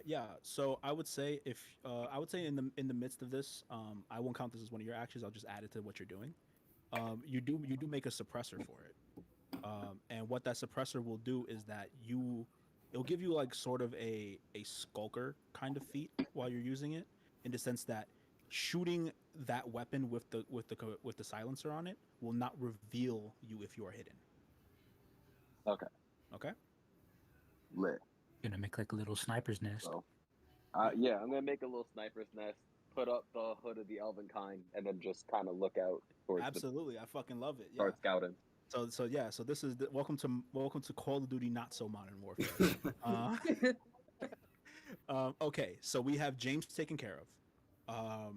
Yeah. So I would say in the midst of this, I won't count this as one of your actions. I'll just add it to what you're doing. You do make a suppressor for it, and what that suppressor will do is that it'll give you like sort of a skulker kind of feat while you're using it, in the sense that shooting that weapon with the silencer on it will not reveal you if you are hidden. Okay. Okay. Lit. Gonna make like a little sniper's nest. So, yeah, I'm gonna make a little sniper's nest, put up the hood of the elven kind, and then just kind of look out towards Absolutely, I fucking love it. Yeah. start scouting. So this is welcome to Call of Duty Not So Modern Warfare. Okay, so we have James taken care of.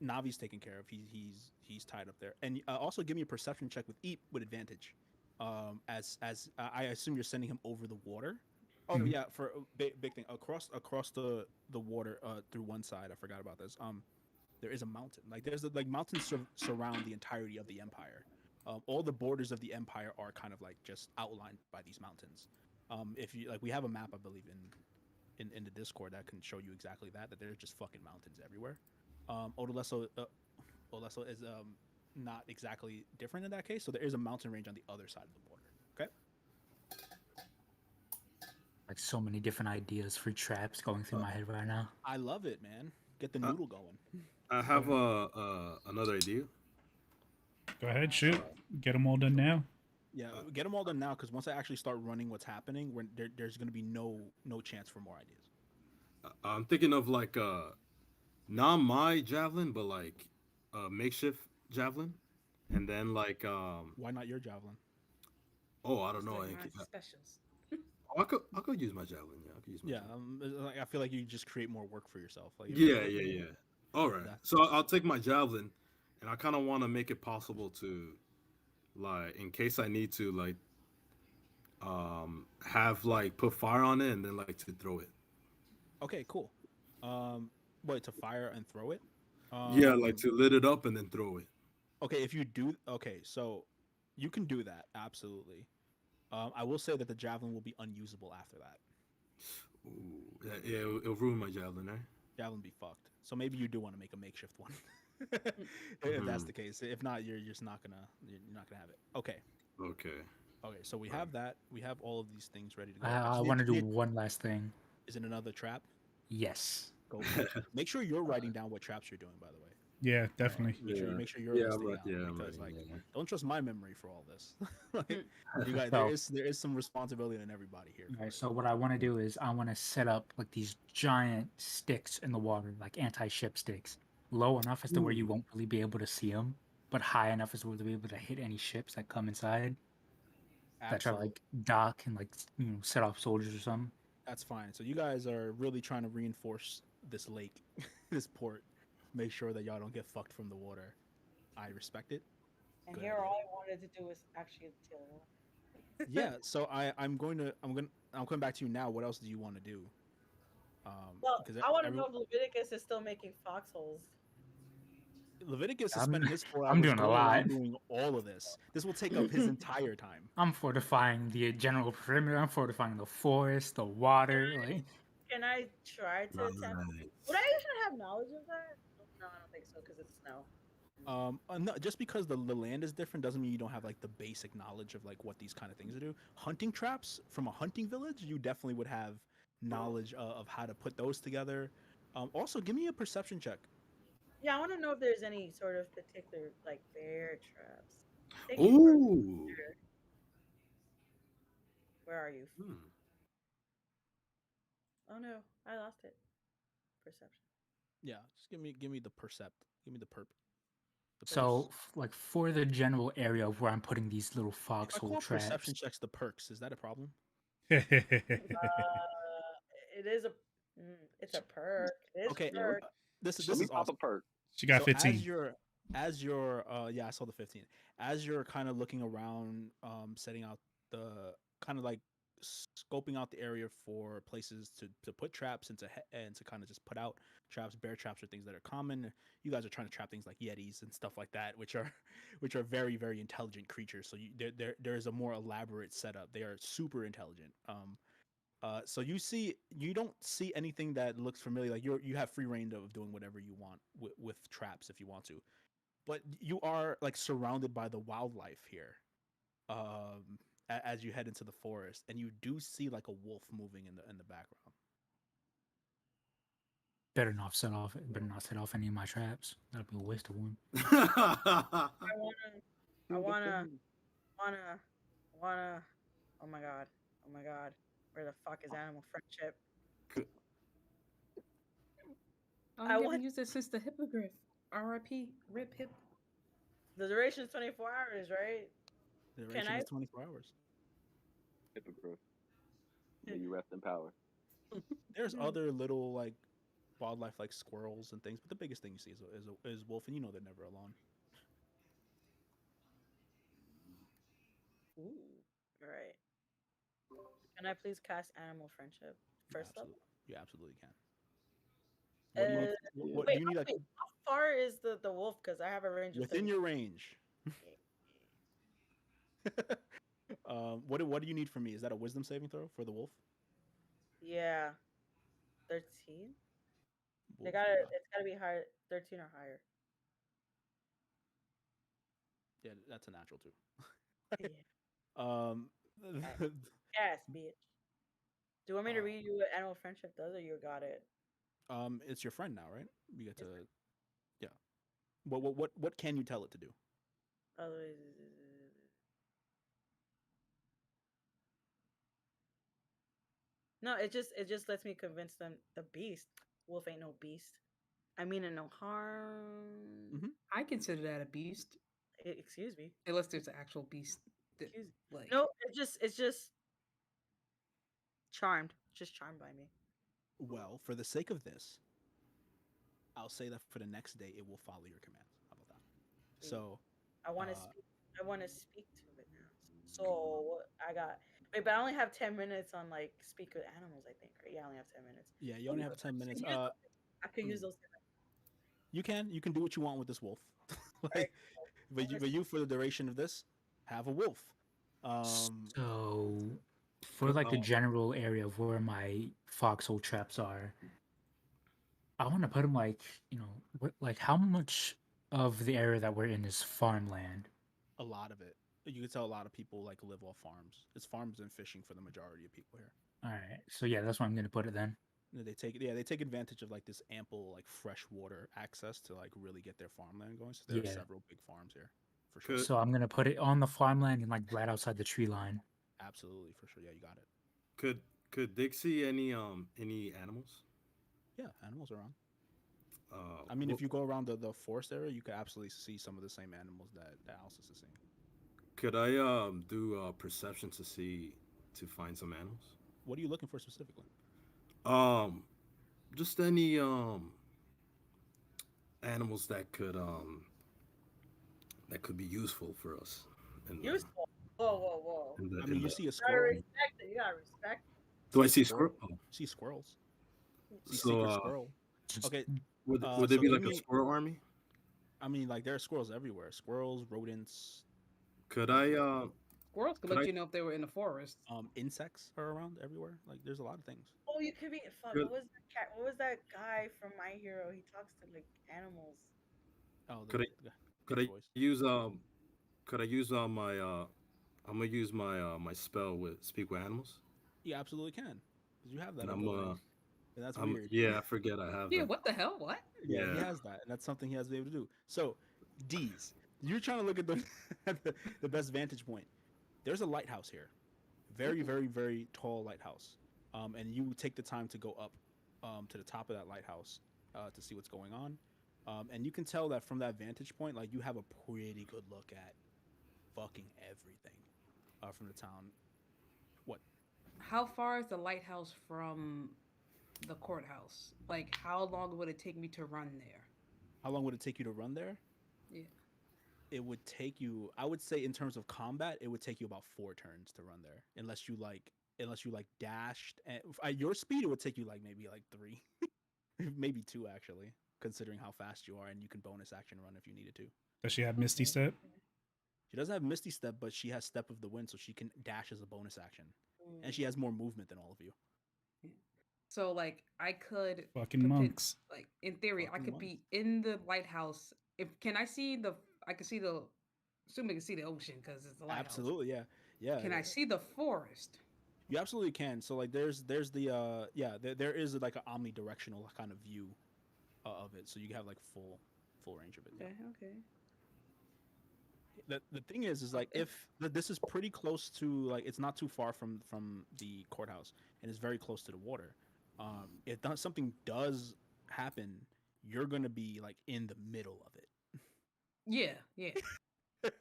Navi's taken care of. He's tied up there, and also give me a perception check with Eep with advantage. As I assume you're sending him over the water. Oh yeah, for a big thing across the water through one side. I forgot about this. There is a mountain. Like there's mountains surround the entirety of the empire. All the borders of the empire are kind of like just outlined by these mountains. If you like, we have a map, I believe, in the Discord that can show you exactly that there's just fucking mountains everywhere. Odoleso is not exactly different in that case, so there is a mountain range on the other side of the border. Okay. Like so many different ideas for traps going through my head right now. I love it, man. Get the noodle going. I have another idea. Go ahead, shoot. Get them all done now. Yeah, get them all done now, because once I actually start running what's happening, there's going to be no chance for more ideas. I'm thinking of like not my javelin, but like a makeshift javelin, and then like Why not your javelin? oh, I don't know. Like my specials. I could use my javelin. Yeah, I could use my Yeah, javelin. I feel like you just create more work for yourself. Like Yeah. All right. That's- So I'll take my javelin, and I kind of want to make it possible to, like, in case I need to, like, have like put fire on it and then like to throw it. Okay, cool. Um, what to fire and throw it? Yeah, like Um, to lit it up and then throw it. okay, if you do, okay, so you can do that absolutely. I will say that the javelin will be unusable after that. Ooh, yeah, yeah, it'll ruin my javelin, eh? Javelin be fucked. So maybe you do want to make a makeshift one, if that's Hmm. the case. If not, you're just not gonna you're not gonna have it. Okay, Okay. okay. So we All right. have that. We have all of these things ready to I, go. I I just want to do one last thing. is it another trap? Yes. Go for it. Make sure you're writing down what traps you're doing, by the way. Yeah, definitely. Yeah. Make sure you're Yeah, I'm listing right. out Yeah, I'm because ready. like Yeah. don't trust my memory for all this. Like, you guys, So, there is some responsibility in everybody here. all For right, it. so what I want to do is I want to set up like these giant sticks in the water, like anti-ship sticks, low enough as to where you Ooh. won't really be able to see them, but high enough as to where to be able to hit any ships that come inside that try to Absolutely, like dock and like set off soldiers or something. that's fine. So you guys are really trying to reinforce this lake, this port. Make sure that y'all don't get fucked from the water. I respect it. And Good here, idea. all I wanted to do was actually kill one. Yeah. So I'm coming back to you now. What else do you want to do? Well, Because I want to every know if Leviticus is still making foxholes. Leviticus is I'm spending his 4 hours I'm doing a going lot. around doing all of this. This will take up his entire time. I'm fortifying the general perimeter. I'm fortifying the forest, the Can water. I Like, can I try to attempt? Nice. Would I even have knowledge of that? No, I don't think so because it's snow. No, just because the land is different doesn't mean you don't have like the basic knowledge of like what these kind of things to do. Hunting traps from a hunting village, you definitely would have knowledge of how to put those together. Also, give me a perception check. Yeah, I want to know if there's any sort of particular like bear traps. Thank you for. Ooh. Where are you? Hmm. Oh no, I lost it. Perception. Yeah, just give me the percept. Give me the perp. The so, perks. like for the general area of where I'm putting these little If I foxhole call traps. perception checks the perks, is that a problem? It is a. It's a perk. It is a Okay, Yeah, perk. let this me is pop a awesome. perk. She got So 15. as you're yeah, I saw the 15. As you're kind of looking around, setting out the kind of like scoping out the area for places to put traps and to kind of just put out traps, bear traps are things that are common. You guys are trying to trap things like yetis and stuff like that, which are which are very intelligent creatures. So there is a more elaborate setup. They are super intelligent. So you don't see anything that looks familiar. Like you have free reign of doing whatever you want with traps if you want to, but you are like surrounded by the wildlife here. As you head into the forest, and you do see like a wolf moving in the background. Better not set off any of my traps. That'll be a waste of one. I wanna. I Do the wanna. thing. Wanna. Wanna. Oh my god. Oh my god. Where the fuck is animal friendship? Oh, I you haven't want. used it since the hippogriff. R.I.P. Rip hip. The duration is 24 hours, right? The Can duration I? is 24 hours. Hippogriff. May you rest in power. There's other little like wildlife like squirrels and things, but the biggest thing you see is wolf, and you know they're never alone. Ooh. Right. Can I please cast animal friendship? You First level? absolutely, you absolutely can. What do you need? Yeah. What do Wait, you need? Like wait, how far is the wolf? Because I have a range of within 30. your range. What do you need from me? Is that a wisdom saving throw for the wolf? Yeah, 13. They Wolf, got to yeah, It's got to be higher, 13 or higher. yeah, that's a natural too. Yeah. Um, Yes, bitch. Do you want me to uh, read you what animal friendship does, or you got it? it's your friend now, right? You get to Yes. yeah. What can you tell it to do? Otherwise, no, it just lets me convince them the beast. Wolf ain't no beast. I mean, it no harm. Mm-hmm. I consider that a beast, Excuse me. unless there's an actual beast that, Excuse me. like, No, it's just charmed. Just charmed by me. Well, for the sake of this, I'll say that for the next day it will follow your commands. How about that? Sweet. So, I want to uh, speak. I want to speak to it now. So I got Wait, but I only have 10 minutes on like speak with animals. I think. Right? Yeah, I only have 10 minutes. Yeah, you only have 10 minutes. I could use those. You can do what you want with this wolf. Right. But you for the duration of this have a wolf. So, for like the general area of where my foxhole traps are, I want to put them like, like how much of the area that we're in is farmland? A lot of it. You can tell a lot of people like live off farms. It's farms and fishing for the majority of people here. All right. So yeah, that's where I'm gonna put it then. They take advantage of like this ample like fresh water access to like really get their farmland going. So there are several big farms here, for sure. So I'm gonna put it on the farmland and like right outside the tree line. Absolutely, for sure. Yeah, you got it. Could Dick see any animals? Yeah, animals around. I mean, if you go around the forest area, you could absolutely see some of the same animals that Alice is seeing. Could I do perception to find some animals? What are you looking for specifically? Just any animals that could be useful for us. Useful. Whoa. I mean, you see a squirrel. You gotta respect. Do I see squirrel? Oh. See squirrels. See So, squirrel. Okay. Would there be like a squirrel army? I mean, like there are squirrels everywhere. Squirrels, rodents. Could I? Squirrels could let you know if they were in the forest. Insects are around everywhere. Like there's a lot of things. Oh, you could be. Fuck. What was that guy from My Hero? He talks to like animals. Oh, could I use my I'm gonna use my spell with speak with animals? You absolutely can, because you have that. And and that's weird. Yeah, I forget I have. Yeah, that. what the hell? What? Yeah, he has that, and that's something he has to be able to do. So, D's, you're trying to look at the best vantage point. There's a lighthouse here, very, very, very tall lighthouse, and you take the time to go up to the top of that lighthouse to see what's going on, and you can tell that from that vantage point, like you have a pretty good look at fucking everything from the town. What? How far is the lighthouse from the courthouse? Like, how long would it take me to run there? How long would it take you to run there? Yeah. It would take you, I would say in terms of combat, it would take you about 4 turns to run there. Unless you dashed. And at your speed, it would take you maybe 3. Maybe 2 actually, considering how fast you are, and you can bonus action run if you needed to. Does she have Misty Step? She doesn't have Misty Step, but she has Step of the Wind, so she can dash as a bonus action. And she has more movement than all of you. So I could fucking monks. In theory, I could be in the lighthouse. Can I see the? I can see the. Assume I can see the ocean because it's the lighthouse. Absolutely, yeah. Can I see the forest? You absolutely can. So there's the there is an omnidirectional kind of view of it, so you have full range of it. Okay. The thing is if this is pretty close to it's not too far from the courthouse, and it's very close to the water. If something does happen, you're gonna be in the middle of it. Yeah.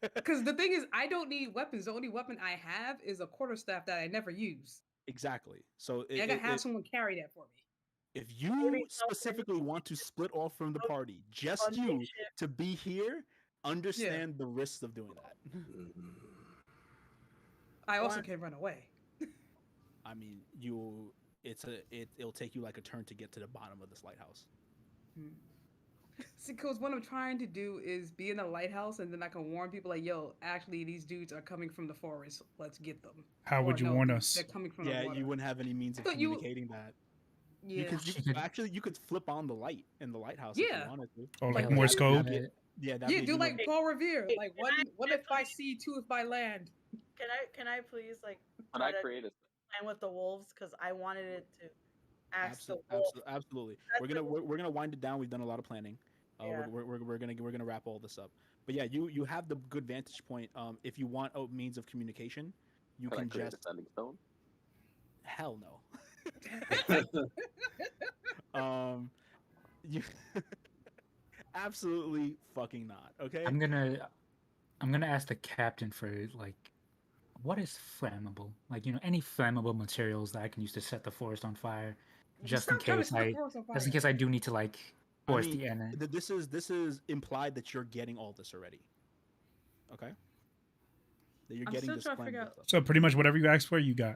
Because the thing is, I don't need weapons. The only weapon I have is a quarterstaff that I never use. Exactly. So I gotta have someone carry that for me. If you specifically want to split off from the party, just you to be here, understand the risks of doing that. I also can run away. I mean, it'll take you a turn to get to the bottom of this lighthouse. See, because what I'm trying to do is be in a lighthouse, and then I can warn people yo, actually, these dudes are coming from the forest. Let's get them. How would you warn us? They're coming from the water. You wouldn't have any means of communicating that. Yeah. You could flip on the light in the lighthouse if you wanted to. Oh, Morse code? Yeah, do Paul Revere. What if I see tooth by land? Can I please Can I create a plan with the wolves? Because I wanted it to ask the wolves. wolves. Absolutely. We're gonna wind it down. We've done a lot of planning. We're gonna wrap all this up. But yeah, you have the good vantage point. If you want a means of communication, you can just. Standing stone? Hell no. You absolutely fucking not. Okay. I'm gonna ask the captain for what is flammable? Any flammable materials that I can use to set the forest on fire, just in case I do need to force the enemy. This is implied that you're getting all this already. Okay. that you're I'm getting still this trying to figure splendor out- stuff. So pretty much whatever you ask for, you got.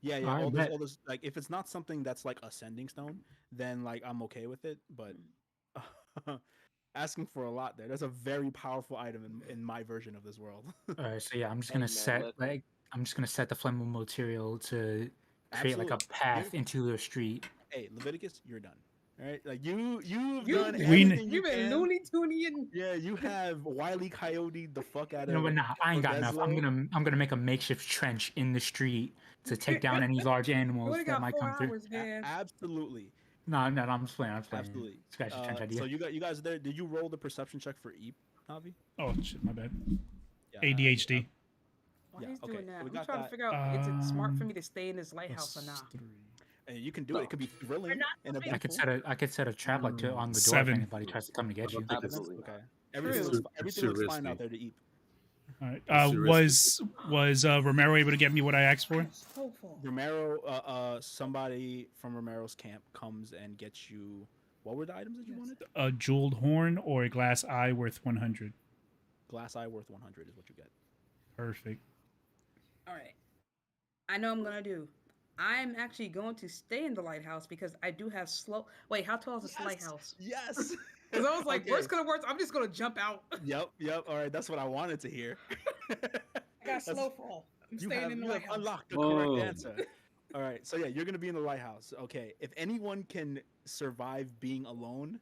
Yeah, yeah. Alright, All bet. this, like, if it's not something that's like ascending stone, then like I'm okay with it. But asking for a lot there. That's a very powerful item in my version of this world. All right, so yeah, I'm just Hey, gonna man, set listen. like I'm just gonna set the flammable material to create like a Absolutely. path into the street. Hey, Leviticus, you're done. All right, like you've You- done We- everything you You've been can. Looney Tuning. Yeah, you have Wile E. Coyote the fuck out You know of. what? Nah, I ain't got enough. Odeslo. I'm gonna make a makeshift trench in the street to take down any large You animals only that got might 4 come through. hours, man. Absolutely, No, no, I'm just playing. I'm just playing. absolutely. Scratch the trench idea. So you guys there? Did you roll the perception check for Eep, Navi? Oh shit, my bad. Yeah, ADHD. Why Yeah, he's okay, doing so that? we I'm got trying that. to figure out, is it smart for Um, me to stay in this lighthouse or Plus not? 3. And you can do it. It could be thrilling not and I could set a trap like on the door Seven. if anybody tries to come to get you. Absolutely. Okay. True. Everything looks fine out there to Eep. All right. It's too Was Romero able to get me what I asked for? So full. Romero, somebody from Romero's camp comes and gets you. What were the items that you wanted? A jeweled horn or a glass eye worth 100. Glass eye worth 100 is what you get. Perfect. All right. I know I'm gonna do. I'm actually going to stay in the lighthouse because I do have slow. Wait, how tall is this lighthouse? Yes. Because I was like, Okay. worst could have worked. I'm just gonna jump out. Yep. All right, that's what I wanted to hear. I got slow fall. I'm You staying have, in the you have lighthouse. unlocked the Whoa. correct answer. All right, so yeah, you're gonna be in the lighthouse. Okay, if anyone can survive being alone,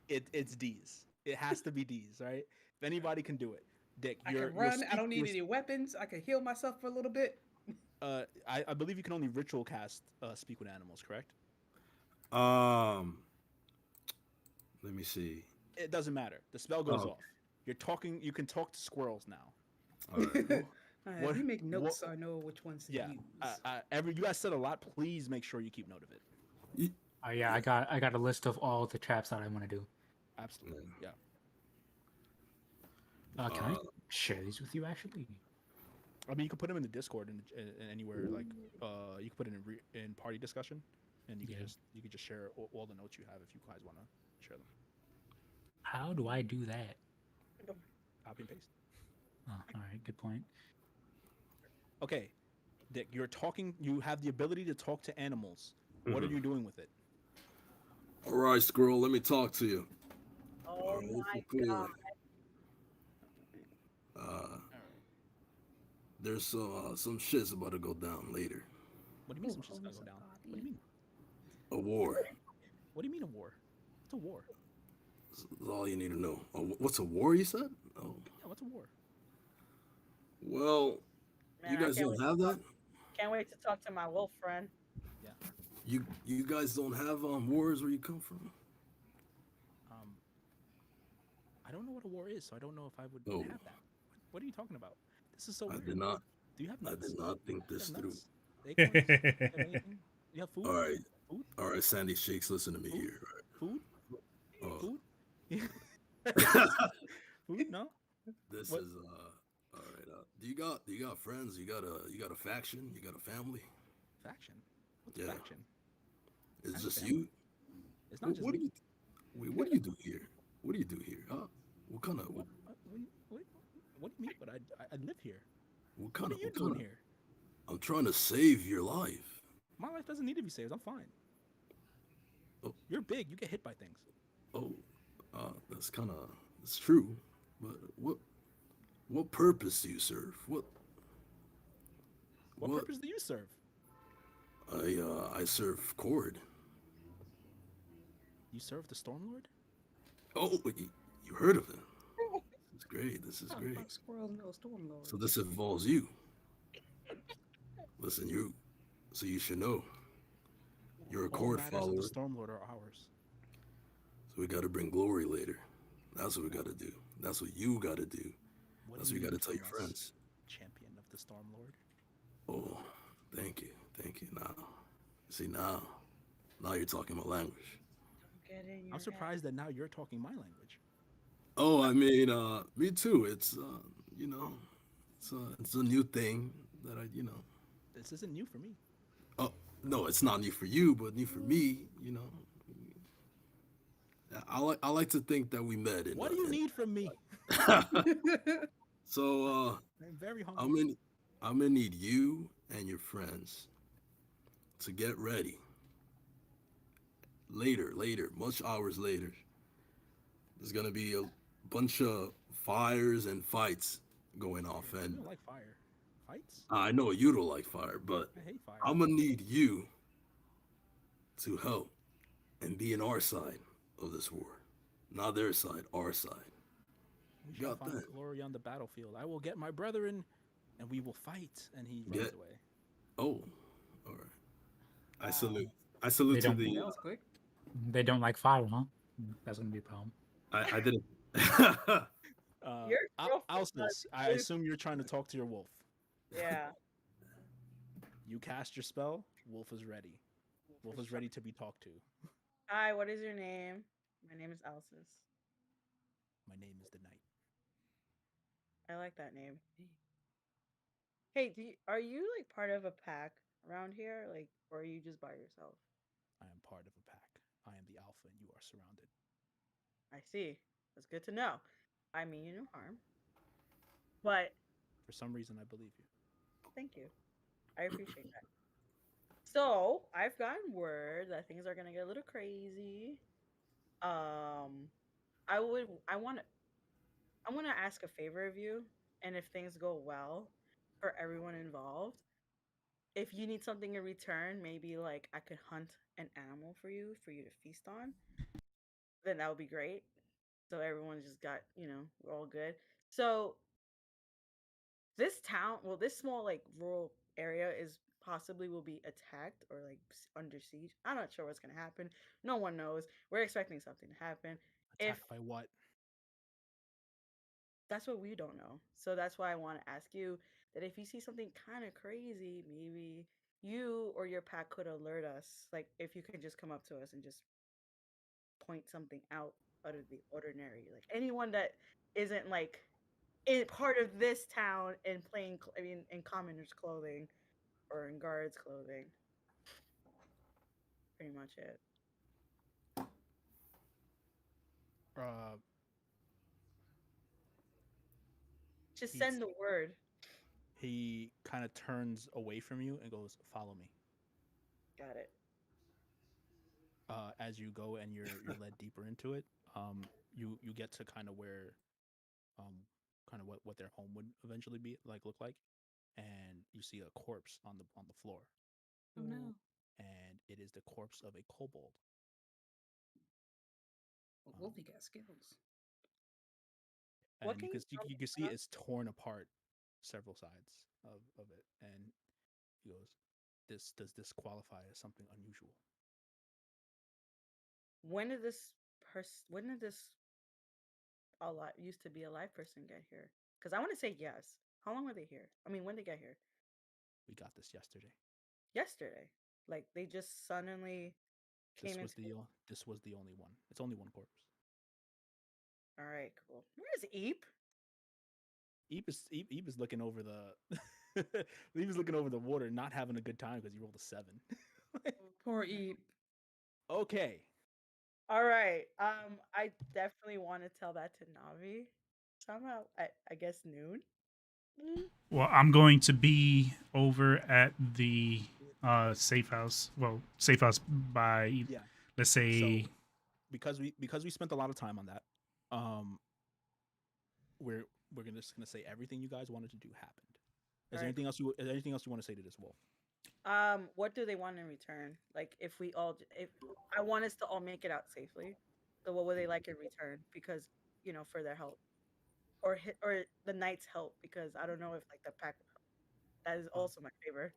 it's D's. It has to be D's, right? If anybody can do it, Dick, I you're can run. I speak- don't need you're any weapons. I can heal myself for a little bit. I believe you can only ritual cast speak with animals, correct? Let me see. It doesn't matter. The spell goes Oh. off. You're talking. You can talk to squirrels now. All right. All right, What- you make notes what- so I know which ones to Yeah. use. You guys said a lot. Please make sure you keep note of it. Oh yeah, I got a list of all the traps that I want to do. Absolutely. Yeah. Can I share these with you actually? I mean, you can put them in the Discord and anywhere. Like, you can put it in party discussion, and you can just share all the notes you have if you guys want to share them. How do I do that? Copy and paste. Oh, all right, good point. Okay, Dick, you're talking. You have the ability to talk to animals. What are Mhm. you doing with it? All right, squirrel. Let me talk to you. Oh Listen my clearly. god. There's some shit's about to go down later. What do you mean some shit's gonna go down? What do you mean? A war. What do you mean a war? What's a war? That's all you need to know. What's a war? You said? Oh, Yeah, what's a war? well, Man, you I guys can't don't wait to have that. Can't wait to talk to my wolf friend. You guys don't have wars where you come from. I don't know what a war is, so I don't know if I would Oh. have that. What are you talking about? This is so I weird. did not. Do you have I nuts? did not think You this have through. nuts? Acorns? You have anything? You have food? All right, Food? all right, Sandy Shakes. Listen to me Food? here. Food? Oh, Food? Food? No? this What? is all right. Do you got friends? You got a faction? You got a family? Faction? What's a Yeah. faction? It's Have just family. you. It's not just What do me. you? Wait, what do you do here? What do you do here? Huh? What kind of? What do you mean? But I live here. What What kind are of? you doing here? I'm trying to save your life. My life doesn't need to be saved. I'm fine. Oh. You're big. You get hit by things. Oh, that's true. But what purpose do you serve? What purpose do you serve? I serve Cord. You serve the Stormlord? Oh, you heard of him? This is great. This is great. Squirrels no storm lord. So this involves you. Listen, so you should know. You're a All Cord matters of follower. the Stormlord are ours. So we got to bring glory later. That's what we got to do. That's what you got to do. What That's do what you got need to tell your from us, friends. Champion of the Stormlord. Oh, thank you. Now you're talking my language. Get in your I'm head. surprised that now you're talking my language. Oh, I mean, me too. It's it's a new thing that This isn't new for me. Oh, no, it's not new for you, but new for me. I like to think that we met. What do you need from me? So I'm very hungry. I'm gonna need you and your friends to get ready. Later, much hours later, there's gonna be a bunch of fires and fights going off, You and don't like fire. Fights? I know you don't like fire, but I hate fire. I'm gonna need you to help and be in our side of this war, not their side, our side. We shall Got find that? glory on the battlefield. I will get my brethren, and we will fight. And he runs Get away. oh, all right. I Wow. salute. I salute They to don't. the. That was quick. They don't like fire, huh? That's gonna be a problem. I didn't. Your girlfriend Alcindus, I does- assume you're trying to talk to your wolf. Yeah. You cast your spell. Wolf is ready. Wolf is ready to be talked to. Hi, what is your name? My name is Alcis. My name is the Knight. I like that name. Hey, are you like part of a pack around here? Like, or are you just by yourself? I am part of a pack. I am the alpha, and you are surrounded. I see. That's good to know. I mean you no harm. But For some reason, I believe you. thank you. I appreciate that. So I've gotten word that things are gonna get a little crazy. Um, I would, I want to ask a favor of you, and if things go well for everyone involved, if you need something in return, maybe like I could hunt an animal for you to feast on, then that would be great. So everyone just got, we're all good. So this town, well, this small like rural area is possibly will be attacked or like under siege. I'm not sure what's gonna happen. No one knows. We're expecting something to happen. If Attacked by what? that's what we don't know, so that's why I want to ask you that if you see something kind of crazy, maybe you or your pack could alert us. Like if you can just come up to us and just point something out of the ordinary. Like anyone that isn't like in part of this town in I mean, in commoners' clothing or in guards' clothing. Pretty much it. Uh, Just he's, send the word. he kind of turns away from you and goes, "Follow me." Got it. As you go and you're led deeper into it, you get to kind of where, um, kind of what their home would eventually be like, look like, and you see a corpse on the floor, Oh no. and it is the corpse of a kobold. Well, Wolfie got skills. What And can you tell you me can see about? it's torn apart several sides of it, and he goes, "This does this qualify as something unusual?" When did this when did this used to be a live person get here? Because I want to say yes. How long were they here? I mean, when they get here? We got this yesterday. Yesterday. Like they just suddenly came into. This was the only one. It's only one corpse. All right, cool. Where's Eep? Eep is looking over the Eep is looking over the water, not having a good time because he rolled a 7. Poor Eep. Okay. All right. I definitely want to tell that to Navi somehow. I guess noon. Well, I'm going to be over at the safe house. Well, safe house by, Yeah. let's say, So because we spent a lot of time on that, um, we're just gonna say everything you guys wanted to do happened. Is there Alright. anything else you want to say to this wolf? What do they want in return? Like, if we all, if I want us to all make it out safely, so what would they like in return? Because for their help, or the knight's help, because I don't know if like the pack would help. That is Um, also my favor.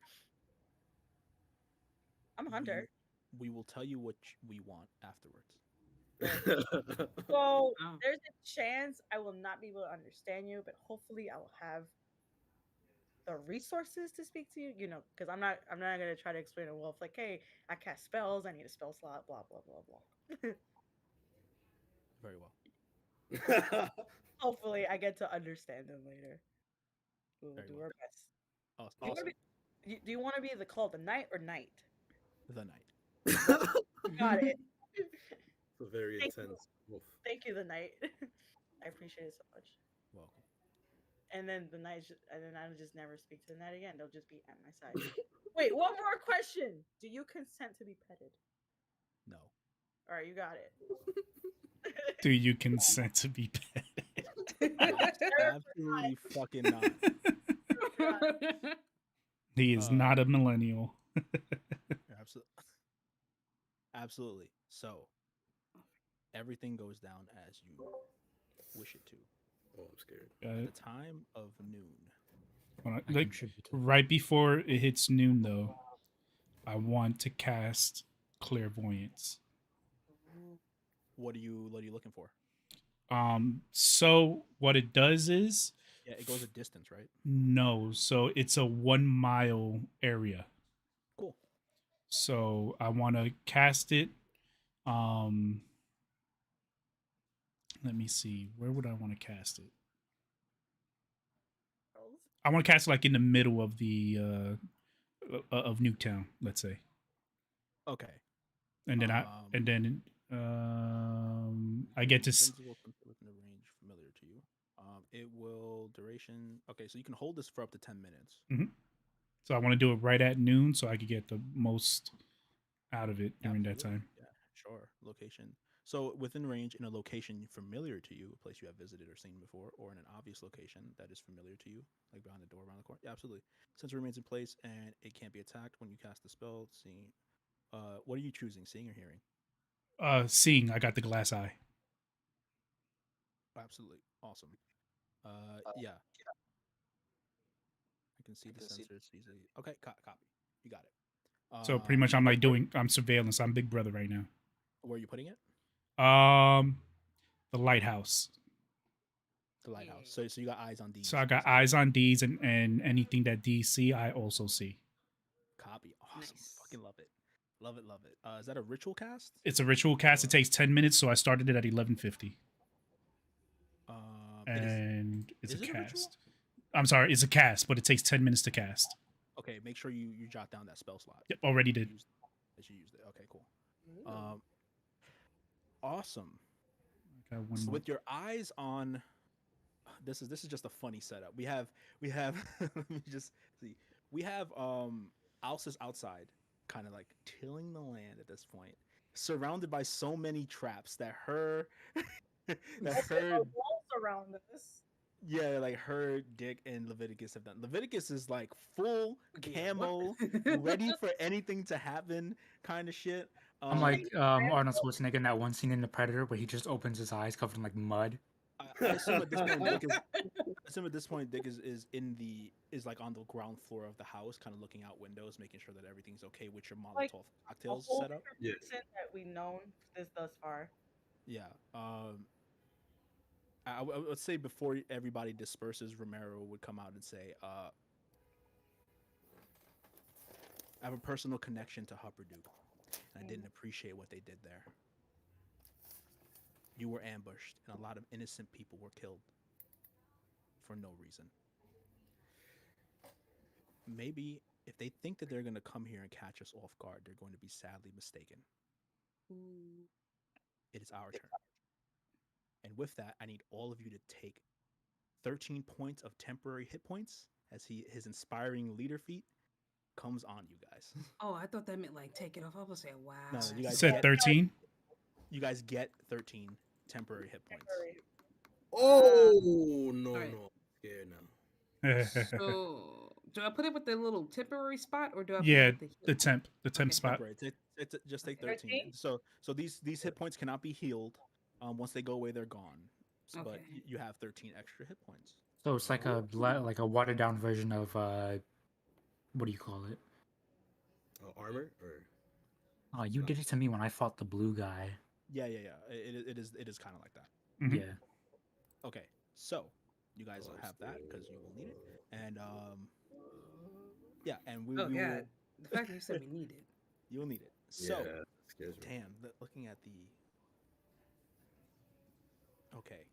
I'm a we hunter. we will tell you what we want afterwards. So Oh. there's a chance I will not be able to understand you, but hopefully I will have the resources to speak to you. Because I'm not gonna try to explain to Wolf like, hey, I cast spells, I need a spell slot, blah blah blah blah. Very well. Hopefully I get to understand them later. We will Very do well. our best. Awesome. Do you want to be called the knight or knight? The night. Got it. It's a very Thank you. intense wolf. Thank you, the knight. I appreciate it so much. Welcome. and then and then I'll just never speak to the knight again. They'll just be at my side. Wait, one more question. Do you consent to be petted? No. All right, you got it. Do you consent to be petted? Absolutely fucking not. He is not a millennial. Absolutely. Absolutely. So everything goes down as you wish it to. Oh, I'm scared. At the time of noon. Like right before it hits noon, though, I want to cast clairvoyance. What are you looking for? So what it does is, Yeah, it goes a distance, right? no, so it's a 1 mile area. Cool. So I want to cast it. Let me see. Where would I want to cast it? I want to cast it like in the middle of the of Newtown, let's say. Okay. And then I get to invincible within a range familiar to you. It will duration. Okay, so you can hold this for up to 10 minutes. So I want to do it right at noon so I could get the most out of it during that time. Yeah, sure. Location. So within range in a location familiar to you, a place you have visited or seen before, or in an obvious location that is familiar to you, like behind the door, around the corner. Yeah, absolutely. Since it remains in place and it can't be attacked when you cast the spell, seeing. What are you choosing, seeing or hearing? Seeing. I got the glass eye. Absolutely. Awesome. Yeah. I can see the sensors easily. Okay, copy. You got it. So pretty much I'm surveillance. I'm Big Brother right now. Where are you putting it? The lighthouse. The lighthouse. So you got eyes on these. So I got eyes on D's and anything that D's see, I also see. Copy. Awesome. Nice. Fucking love it. Love it. Is that a ritual cast? It's a ritual cast. It takes 10 minutes, so I started it at 11:50. And it's a cast. I'm sorry, it's a cast, but it takes 10 minutes to cast. Okay, make sure you jot down that spell slot. Yep, already did. That you used it. Okay, cool. Awesome. So with your eyes on, this is just a funny setup. We have let me just see. We have Alsa's outside, kind of like tilling the land at this point, surrounded by so many traps that her walls around us. Yeah, like her, Dick, and Leviticus have done. Leviticus is like full camo, ready for anything to happen, kind of shit. I'm like Arnold Schwarzenegger in that one scene in The Predator where he just opens his eyes covered in like mud. I assume at this point Dick is like on the ground floor of the house, kind of looking out windows, making sure that everything's okay with your Molotov cocktails set up. Yeah. That we've known thus far. Yeah. I would say before everybody disperses, Romero would come out and say, I have a personal connection to Hupperdook. I didn't appreciate what they did there. You were ambushed, and a lot of innocent people were killed for no reason. Maybe if they think that they're going to come here and catch us off guard, they're going to be sadly mistaken. It is our turn. And with that, I need all of you to take 13 points of temporary hit points as his inspiring leader feat comes on you guys. Oh, I thought that meant like take it off. I was saying, wow. No, you guys said 13. You guys get 13 temporary hit points. Oh no, right. no, I'm scared now. So, do I put it with the little temporary spot, or do I? Yeah, put it with the temp spot. It's just take 13. So these hit points cannot be healed. Once they go away, they're gone. Okay. But you have 13 extra hit points. So it's like a watered down version of what do you call it? Armor or? You did it to me when I fought the blue guy. Yeah. It is kind of like that. Mm-hmm. Yeah. Okay, so you guys have that because you will need it, and yeah, and we. Oh we God, will... the fact that you said we need it. You'll need it. So, yeah, scares me. damn, looking at the. Okay,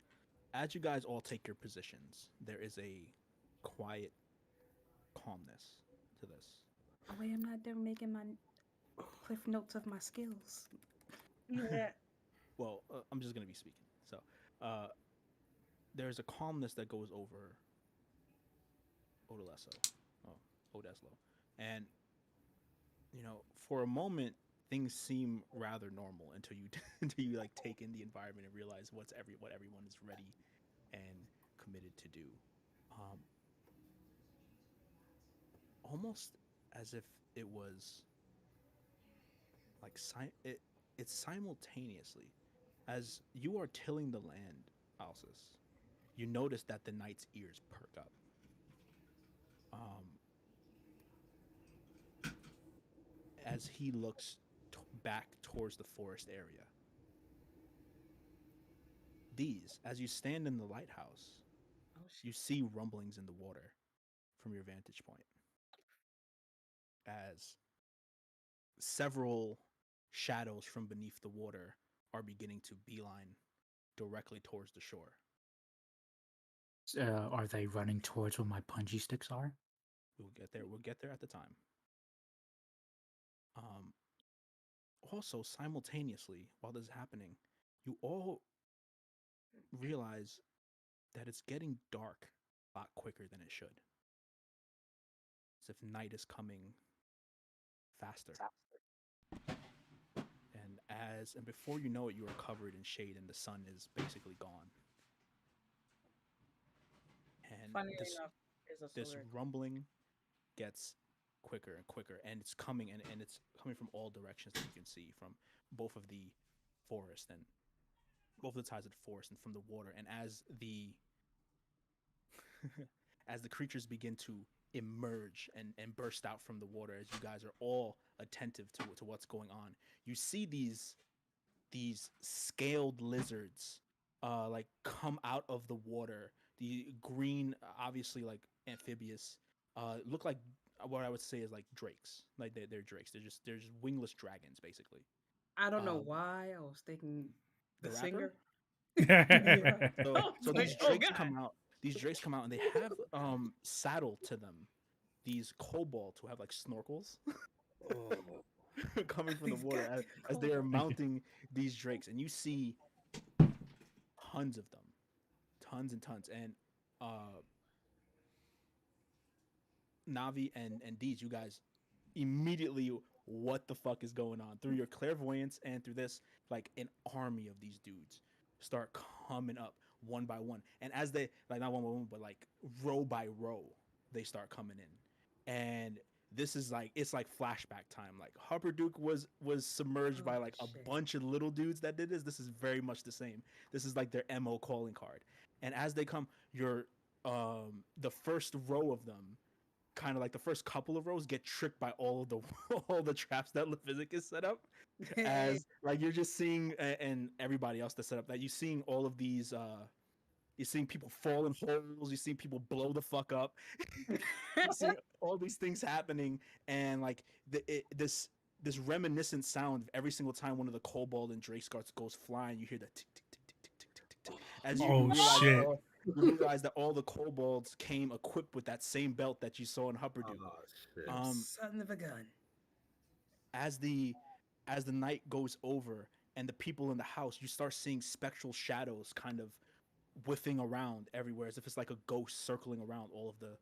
as you guys all take your positions, there is a quiet calmness to this. Oh wait, I'm not done making my cliff notes of my skills. Yeah. Well, I'm just gonna be speaking. So, there's a calmness that goes over Odeleso. Oh, Odeslo. And for a moment, things seem rather normal until you until you like take in the environment and realize what everyone is ready and committed to do. Um, Almost as if it was like it's simultaneously as you are tilling the land, Alsus. You notice that the knight's ears perk up. Um, as he looks back towards the forest area. As you stand in the lighthouse, you see rumblings in the water from your vantage point as several shadows from beneath the water are beginning to beeline directly towards the shore. Are they running towards where my punji sticks are? We'll get there. We'll get there at the time. Um, Also, simultaneously, while this is happening, you all realize that it's getting dark a lot quicker than it should. As if night is coming faster. And before you know it, you are covered in shade and the sun is basically gone. And Funny enough, this rumbling gets quicker and quicker, and it's coming and it's coming from all directions that you can see, from both of the forest and both the sides of the forest and from the water. And as the as the creatures begin to emerge and burst out from the water, as you guys are all attentive to what's going on, you see these scaled lizards like come out of the water. The green, obviously like amphibious, look like what I would say is like drakes. Like they're drakes. They're just wingless dragons, basically. I don't know why I was thinking the singer. Yeah. So Like, these oh, drakes God. come out. These drakes come out and they have saddled to them these kobolds who have like snorkels coming from the These water goddamn as they are kobolds. mounting these drakes, and you see tons of them, tons and tons. And Navi and Deej, you guys immediately, what the fuck is going on? Through your clairvoyance and through this, like an army of these dudes start coming up one by one. And as they, like, not one by one, but like row by row, they start coming in. And this is like, it's like flashback time. Like Hupperduke was submerged by like a bunch of little dudes that did this. This is very much the same. This is like their MO calling card. And as they come, the first row of them, kind of like the first couple of rows, get tricked by all of the all the traps that Levizic is set up. As like you're just seeing, and everybody else that's set up, that you're seeing all of these you're seeing people fall in holes, you're seeing people blow the fuck up. You're seeing all these things happening, and like this reminiscent sound of every single time one of the kobold and drake scarts goes flying, you hear the tick tick tick tick tick tick tick tick tick, as Oh, shit. you realize that all the kobolds came equipped with that same belt that you saw in Hupperduke. Son of a gun. As the night goes over and the people in the house, you start seeing spectral shadows kind of whiffing around everywhere, as if it's like a ghost circling around all of the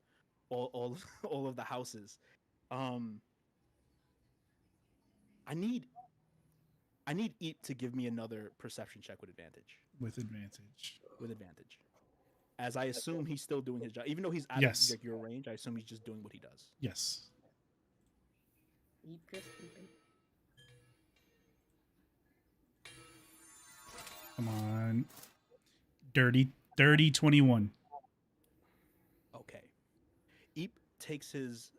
all of the houses. I need Eep to give me another perception check with advantage. With advantage. With advantage. As I assume he's still doing his job, even though he's out Yes. of like your range. I assume he's just doing what he does. Yes. Eat this, sleeping. Come on. Dirty 21. Okay. Eep takes his.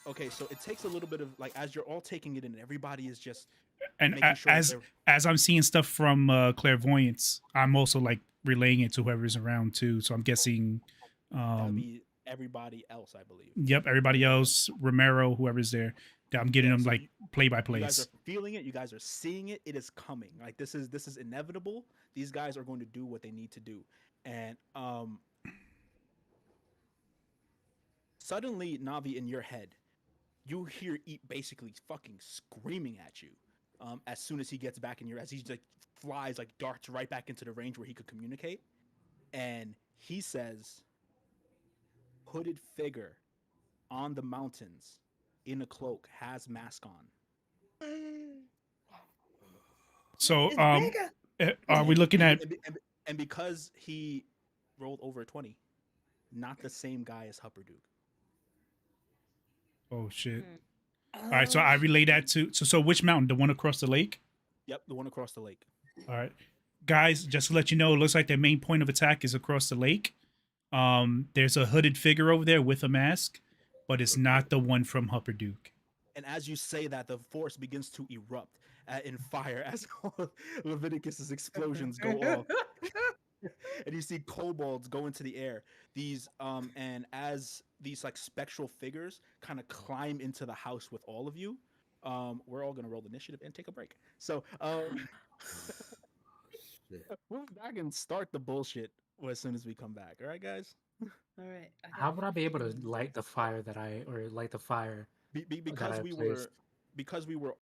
Okay, so it takes a little bit of like, as you're all taking it in, everybody is just And making sure as I'm seeing stuff from clairvoyance, I'm also like relaying it to whoever's around too. So I'm guessing that would be everybody else, I believe. Yep, everybody else, Romero, whoever's there. I'm getting them so like play by You guys are plays. feeling it. You guys are seeing it. It is coming. Like this is inevitable. These guys are going to do what they need to do. And suddenly, Navi, in your head, you hear Eep basically fucking screaming at you. As soon as he gets back in as he like flies, like darts right back into the range where he could communicate. And he says, hooded figure on the mountains in a cloak has mask on. So, It's bigger. are we looking at? And because he rolled over a 20, not the same guy as Hupperduke. Oh shit! Hmm. All right, so I relay that to. So which mountain? The one across the lake? Yep, the one across the lake. All right, guys. Just to let you know, it looks like their main point of attack is across the lake. There's a hooded figure over there with a mask, but it's not the one from Hupperduke. And as you say that, the force begins to erupt in fire as Leviticus's explosions go off. And you see kobolds go into the air. These and as these like spectral figures kind of climb into the house with all of you, we're all gonna roll the initiative and take a break. So Shit. we'll be back and start the bullshit as soon as we come back. All right, guys. All right. How would I be able to light the fire light the fire that Because I we placed? were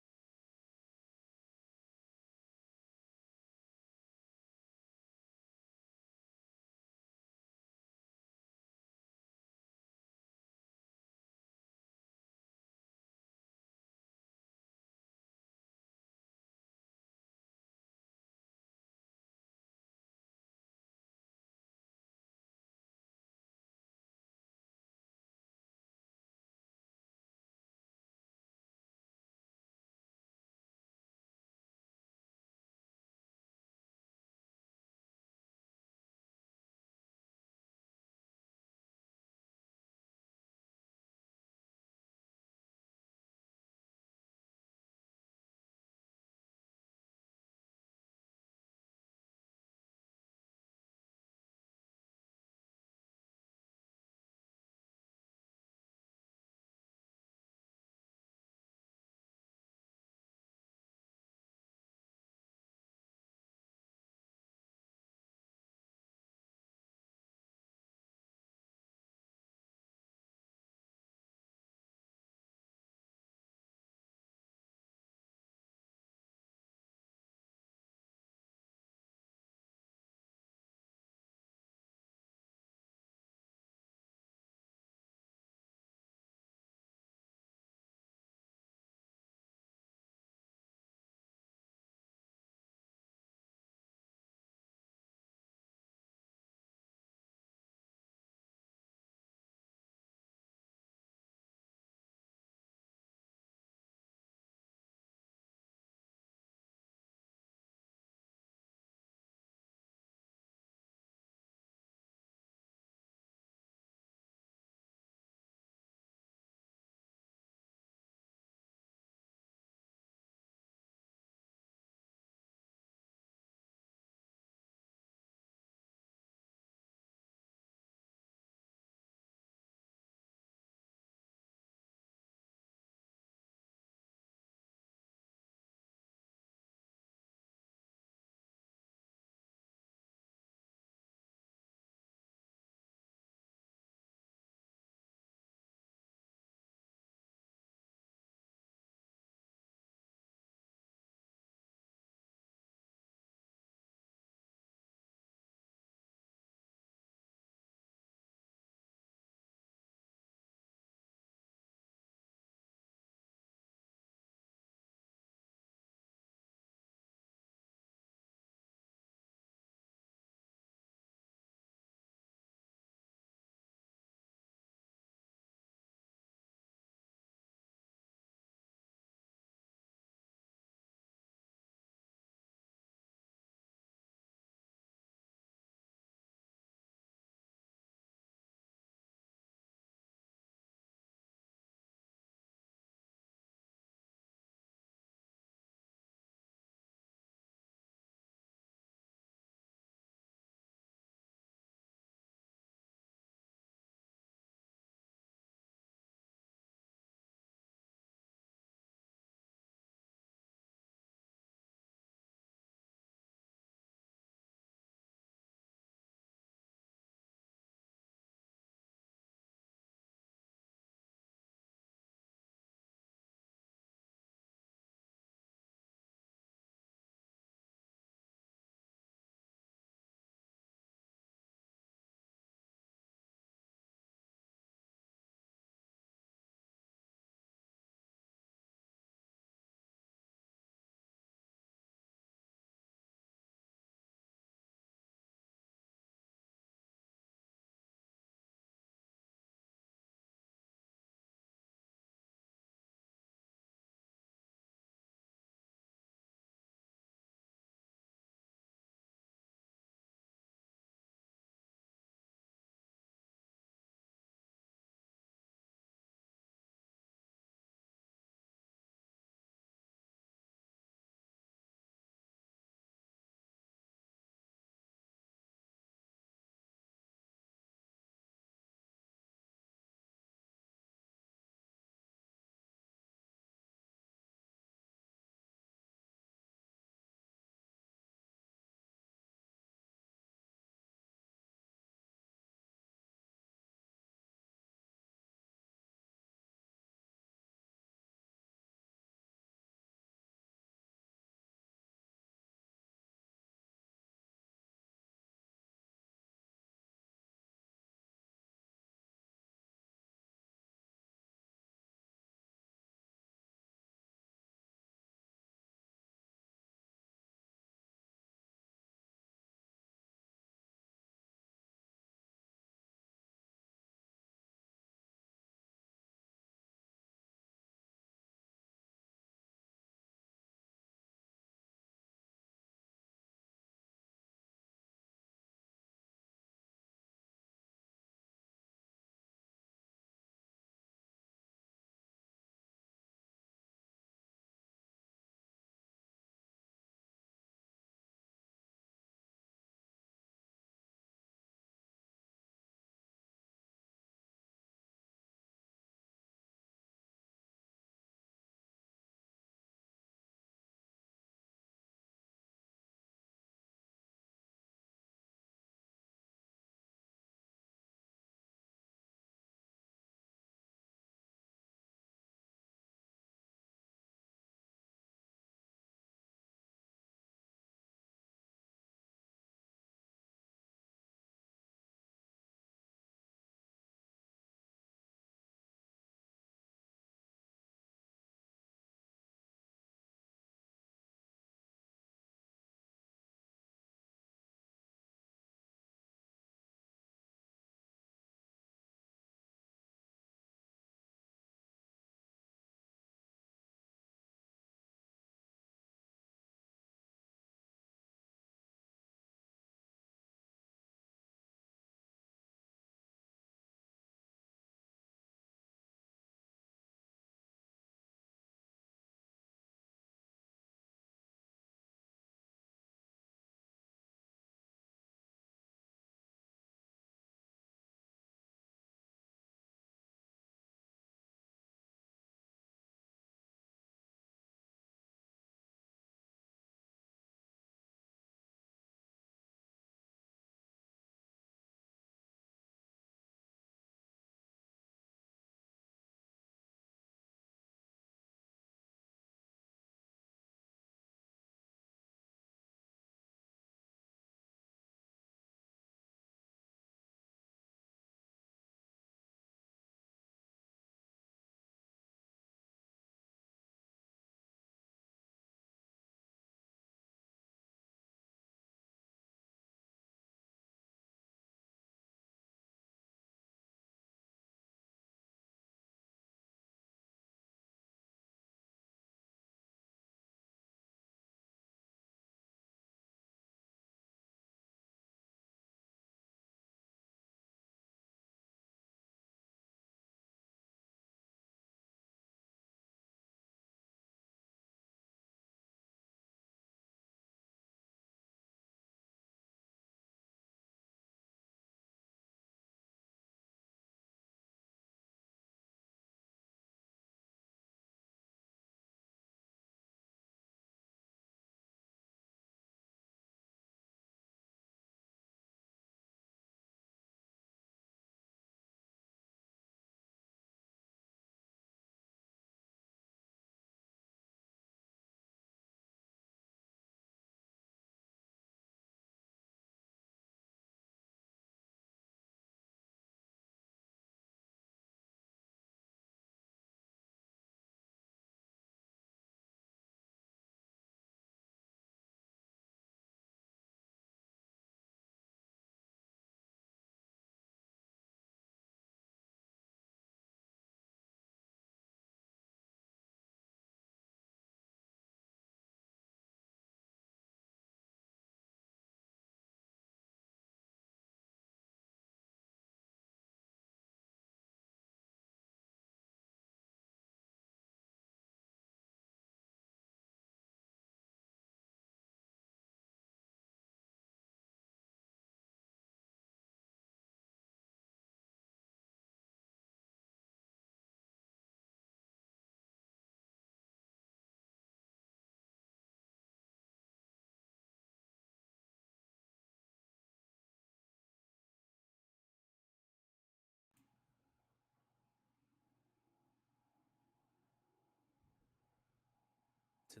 to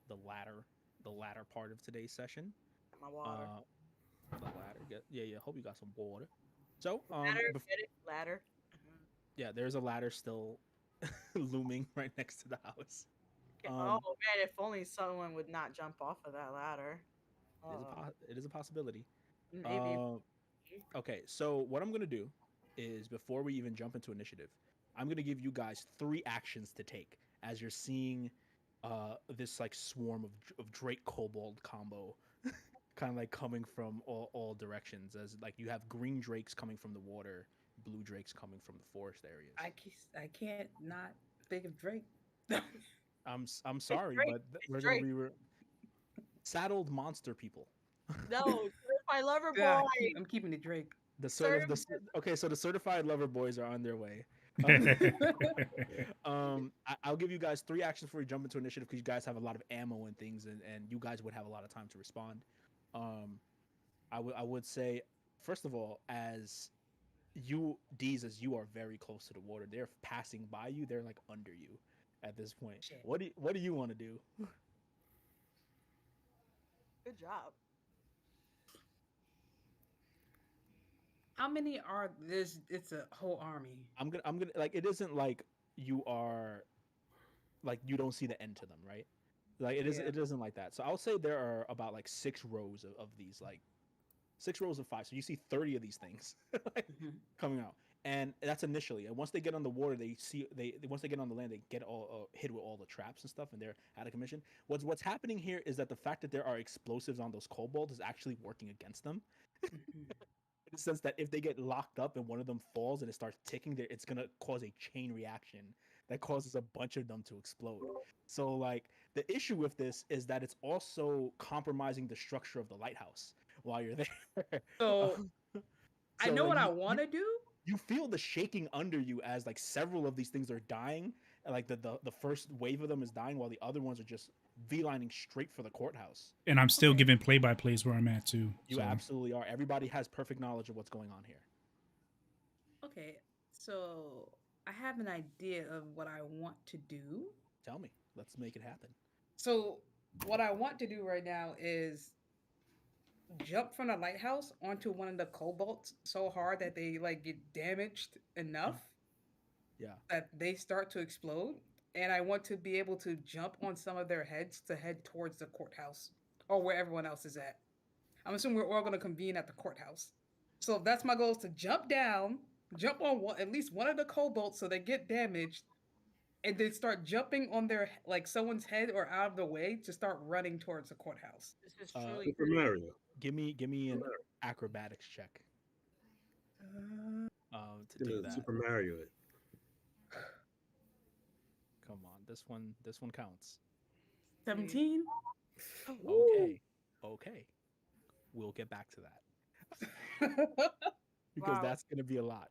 the latter part of today's session. My water. The ladder. Yeah. Hope you got some water. So, Ladder, get it? Ladder. yeah, there's a ladder still looming right next to the house. Oh man, if only someone would not jump off of that ladder. It is a possibility. Maybe. Okay, so what I'm gonna do is before we even jump into initiative, I'm gonna give you guys 3 actions to take as you're seeing this like swarm of Drake Kobold combo kind of like coming from all directions, as like you have green drakes coming from the water, blue drakes coming from the forest areas. I can't not think of Drake. I'm sorry, Drake. but we're Drake. gonna be saddled monster people. No, my lover boy. Yeah, I'm keeping it Drake. Okay, so the certified lover boys are on their way. I'll give you guys 3 actions before you jump into initiative because you guys have a lot of ammo and things, and you guys would have a lot of time to respond. I would say, first of all, as you are very close to the water. They're passing by you. They're like under you at this point. Shit. What do you want to do? Good job. How many are this? It's a whole army. I'm gonna like it isn't like you are like you don't see the end to them, right? Like it isn't like that. So I'll say there are about like 6 rows of these, like 6 rows of 5. So you see 30 of these things coming out. And that's initially. And once they get on the water, once they get on the land, they get all hit with all the traps and stuff, and they're out of commission. What's happening here is that the fact that there are explosives on those kobolds is actually working against them. In the sense that if they get locked up and one of them falls and it starts ticking, there it's gonna cause a chain reaction that causes a bunch of them to explode. So like the issue with this is that it's also compromising the structure of the lighthouse while you're there. So I know like, what I want to do. You feel the shaking under you as like several of these things are dying, and like the first wave of them is dying while the other ones are just V-lining straight for the courthouse. And I'm still giving play-by-plays where I'm at too. You absolutely are. Everybody has perfect knowledge of what's going on here. Okay, so I have an idea of what I want to do. Tell me. Let's make it happen. So what I want to do right now is jump from the lighthouse onto one of the kobolds so hard that they like get damaged enough that they start to explode, and I want to be able to jump on some of their heads to head towards the courthouse or where everyone else is at. I'm assuming we're all going to convene at the courthouse. So that's my goal, is to jump down, jump on at least one of the kobolds so they get damaged, and then start jumping on their like someone's head or out of the way to start running towards the courthouse. This is truly Super Mario. Give me an acrobatics check. To do that. Super Mario it. Come on, this one counts. 17. Okay. We'll get back to that because that's gonna be a lot.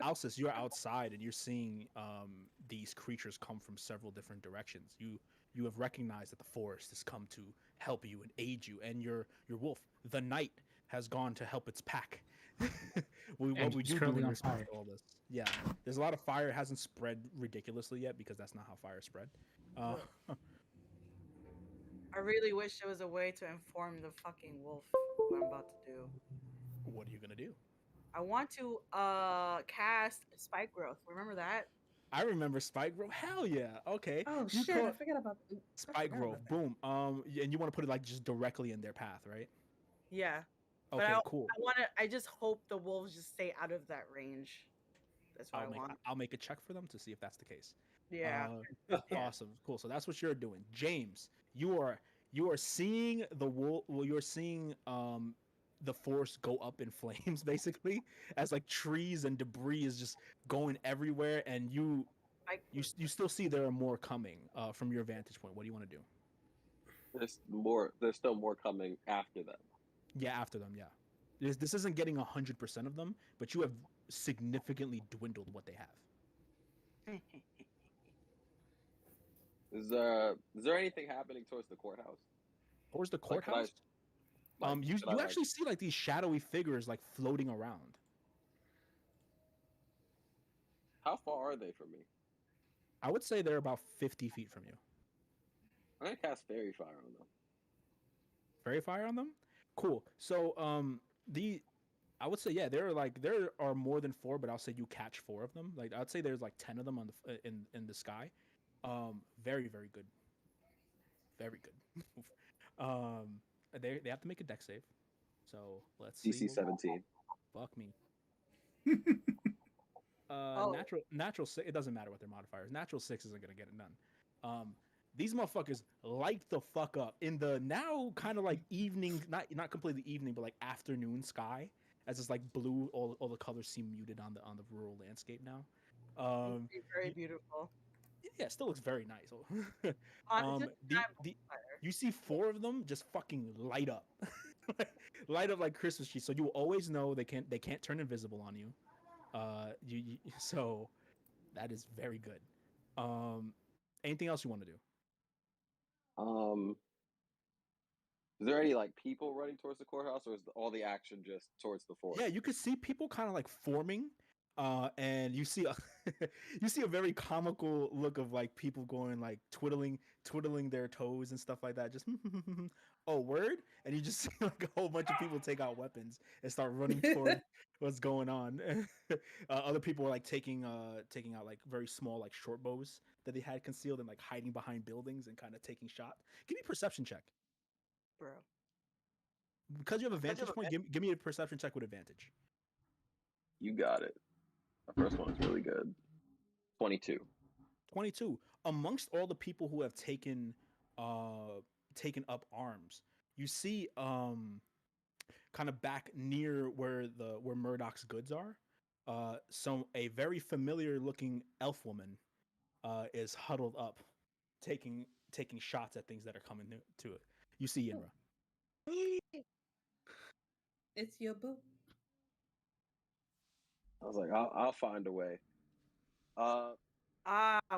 Alcis, you're outside and you're seeing these creatures come from several different directions. You have recognized that the forest has come to help you and aid you, and your wolf, the knight, has gone to help its pack. What we do in response to all this? Yeah, there's a lot of fire. It hasn't spread ridiculously yet because that's not how fire spread. I really wish there was a way to inform the fucking wolf what I'm about to do. What are you gonna do? I want to cast Spike Growth. Remember that? I remember Spike Growth. Hell yeah. Okay. Oh shit! I forgot about Spike Growth. Boom. And you want to put it like just directly in their path, right? Yeah. Okay. Cool. I just hope the wolves just stay out of that range. That's what I want. I'll make a check for them to see if that's the case. Yeah. Awesome. Cool. So that's what you're doing, James. You are seeing the wolf. Well, you're seeing the forest go up in flames, basically, as like trees and debris is just going everywhere, and you still see there are more coming from your vantage point. What do you want to do? There's still more coming after them. Yeah, after them. Yeah, this isn't getting 100% of them, but you have significantly dwindled what they have. Is there anything happening towards the courthouse? Towards the courthouse? You actually see like these shadowy figures like floating around. How far are they from me? I would say they're about 50 feet from you. I'm gonna cast Fairy Fire on them. Fairy fire on them. Cool. So the I would say yeah, there are more than 4, but I'll say you catch 4 of them. Like I'd say there's like 10 of them on the in the sky. Very very good, very good. They have to make a deck save. So let's see. DC 17. Fuck me. Oh. Natural 6. It doesn't matter what their modifier is. Natural 6 isn't gonna get it done. These motherfuckers light the fuck up in the now kind of like evening, not completely evening, but like afternoon sky. As it's like blue, all the colors seem muted on the rural landscape now. Very beautiful. Yeah, it still looks very nice. Just the you see 4 of them just fucking light up, light up like Christmas trees. So you will always know they can't turn invisible on you. So that is very good. Anything else you want to do? Is there any like people running towards the courthouse, or is all the action just towards the fort? Yeah, you could see people kind of like forming, and you see a you see a very comical look of like people going like twiddling their toes and stuff like that. Just oh word, and you just see like a whole bunch of people take out weapons and start running toward what's going on. Other people are like taking out like very small like short bows that they had concealed and like hiding behind buildings and kind of taking shots. Give me a perception check. bro. Because you have a vantage point, give me a perception check with advantage. You got it. The first one is really good. 22. 22. Amongst all the people who have taken up arms, you see kind of back near where Murdoch's goods are, so a very familiar looking elf woman is huddled up, taking shots at things that are coming to it. You see Yinra. It's your boo. I was like, I'll find a way.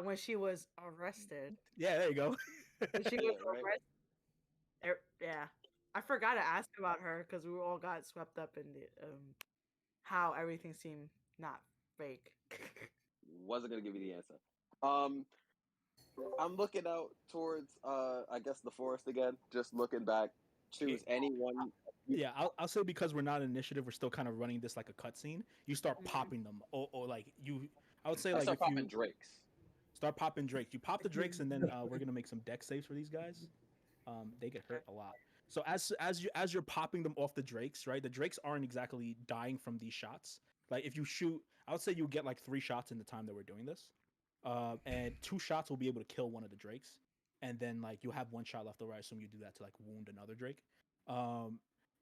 When she was arrested. Yeah, there you go. When she was Right? arrested. Yeah. I forgot to ask about her because we all got swept up in the how everything seemed not fake. Wasn't gonna give you the answer. I'm looking out towards I guess the forest again. Just looking back. Choose anyone. Yeah, I'll say because we're not initiative, we're still kind of running this like a cutscene. You start popping them, or like you. I would say I like start if you popping drakes. start popping drakes, you pop the drakes, and then we're gonna make some deck saves for these guys. They get hurt a lot. So as you're popping them off the drakes, right? The drakes aren't exactly dying from these shots. Like if you shoot, I would say you get like 3 shots in the time that we're doing this, and 2 shots will be able to kill one of the drakes, and then like you have 1 shot left over. I assume you do that to like wound another drake.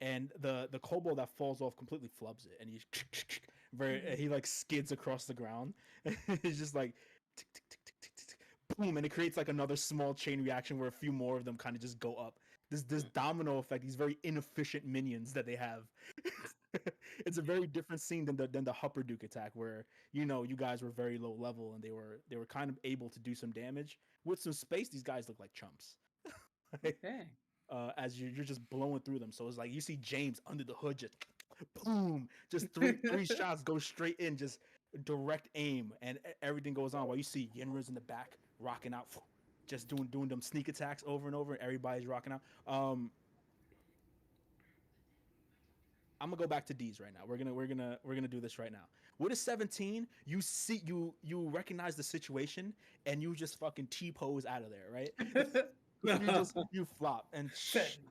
And the kobold that falls off completely flubs it, and he like skids across the ground. It's just like tick, tick, tick, tick, tick, tick, boom, and it creates like another small chain reaction where a few more of them kind of just go up. This domino effect, these very inefficient minions that they have. It's a very different scene than the Hupperduke attack, where you guys were very low level and they were kind of able to do some damage with some space. These guys look like chumps. Okay. As you're just blowing through them. So it's like you see James under the hood, just boom, just three shots go straight in, just direct aim, and everything goes on. While you see Yinra's in the back rocking out, just doing them sneak attacks over and over, and everybody's rocking out. I'm gonna go back to D's right now. We're gonna do this right now. With a 17, you see you recognize the situation, and you just fucking T-pose out of there, right? you flop and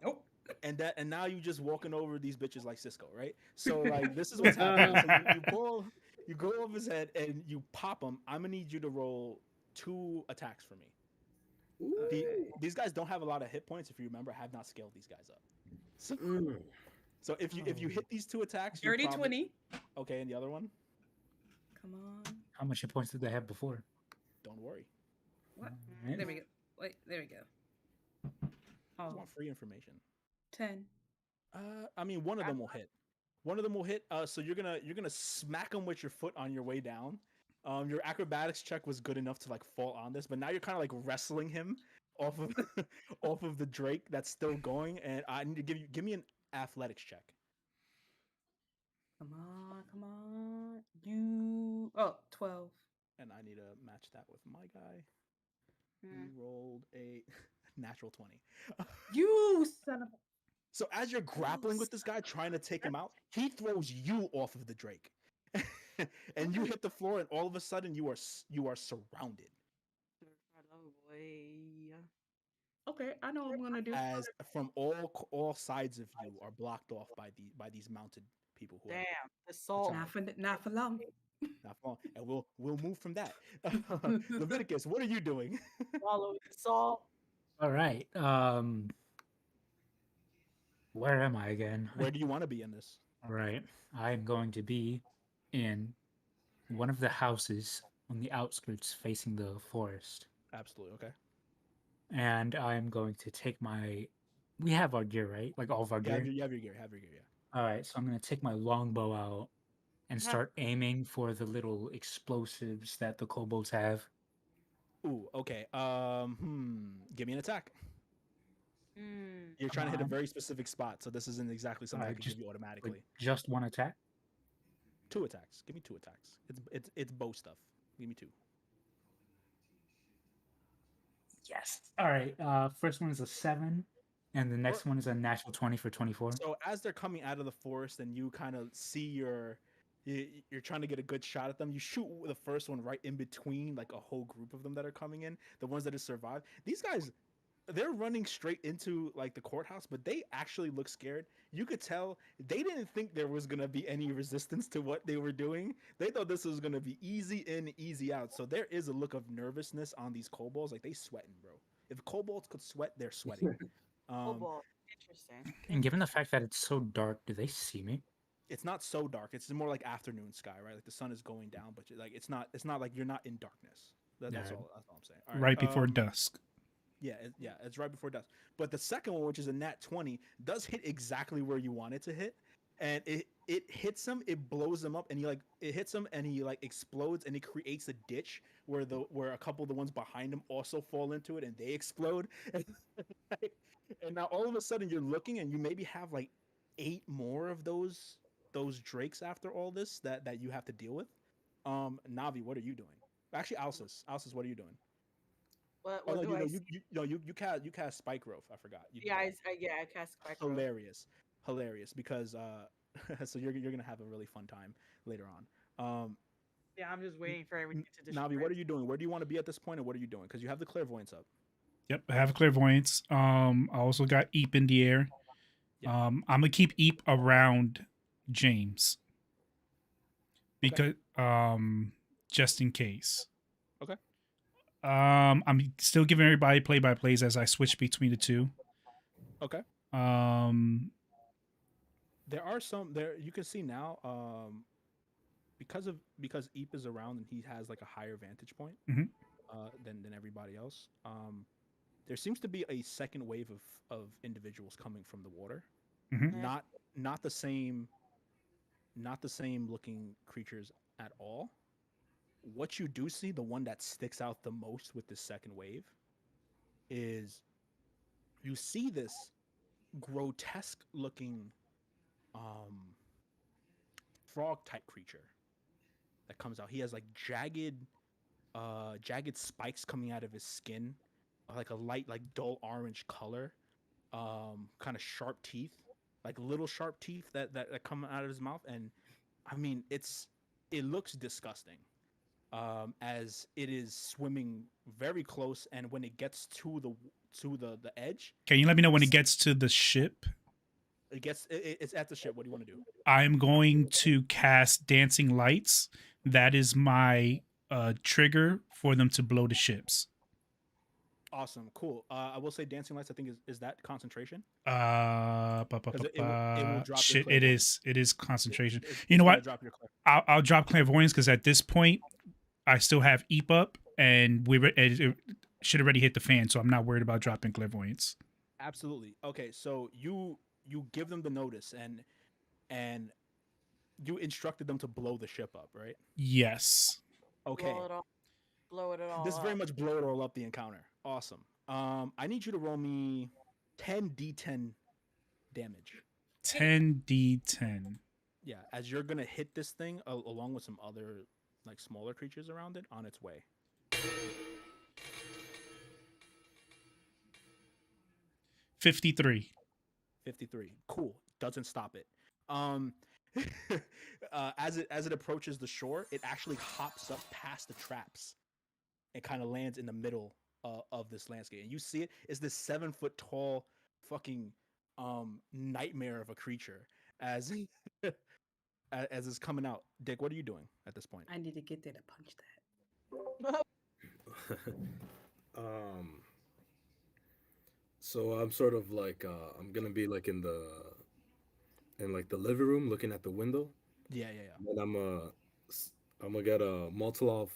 Nope. and now you just walking over these bitches like Cisco, right? So like this is what's happening. So you go over his head and you pop him. I'm gonna need you to roll 2 attacks for me. These guys don't have a lot of hit points. If you remember, I have not scaled these guys up. So if you hit these 2 attacks, Dirty 20. Okay, and the other one? Come on. How much hit points did they have before? Don't worry. What? Right. There we go. Wait, there we go. I want free information. 10. I mean, one of them will hit. One of them will hit. So you're gonna smack them with your foot on your way down. Your acrobatics check was good enough to like fall on this, but now you're kind of like wrestling him off of off of the drake that's still going, and I need to give me an athletics check. Come on. 12. And I need to match that with my guy. He rolled a Natural 20. You son of a. So as you're grappling with this guy, trying to take him out, he throws you off of the Drake, and you hit the floor, and all of a sudden you are surrounded. Okay, I know what I'm gonna do. As from all sides of you are blocked off by these mounted people who Damn, are the soul. Not for long. not long, and we'll move from that. Leviticus, what are you doing? Follow the soul. All right. Where am I again? Where do you want to be in this? All right. I'm going to be in one of the houses on the outskirts facing the forest. Absolutely, okay. And I'm going to take my. We have our gear, right? Like all of our You gear. have your gear. Yeah. All right. So I'm going to take my longbow out and start aiming for the little explosives that the kobolds have. Ooh, okay. Give me an attack. Mm. You're trying to hit a very specific spot, so this isn't exactly something I can give you automatically. Like just one attack? 2 attacks. Give me 2 attacks. It's bow stuff. Give me 2. Yes. All right. First one is a 7, and the next one is a natural 20 for 24. So as they're coming out of the forest, and you kind of see you're trying to get a good shot at them. You shoot the first one right in between, like a whole group of them that are coming in. The ones that have survived. These guys, they're running straight into like the courthouse, but they actually look scared. You could tell they didn't think there was gonna be any resistance to what they were doing. They thought this was gonna be easy in, easy out. So there is a look of nervousness on these kobolds. Like they sweating, bro. If kobolds could sweat, they're sweating. Cobalt. Interesting. And given the fact that it's so dark, do they see me? It's not so dark. It's more like afternoon sky, right? Like the sun is going down, but like it's not like you're not in darkness. That's all. That's all I'm saying. All Right before dusk. Yeah, it's right before dusk. But the second one, which is a nat 20, does hit exactly where you want it to hit, and it hits him. It blows him up, and it hits him, and he like explodes, and it creates a ditch where a couple of the ones behind him also fall into it, and they explode. And now all of a sudden you're looking, and you maybe have like 8 more of those drakes after all this that you have to deal with. Navi, what are you doing? Actually, Alsis, what are you doing? What Oh, no, do I see? you cast Spike Growth. I forgot. You did Yeah, that. I cast Spike Growth. Hilarious because so you're gonna have a really fun time later on. Yeah, I'm just waiting for everything to Navi, what are you doing? Where do you want to be at this point, and what are you doing? Because you have the clairvoyance up. Yep, I have clairvoyance. I also got Eep in the air. Yeah. I'm gonna keep Eep around James because just in case. Okay. I'm still giving everybody play-by-plays as I switch between the two. Okay. There are some there you can see now. Because Eep is around and he has like a higher vantage point Mhm. Than everybody else. There seems to be a second wave of individuals coming from the water. Mhm. Not the same looking creatures at all. What you do see, the one that sticks out the most with this second wave, is you see this grotesque looking frog type creature that comes out. He has like jagged spikes coming out of his skin, like a light, like dull orange color, kind of sharp teeth, like little sharp teeth that come out of his mouth. And I mean, it looks disgusting, as it is swimming very close, and when it gets to the edge, Can you let me know when it gets to the ship? it's at the ship. What do you want to do? I'm going to cast Dancing Lights. That is my trigger for them to blow the ships. Awesome, cool. I will say Dancing Lights, I think is that concentration? It will drop Shit, your it clairvoyance. is concentration. It's You know gonna what? drop your I'll drop clairvoyance because at this point, I still have Eep up, and it should already hit the fan, so I'm not worried about dropping clairvoyance. Absolutely. Okay, so you give them the notice, and you instructed them to blow the ship up, right? Yes. Okay. Blow it all This up. very much blow it all up the encounter. Awesome. I need you to roll me 10d10 damage. 10d10. Yeah, as you're gonna hit this thing along with some other like smaller creatures around it on its way. 53. 53. Cool. Doesn't stop it. As it approaches the shore, it actually hops up past the traps and kind of lands in the middle of this landscape. And you see it. It's this 7-foot tall fucking nightmare of a creature as as it's coming out. Dick, what are you doing at this point? I need to get there to punch that. So I'm sort of like I'm gonna be like in like the living room looking at the window, Yeah. and I'm gonna get a Molotov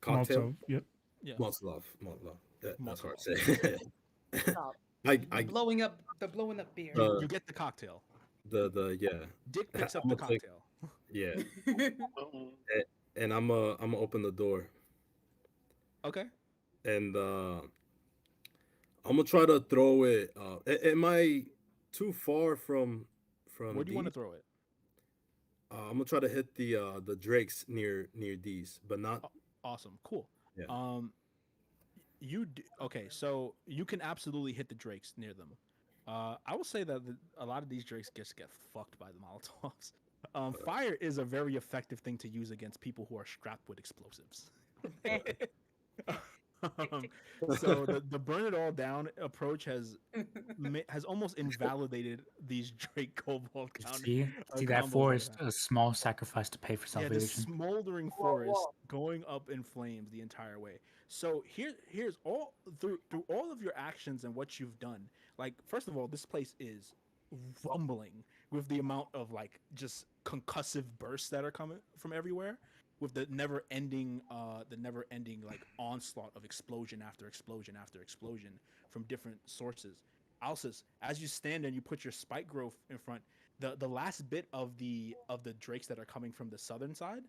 cocktail. Molotov. Yep. Yeah. Molotov. Yeah, that's hard to Molotov. say. Stop. I The blowing up beer. You get the cocktail. the yeah. Dick picks up I'm the gonna take- cocktail. Yeah, and I'm gonna open the door, Okay. and I'm gonna try to throw it. Am I too far from Where do you want to these? throw it? I'm gonna try to hit the drakes near these, but not. Awesome. Cool. Yeah. Okay, so you can absolutely hit the drakes near them. I will say that a lot of these drakes just get fucked by the Molotovs. Fire is a very effective thing to use against people who are strapped with explosives. So the burn it all down approach has almost invalidated these Drake Kobold See that combos forest, they have. a small sacrifice to pay for Yeah, this salvation. smoldering forest going up in flames the entire way. So here's all through all of your actions and what you've done. Like, first of all, this place is rumbling with the amount of like just concussive bursts that are coming from everywhere, with the never ending like onslaught of explosion after explosion after explosion from different sources. Alcis, as you stand and you put your spike growth in front, the last bit of the drakes that are coming from the southern side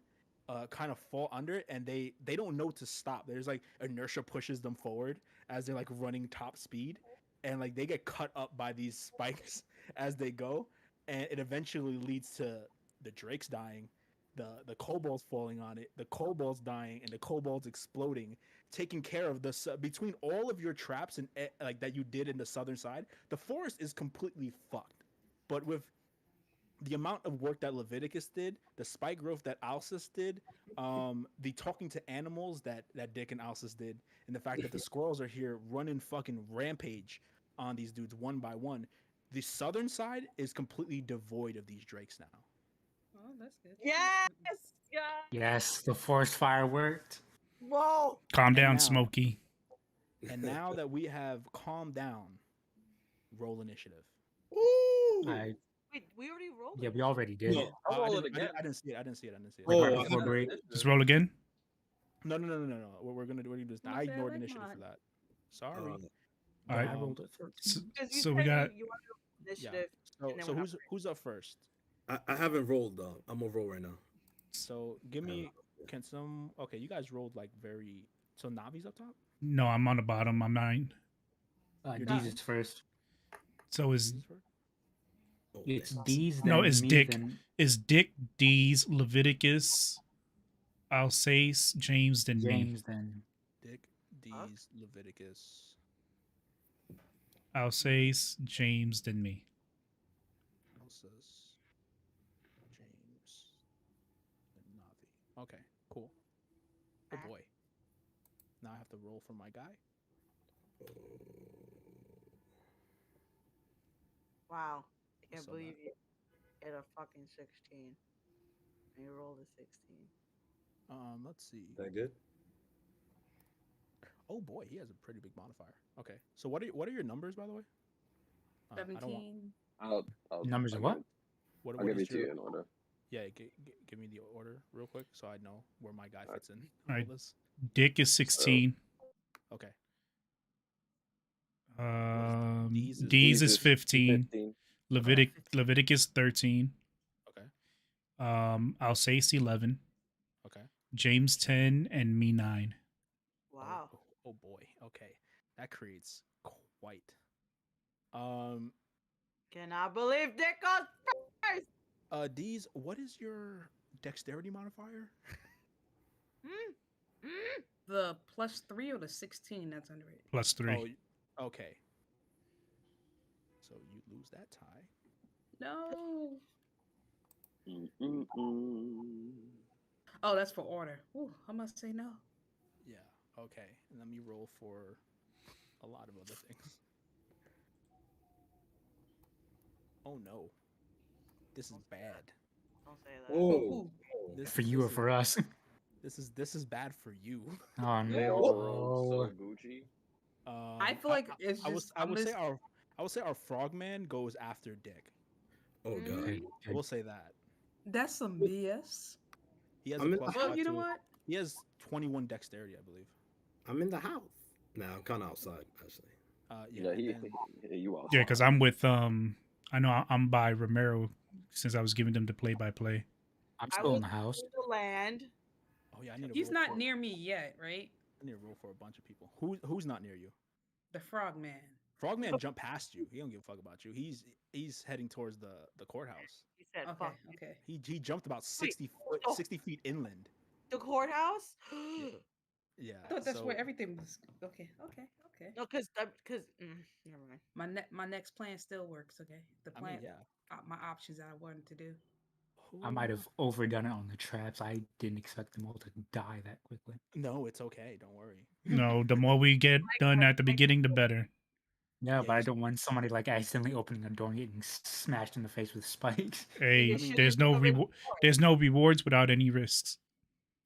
kind of fall under it, and they don't know to stop. There's like inertia pushes them forward as they're like running top speed, and like they get cut up by these spikes as they go, and it eventually leads to the drakes dying, the kobolds falling on it, the kobolds dying, and the kobolds exploding, taking care of this between all of your traps and like that you did in the southern side. The forest is completely fucked, but with the amount of work that Leviticus did, the spike growth that Alcis did, the talking to animals that Dick and Alcis did, and the fact that the squirrels are here running fucking rampage on these dudes one by one, the southern side is completely devoid of these drakes now. Oh, that's good. Yes. Yeah. Yes, the forest fire worked. Whoa. Calm down, now- Smokey. And now that we have calmed down, roll initiative. I, Wait, we already rolled. yeah, it. we already did. No, I'll roll it I again. didn't see it. I didn't see it. Oh, Right I before break. Just roll again. No. We're gonna do this. I'm I gonna say I ignored like initiative mine. for that. Sorry. All right. I rolled it first. So, Because you so we said got you want to Yeah. initiative. So and then so we'll who's up first? I haven't rolled. I'm gonna roll right now. So give me. Can some? Okay, you guys rolled like very. So Navi's up top. no. I'm on the bottom. I'm 9. You're D's not. is first. So is Navi's first? Oh, It's damn. D's. No, then it's me, Dick. then- is Dick, D's, Leviticus, Alsace, James, then me. James, then Dick, D's, Leviticus. Alsace, James, then me. Elsa's, James, and Navi. Okay, cool. Oh Ah. boy. Now I have to roll for my guy. Wow. I can't So believe you hit a fucking 16. And you rolled a 16. Let's see. That good? Oh boy, he has a pretty big modifier. Okay, so what are your numbers, by the way? I don't want. 17. I'll numbers I'll of what? give it- What, I'll what give is it to your? you in order. Yeah, give me the order real quick so I know where my guy fits in. All right. All this. Dick is 16. Okay. D's D's is 15. 15. Leviticus 13. Okay. Alsace 11. Okay. James 10 and me 9. Wow. Oh boy. Okay. That creates quite. Cannot believe Dick goes first. D's, what is your dexterity modifier? The +3 or the 16 that's under it? Plus 3. Oh, okay. so you lose that tie. No. Mm-mm-mm. Oh, that's for order. Ooh, I must say no. Yeah. Okay. And let me roll for a lot of other things. Oh no, this is bad. Don't say that. For Oh, who? This For you or this is for us? this is bad for you. Oh They all rolled no. so Gucci. I feel like it's just I I'm would say just our frogman goes after Dick. oh god. Good, I good. will say that that's some BS. he has a I'm in plus the Well, five you know to. what? He has 21 dexterity, I believe. I'm in the house. Now I'm kind of outside actually. Yeah, Yeah, and he, then you all. Yeah, because I'm with I know I'm by Romero since I was giving them the play by play. I'm I still will in the house. do the land. oh yeah, I need to He's roll not for near me yet, right? I need to roll for a bunch of people. Who's not near you? The frogman. Frogman jumped past you. He don't give a fuck about you. He's heading towards the courthouse. He said, Okay, "Fuck okay. He jumped about Wait, 60 feet inland. the courthouse." Yeah. Yeah. I thought that's so where everything was. Okay, okay, okay. No, because never mind. My next plan still works. Okay, the I plan, mean, yeah. my options that I wanted to do. I might have overdone it on the traps. I didn't expect them all to die that quickly. No, it's okay. Don't worry. No, the more we get done at the beginning, the better. Yeah, Yeah, but I you- don't want somebody like accidentally opening a door and getting smashed in the face with spikes. Hey, I mean, there's no there's no rewards without any risks.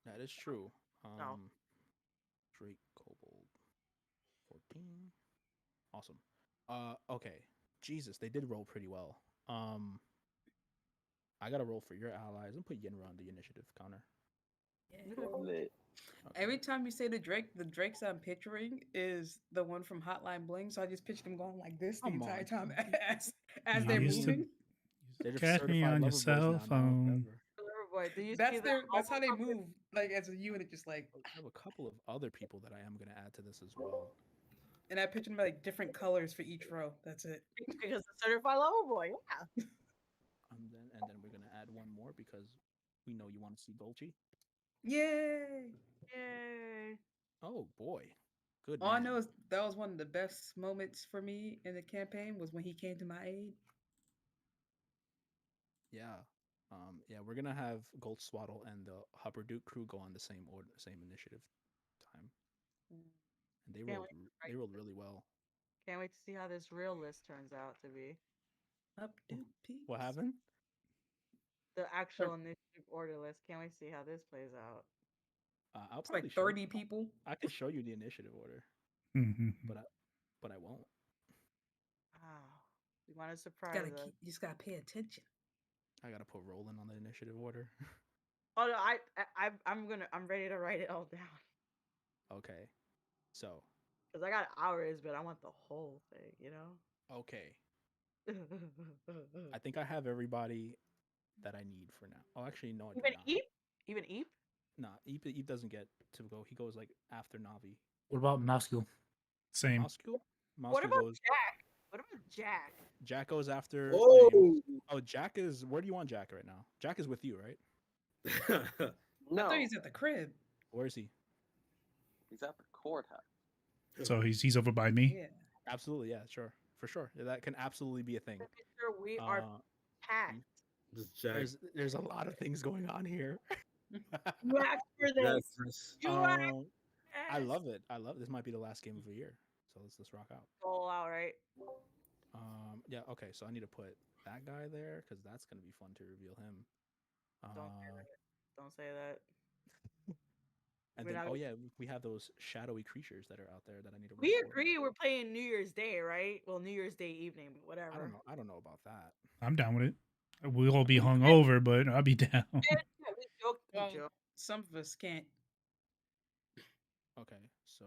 That is true. No. Drake Kobold 14. Awesome. Okay. Jesus, they did roll pretty well. I gotta roll for your allies and put Yinra on the initiative counter. Lit. Okay. Every time you say the Drakes I'm picturing is the one from Hotline Bling. So I just picture them going like this the Come entire on. time as they're Used to- moving. They're just Catch me certified on your lover boys cell now, phone. forever. Boy, do you see That's the that's how they homo- move, like as a unit, just like. I have a couple of other people that I am gonna add to this as well. And I picture them like different colors for each row. That's it. because the certified lover boy. Yeah. And then we're gonna add one more because we know you want to see Dolce. Yay! Yay. Oh boy, good. All I man. know is that was one of the best moments for me in the campaign was when he came to my aid. Yeah. Yeah, we're gonna have Gold Swaddle and the Hupperduke crew go on the same order, same initiative time, and Can't wait they rolled really well. Can't wait to see how this real list turns out to be. Up do peace. What happened? The actual initiative order list. Can't wait to see how this plays out. I'll It's probably like 30 people. I can show you the initiative order, Mhm. but I won't. Wow. You want to surprise Gotta us. you just gotta pay attention. I gotta put Roland on the initiative order. Oh no, I'm ready to write it all down. Okay, so Because I got hours, but I want the whole thing, you know? okay, I think I have everybody that I need for now. Oh, actually, no, I do Even not. Eep? Even Eep? Nah, Eve doesn't get to go. He goes like after Navi. What about Mousecule? Same. Moscow? What Moscow about goes. Jack? What about Jack? Jack goes after. Oh, Oh, Jack is. Where do you want Jack right now? Jack is with you, right? I No, thought he's at the crib. Where is he? he's at the courthouse. So he's over by me. Yeah. Absolutely, yeah, sure, for sure. Yeah, that can absolutely be a thing. Making sure we are Uh, packed. just Jack. there's a lot of things going on here. You asked for this. That's You asked. I love it. I love this. Might be the last game of the year, so let's rock out. All out, right? Yeah. Okay. So I need to put that guy there because that's gonna be fun to reveal him. Don't say that. And We're then, not- oh yeah, we have those shadowy creatures that are out there that I need to. We roll for. agree we're playing New Year's Day, right? Well, New Year's Day evening, whatever. I don't know. I don't know about that. I'm down with it. We'll all be hung over, but I'll be down. Yeah, we joke. Well, some of us can't. Okay. So.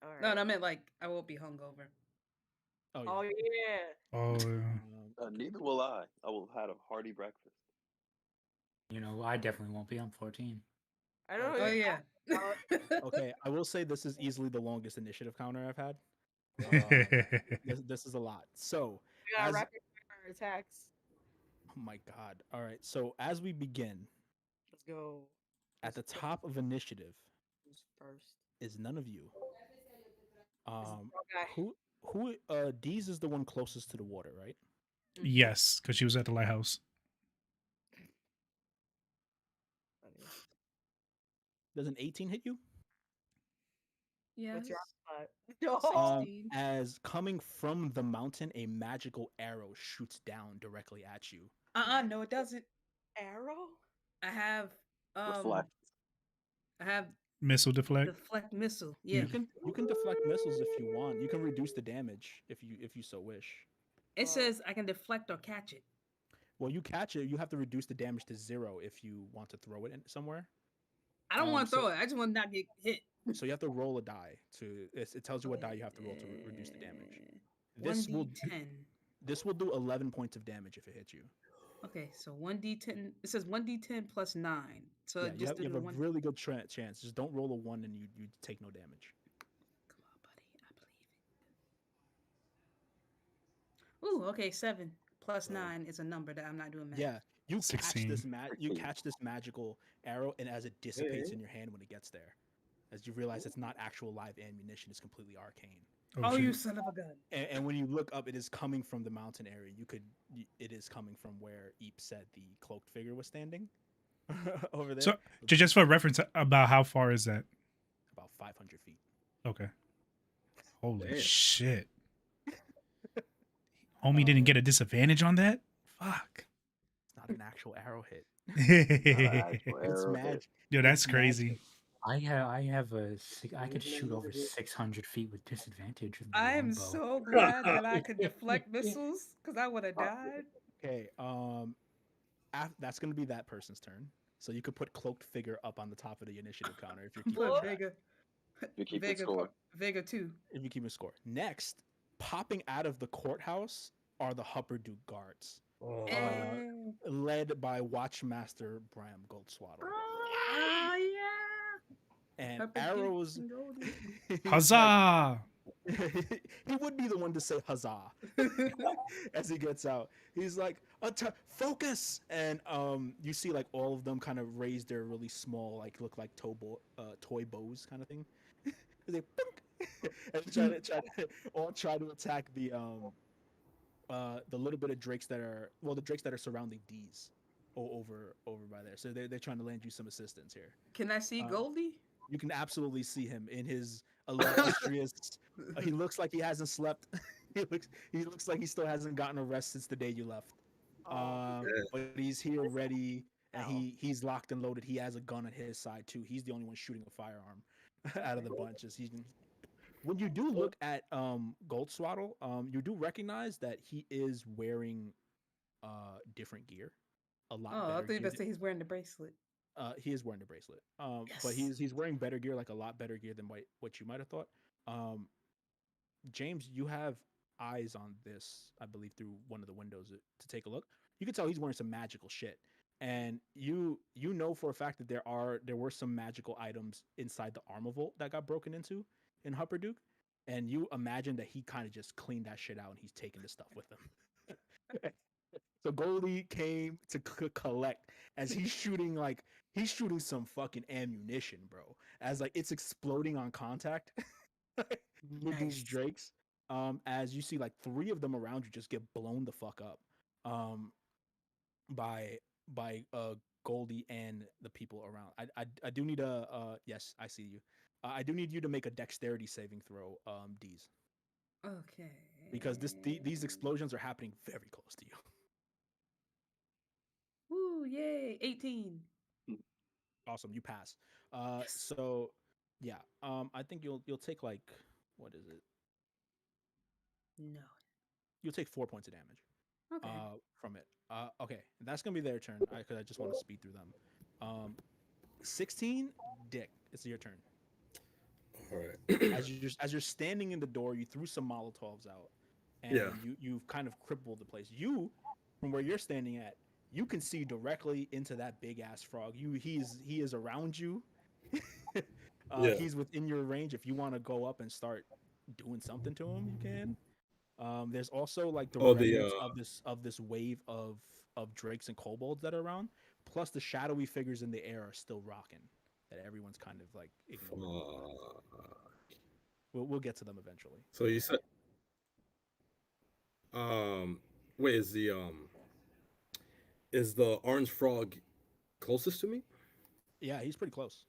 All right. No, I meant like I won't be hungover. Oh yeah. Oh yeah. Oh, yeah. Neither will I. I will have a hearty breakfast. You know, I definitely won't be. I'm 14. I don't know. Oh yeah. Okay. I will say this is easily the longest initiative counter I've had. This is a lot. So. We got as- rapid fire attacks. Oh my god. All right. So as we begin, Let's go. at the top of initiative Who's first? is none of you. Okay. who Deez is the one closest to the water, right? Yes, because she was at the lighthouse. Does an 18 hit you? Yes. What's your spot? 16. As coming from the mountain, a magical arrow shoots down directly at you. No, it doesn't. Arrow? I have Reflect. I have Missile deflect. deflect missile. Yeah. You can deflect missiles if you want. You can reduce the damage if you so wish. It says I can deflect or catch it. Well, you catch it, you have to reduce the damage to 0 if you want to throw it in somewhere. I don't want to throw it. I just want to not get hit. So you have to roll a die to. It tells you what die you have to roll to reduce the damage. This will 1d10. This will do 11 points of damage if it hits you. Okay, so 1d10. It says 1d10 plus 9. So Yeah, just you have a one. really good chance. Just don't roll a 1 and you take no damage. Come on, buddy. I believe it. Ooh, okay, 7 plus 9 is a number that I'm not doing math. Yeah, you 16. catch this magical arrow, and as it dissipates in your hand when it gets there, as you realize it's not actual live ammunition, it's completely arcane. Oh, shit. you son of a gun. And when you look up, it is coming from the mountain area. It is coming from where Eep said the cloaked figure was standing over there. So, just for reference, about how far is that? About 500 feet. Okay. Holy Damn. shit. Homie didn't get a disadvantage on that? Fuck. It's not an actual arrow hit. Actual It's arrow magic. hit. Yo, that's It's crazy. I could shoot over 600 feet with disadvantage. With the I am longbow. so glad that I could deflect missiles because I would have died. Okay. That's gonna be that person's turn. So you could put cloaked figure up on the top of the initiative counter if you're keeping Put track. Vega. You keep it Vega, score. Vega 2. If you keep a score. Next, popping out of the courthouse are the Hupperduke guards, led by Watchmaster Bram Goldswaddle. Oh, yeah. And Hupperduke arrows. and Goldie. Huzzah! He would be the one to say huzzah as he gets out. He's like, focus! And you see like all of them kind of raise their really small, like look like toy bows kind of thing. They and try to attack the little bit of drakes that are the drakes that are surrounding D's over by there. So they're trying to lend you some assistance here. Can I see Goldie? You can absolutely see him in his illustrious. He looks like he hasn't slept. he looks like he still hasn't gotten a rest since the day you left. But he's here ready, and he's locked and loaded. He has a gun at his side too. He's the only one shooting a firearm out of the bunch. When you do look at Goldswaddle, you do recognize that he is wearing different gear. A lot. Oh, I better thought you were gear about to say he's wearing the bracelet. He is wearing the bracelet. But Yes. he's wearing better gear, like a lot better gear than what you might have thought. James, you have eyes on this, I believe, through one of the windows to take a look. You can tell he's wearing some magical shit, and you know for a fact that there were some magical items inside the armor vault that got broken into in Hupperduke, and you imagine that he kind of just cleaned that shit out and he's taking the stuff with him. So Goldie came to collect as he's shooting some fucking ammunition, bro. As like it's exploding on contact with these drakes. As you see like 3 of them around you just get blown the fuck up. By Goldie and the people around. I do need yes, I see you. I do need you to make a dexterity saving throw, D's. Okay. Because these explosions are happening very close to you. Woo, yay, 18. Awesome, you pass. Yes. So yeah, I think you'll take like, what is it? No. You'll take 4 points of damage. Okay. From it. Okay, that's gonna be their turn. Because I just want to speed through them. 16, Dick, it's your turn. All right. As you're standing in the door, you threw some Molotovs out, and you've kind of crippled the place. You, from where you're standing at, you can see directly into that big ass frog. He is around you. He's within your range. If you want to go up and start doing something to him, you can. There's also like the remnants of this wave of drakes and kobolds that are around. Plus the shadowy figures in the air are still rocking. That everyone's kind of like ignoring. We'll get to them eventually. So you said Wait, is the orange frog closest to me? Yeah, he's pretty close.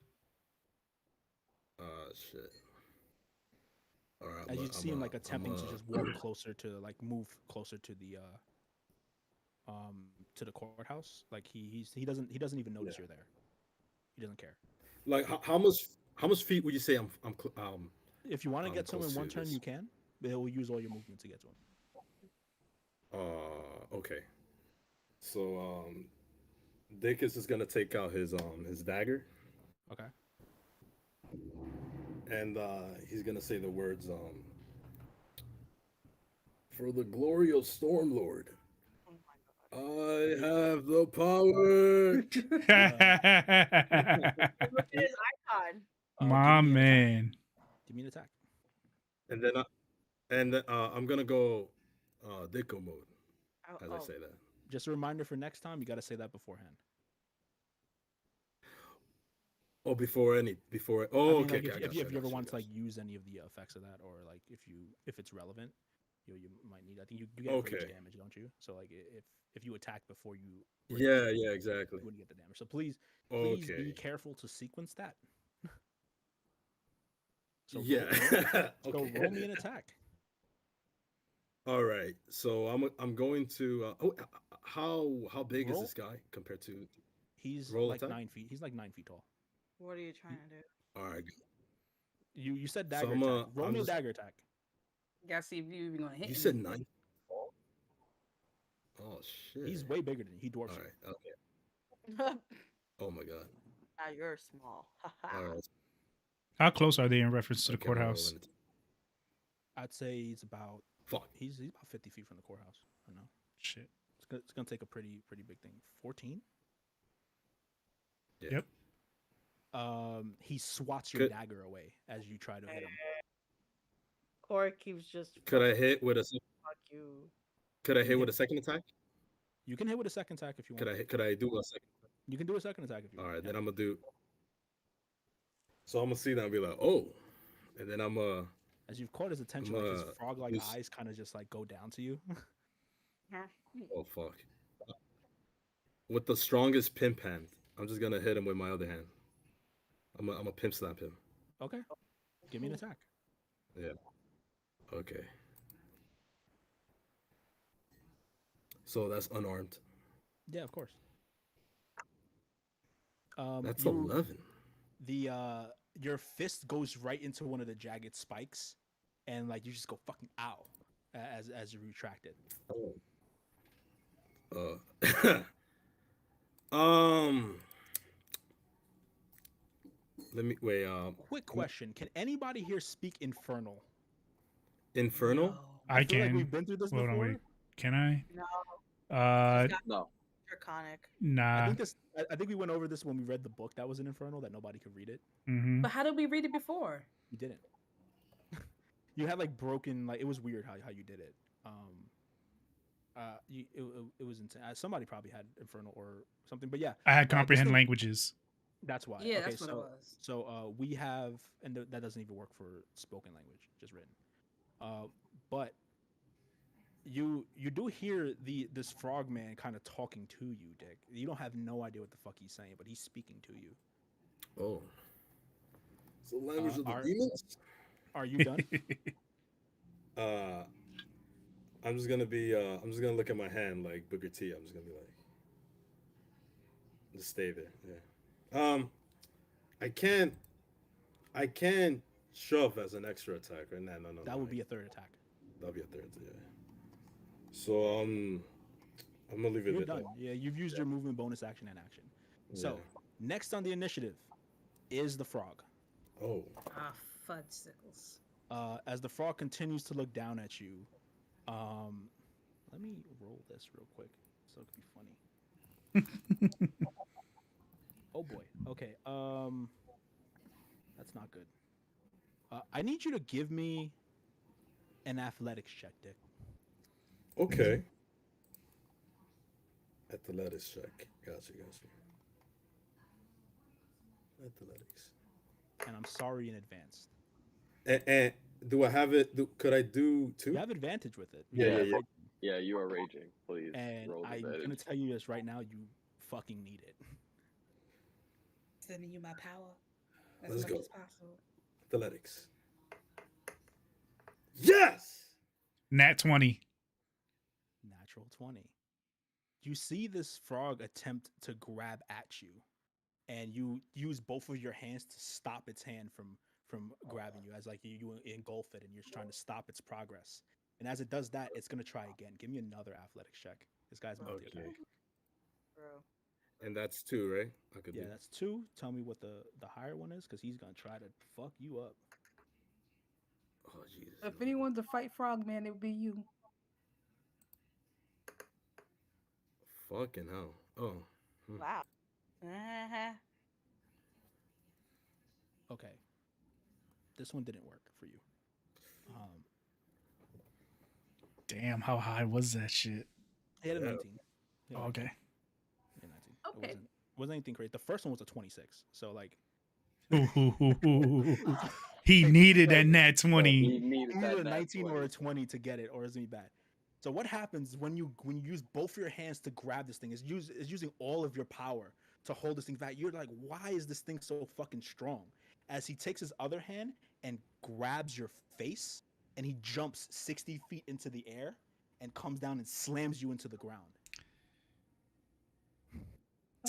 Shit. All right. As you see him like attempting to just walk closer to like move closer to the courthouse. Like he doesn't even notice you're there. He doesn't care. Like how much feet would you say If you want to I'm get to him in close one to turn, this. you can. But he'll use all your movement to get to him. Okay. So Dacus is gonna take out his dagger Okay. and he's gonna say the words for the glory of Stormlord. I have the power. Look at his icon. My Give me an attack. man. Give me an attack. And then I'm gonna go Dicko mode as I Oh, say that. Just a reminder for next time, you got to say that beforehand. Oh, before. Oh, I mean, okay. like, Okay, if you ever want to gotcha. like use any of the effects of that, or like if it's relevant, you might need. I think you get rage Okay. damage, don't you? So like if you attack before you Yeah, exactly. you wouldn't get the damage. So please be Okay. careful to sequence that. So Yeah. roll Okay. me an attack. All right. So I'm going to. How big is Roll. this guy compared to? He's Roll like attack? 9 feet. He's like 9 feet tall. what are you trying to do? All right. You said So dagger I'm attack. Roll I'm me a just. dagger attack. Gotta see if you even gonna hit You him. said 9. Oh shit. He's way bigger than you. He All dwarfs you. right. Okay. Now Oh my god. you're small. All right. How close are they in reference to the Okay, I'm courthouse? rolling it. I'd say he's about Fuck. he's about 50 feet from the courthouse. I know. Shit. It's gonna take a pretty big thing. 14. Yeah. Yep. He swats your Could- dagger away as you try to hit him. Corey keeps just Could I hit with a? fuck you. Could I You hit can with hit- a second attack? You can hit with a second attack if you want. Could I do a second? You can do a second attack if you All want. right, yeah. then I'm gonna do. So I'm gonna see that and be like, oh, and then I'm As you've caught his attention, I'm, like his uh, frog-like use- eyes kind of just like go down to you. oh fuck. With the strongest pimp hand, I'm just gonna hit him with my other hand. I'm a pimp slap him. Okay. Give me an attack. Yeah. Okay. So that's unarmed. Yeah, of course. That's you- 11. Your fist goes right into one of the jagged spikes, and like you just go fucking ow as you retract it. Let me wait. Quick question: can anybody here speak Infernal? Infernal. I feel like can. we've been through this Hold on, before. wait. Can I? No, No. draconic. Nah. I think we went over this when we read the book that was an Infernal that nobody could read it. Mm-hmm. But how did we read it before? You didn't. You had like broken like it was weird how you did it. It was insane. Somebody probably had Infernal or something, but yeah, I had just comprehend to- languages. that's why. Yeah, Okay, that's what it was. So we have, and that doesn't even work for spoken language, just written. But you do hear this frogman kind of talking to you, Dick. You don't have no idea what the fuck he's saying, but he's speaking to you. Oh. So language of the are- demons. Are you done? I'm just gonna look at my hand like Booker T. I'm just gonna be like, just stay there. Yeah. I can't shove as an extra attack, right? No. That would be a third attack. That'll be a third. Yeah. So I'm gonna leave it You're at done. that. Yeah, you've used your movement, bonus action, and action. So Yeah. next on the initiative is the frog. Oh. Ah, fudgesicles. As the frog continues to look down at you, let me roll this real quick so it could be funny. Oh boy. Okay. That's not good. I need you to give me an athletics check, Dick. Okay. Athletics check. Gotcha. Athletics. And I'm sorry in advance. And do I have it? Could I do two? You have advantage with it. Yeah. Yeah, you are raging. Please And roll I'm advantage. gonna tell you this right now, you fucking need it. Sending you my power as Let's much go. as possible. Athletics. Yes. Nat 20. Natural 20. You see this frog attempt to grab at you, and you use both of your hands to stop its hand from grabbing you, as like you engulf it and you're trying to stop its progress. And as it does that, it's gonna try again. Give me another athletics check. This guy's multi-attack. Okay. Bro. And that's 2, right? I could Yeah, do. that's 2. Tell me what the higher one is, because he's gonna try to fuck you up. Oh Jesus. If anyone's a fight frogman, it would be you. Fucking hell. Oh. Wow. Okay, this one didn't work for you. Um, Damn, how high was that shit? he had a Yeah. 19. He had a Oh, okay. 19. Okay. It wasn't anything crazy. The first one was a 26. So like He needed that nat He 20. needed either that a nat 19 or a 20. 20 to get it, or it's gonna be bad. So what happens when you use both your hands to grab this thing is using all of your power to hold this thing back. You're like, why is this thing so fucking strong? As he takes his other hand and grabs your face, and he jumps 60 feet into the air and comes down and slams you into the ground.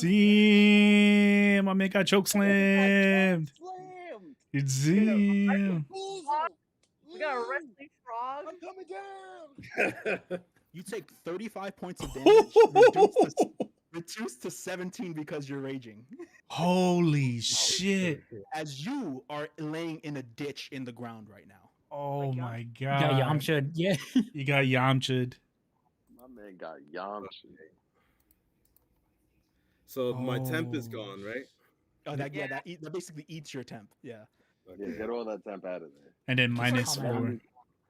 Damn, my man got choke slammed. Slammed. Damn. We got a wrestling frog. I'm coming down. You take 35 points of damage, reduced to 17 because you're raging. Holy shit. As you are laying in a ditch in the ground right now. Oh Like my Yeah, god. Yamcha. Yeah. You got Yamcha'd. My man got Yamcha. So my temp is Oh. gone, right? Oh, that basically eats your temp. Yeah. Yeah, get all that temp out of there. And then minus comment on 4. it.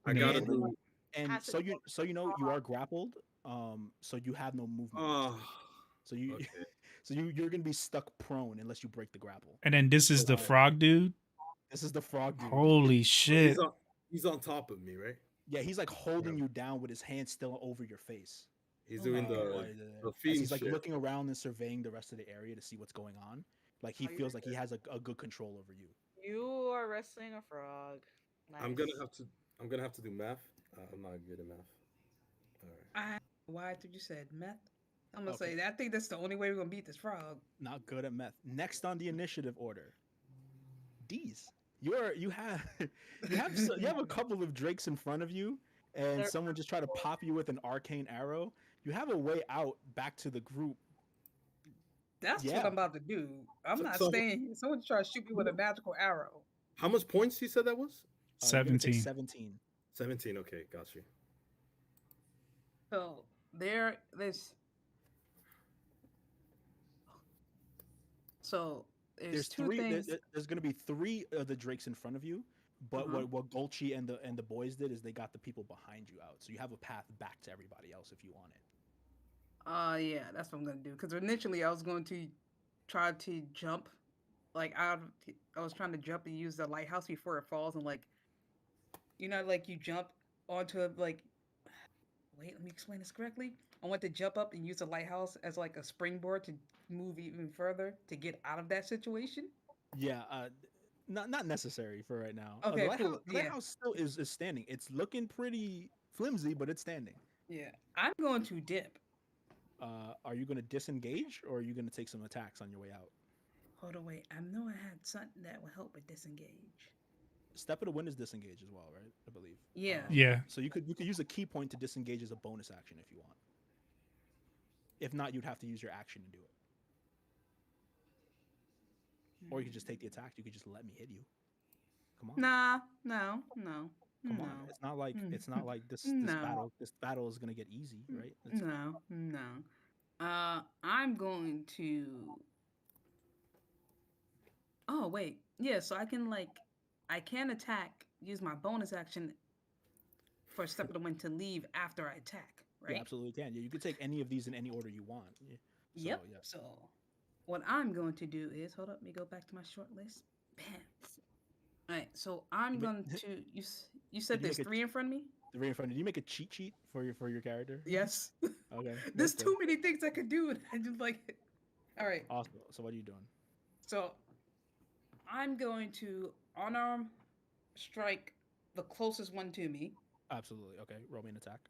I gotta And- do. And Has to so you know you are grappled. So you have no movement. Oh. So you Okay. so you're gonna be stuck prone unless you break the grapple. And then this is the Okay. frog dude. This is the frog dude. Holy shit. He's on top of me, right? Yeah, he's like holding you down with his hand still over your face. He's Oh doing my the As fiend he's like shit. looking around and surveying the rest of the area to see what's going on. Like he Oh, feels you're like he has a good control over you. You are wrestling a frog. Nice. I'm gonna have to do math. I'm not good at math. All right. Why did you said meth? I'm gonna Okay. say that. I think that's the only way we're gonna beat this frog. Not good at meth. Next on the initiative order, D's. You have you have a couple of drakes in front of you, and They're- someone just tried to pop you with an arcane arrow. You have a way out back to the group. That's Yeah. what I'm about to do. I'm So- not so- staying here. Someone try to shoot me with a magical arrow. How much points you said that was? You're gonna take 17. 17. 17. Okay, got you. So there's There's two three. things. There's gonna be 3 of the drakes in front of you. But Uh-huh. what Gulchi and the boys did is they got the people behind you out, so you have a path back to everybody else if you want it. Yeah, that's what I'm gonna do. Because initially I was going to try to jump, like I was trying to jump and use the lighthouse before it falls, and like, like you jump onto a like. Wait, let me explain this correctly. I want to jump up and use the lighthouse as like a springboard to move even further to get out of that situation. Yeah, not necessary for right now. Okay, the cool, yeah. lighthouse still is standing. It's looking pretty flimsy, but it's standing. Yeah, I'm going to dip. Are you gonna disengage, or are you gonna take some attacks on your way out? Hold on, wait. I know I had something that would help with disengage. Step of the Wind is disengage as well, right? I believe. Yeah. Yeah. So you could use a key point to disengage as a bonus action if you want. If not, you'd have to use your action to do it. Or you could just take the attack. You could just let me hit you. Come on. Nah, no, no, Come no. on. It's not like this No. battle is gonna get easy, right? It's- No. I'm going to. Oh wait, yeah. So I can attack. Use my bonus action for Step of the Wind to leave after I attack. Right. You absolutely can. Yeah, you could take any of these in any order you want. Yeah. Yep. So, yeah. So what I'm going to do is hold up. Let me go back to my short list. Bam. All right, so I'm You going make- to you said you there's make a 3 in front of me? 3 in front. Did you make a cheat sheet for your character? Yes. Okay. There's That's good. too many things I could do, and I just like. All right, Awesome. So what are you doing? so I'm going to unarm strike the closest one to me. Absolutely. Okay. Roll me an attack.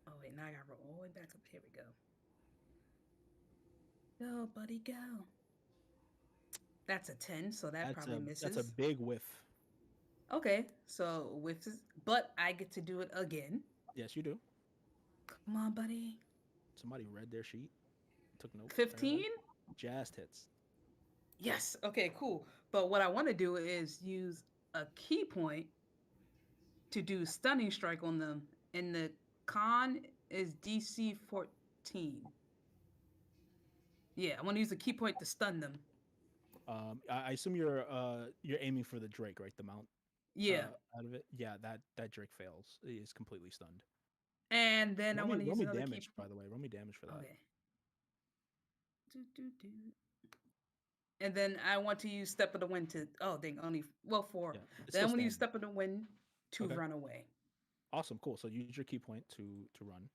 Oh wait, now I gotta roll all the way back up. Here we go. Go, buddy, go. That's a 10, so that probably misses. That's a big whiff. Okay, so with this, but I get to do it again. Yes, you do. Come on, buddy. Somebody read their sheet. Took notes. 15? Just hits. Yes. Okay, cool. But what I want to do is use a key point to do stunning strike on them, and the con is DC 14. Yeah, I want to use a key point to stun them. I assume you're aiming for the Drake, right? The mount. Yeah. Out of it. Yeah, that Drake fails. He is completely stunned. And then I want to use roll me another damage, key by the way. Roll me damage for that. Okay. And then I want to use Step of the Wind to. Oh, dang, only. Well, 4. Yeah, it's Then I'm still going to use standing. Step of the Wind to Okay. run away. Awesome, cool. So use your key point to run,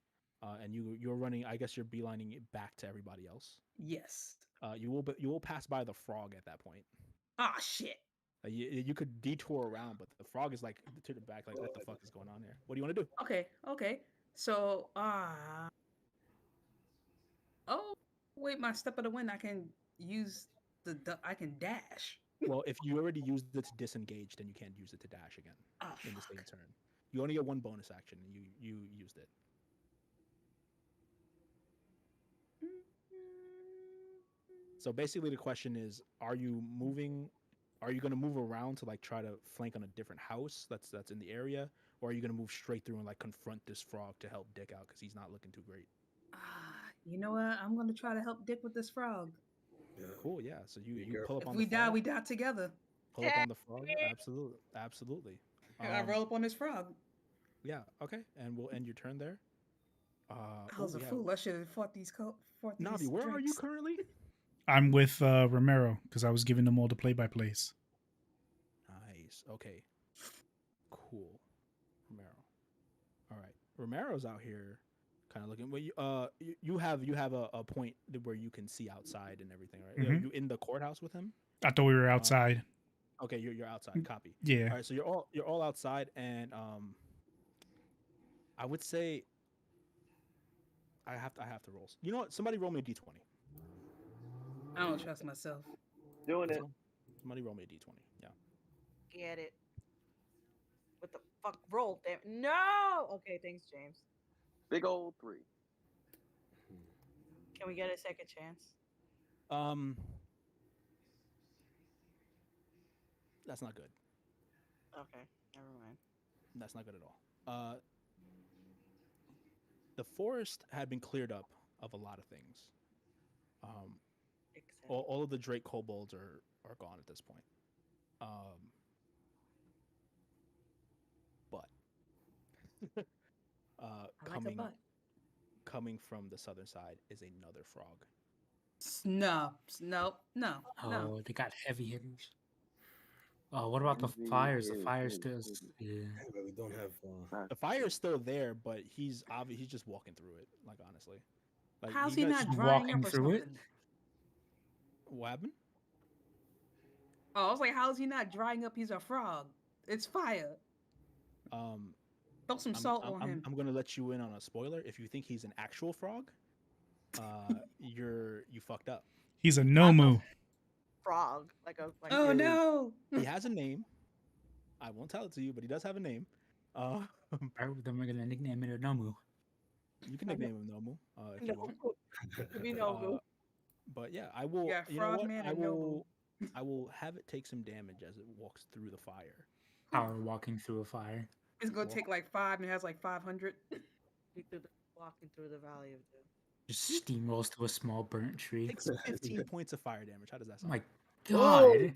and you're running. I guess you're beelining it back to everybody else. Yes. You will pass by the frog at that point. Ah, shit. You could detour around, but the frog is like to the back. Like, what the fuck is going on here? What do you want to do? Okay. So, oh, wait, my Step of the Wind, I can use I can dash. Well, if you already used it to disengage, then you can't use it to dash again in the same turn. You only get one bonus action, and you used it. So basically, the question is: Are you moving? Are you going to move around to like try to flank on a different house that's in the area, or are you going to move straight through and like confront this frog to help Dick out because he's not looking too great? You know what? I'm going to try to help Dick with this frog. Yeah. Cool, yeah. So you pull up If on we the die, frog. we die together. Pull up on the frog. Absolutely. I roll up on this frog. Yeah. Okay, and we'll end your turn there. I was a fool. I should have fought these. Navi, where are you drakes. currently? I'm with Romero because I was giving them all the play-by-plays. Nice. Okay. Cool. Romero. All right. Romero's out here, kind of looking. Well, you have a point where you can see outside and everything, right? Are you in the courthouse with him? I thought we were outside. Okay, you're outside. Copy. Yeah. All right. So you're all outside, and I would say I have to roll. You know what? Somebody roll me a d20. I don't trust myself. Doing it. Somebody roll me a d20. Yeah. Get it. What the fuck? Roll, damn. No! Okay, thanks, James. Big old 3. Can we get a second chance? That's not good. Okay, never mind. That's not good at all. The forest had been cleared up of a lot of things. Except All of the Drake kobolds are gone at this point. But coming from the southern side is another frog. No. Oh, they got heavy hitters. Oh, what about the fires? The fires still. Yeah. But we don't have. The fire is still there, but he's just walking through it. Like, honestly, like, How's you he guys- not drying walking up or through it? something? What happened? Oh, I was like, how's he not drying up? He's a frog. It's fire. Throw some salt on him. I'm gonna let you in on a spoiler. If you think he's an actual frog, you fucked up. He's a Nomu. frog. Oh no! He has a name. I won't tell it to you, but he does have a name. Alright, then we're gonna nickname it a Nomu. You can nickname him Nomu if you want. We know. But yeah, I will. Yeah, You know what? Frogman I and will. I will have it take some damage as it walks through the fire. Power walking through a fire. It's gonna take like 5 and it has like 500. Walking through the valley of doom. Just steamrolls to a small burnt tree. Takes 15 points of fire damage. How does that Oh sound? my god.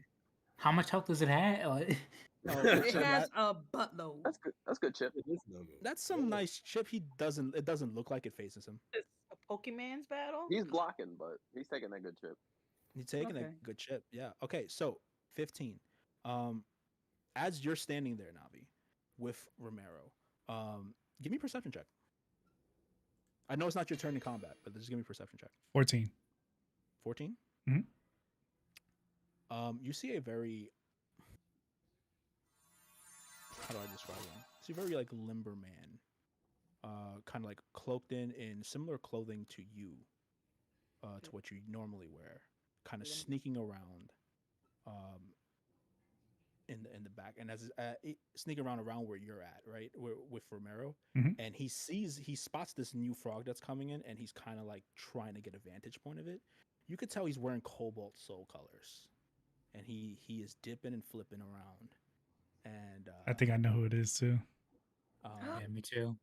How much health does it have? Like, It so has a buttload. That's good. That's good, Chip. It is Nomu. that's some nice chip. It doesn't look like it faces him. It's a Pokemon's battle. He's blocking, but he's taking that good chip. He's taking Okay. a good chip. Yeah. Okay. So 15. As you're standing there, Navi, with Romero, give me a perception check. I know it's not your turn in combat, but just give me a perception check. 14. 14? Mhm. You see a very, how do I describe him? He's a very like limber man, kind of like cloaked in similar clothing to you, to what you normally wear, kind of sneaking around, in the back, and as sneaking around where you're at, right, with Romero, Mhm. and he spots this new frog that's coming in, and he's kind of like trying to get a vantage point of it. You could tell he's wearing cobalt soul colors, and he is dipping and flipping around, and I think I know who it is too. Yeah, me too.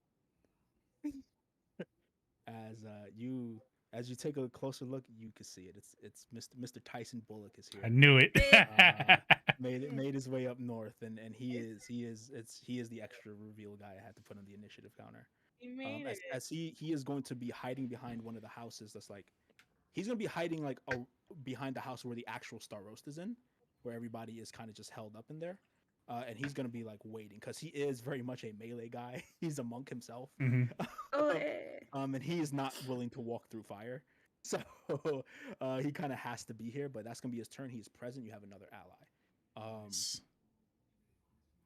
As you take a closer look, you can see it. It's Mr. Tyson Bullock is here. I knew it. Made his way up north, and he is the extra reveal guy I had to put on the initiative counter. He made it. As he is going to be hiding behind one of the houses. That's like, he's gonna be hiding like behind the house where the actual Star Roast is in, where everybody is kind of just held up in there. And he's gonna be like waiting because he is very much a melee guy. He's a monk himself. Mhm. And he is not willing to walk through fire, so he kind of has to be here. But that's gonna be his turn. He's present. You have another ally.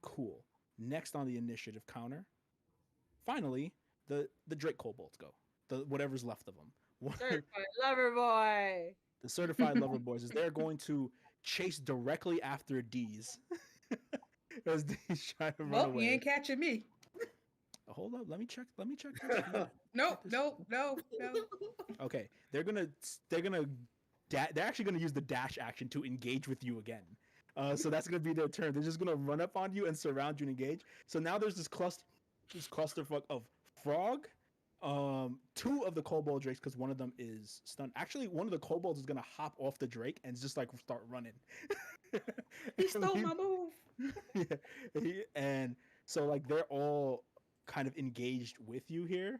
Cool. Next on the initiative counter, finally, the Drake Kobolds go. The whatever's left of them. Certified lover boy. The certified lover boys is they're going to chase directly after D's. As D's trying to run Well, away. you ain't catching me. Hold up, let me check. Nope. Okay, they're actually gonna use the dash action to engage with you again. So that's gonna be their turn. They're just gonna run up on you and surround you and engage. So now there's this clusterfuck of frog, two of the kobold drakes, because one of them is stunned. Actually, one of the kobolds is gonna hop off the drake and just like start running. He stole my move. Yeah, and so like they're all kind of engaged with you here,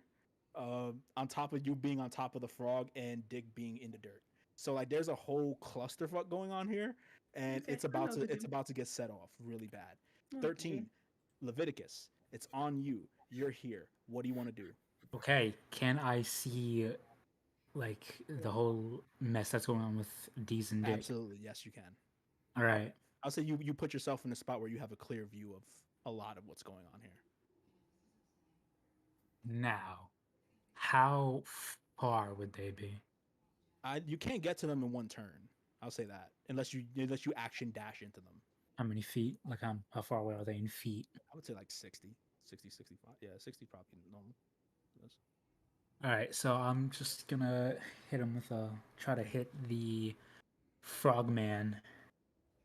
on top of you being on top of the frog and Dig being in the dirt. So like there's a whole clusterfuck going on here, and Okay, it's about to get set off really bad. 13, Leviticus, it's on you. You're here. What do you want to do? Okay, can I see like the whole mess that's going on with D's and Dick? Absolutely, yes, you can. All right. I'll say you put yourself in a spot where you have a clear view of a lot of what's going on here. Now, how far would they be? You can't get to them in one turn. I'll say that, unless you action dash into them. How many feet? Like how far away are they in feet? I would say like 60, 65. Yeah, 60 probably normal. Yes. All right, so I'm just gonna hit him with try to hit the frogman.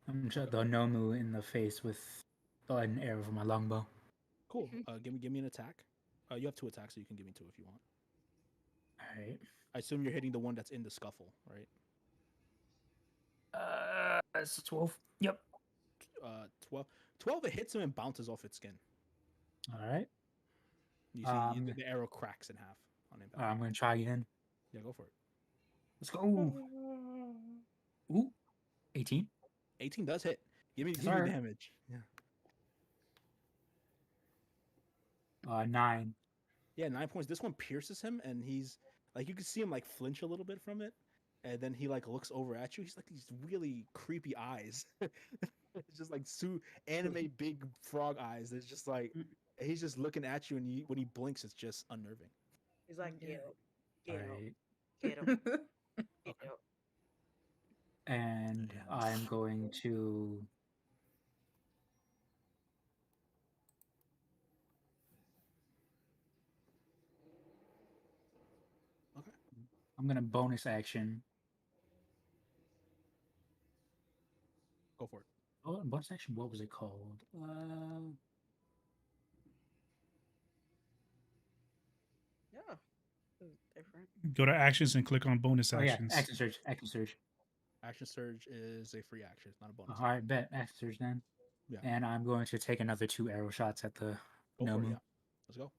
I'm trying the Nomu in the face with an arrow from my longbow. Cool. Give me an attack. You have 2 attacks, so you can give me 2 if you want. All right. I assume you're hitting the one that's in the scuffle, right? It's 12. Yep. 12. It hits him and bounces off its skin. All right. You see the arrow cracks in half on impact. I'm gonna try again. Yeah, go for it. Let's go. Ooh, 18. 18 does hit. Give me Sorry. damage. Yeah. 9. Yeah, 9 points. This one pierces him, and he's like, you can see him like flinch a little bit from it, and then he like looks over at you. He's like these really creepy eyes. It's just like anime big frog eyes. It's just like he's just looking at you, and when he blinks, it's just unnerving. He's like, get him. All right. Get him. Okay. And I'm going to Okay. I'm gonna bonus action. Go for it. Oh, bonus action. What was it called? Yeah. Different. Go to actions and click on bonus actions. Yeah, action surge. Action surge. Action surge is a free action. It's not a bonus. All right, bet action surge then. Yeah. And I'm going to take another 2 arrow shots at the Go for it, Nomu. yeah. Let's go.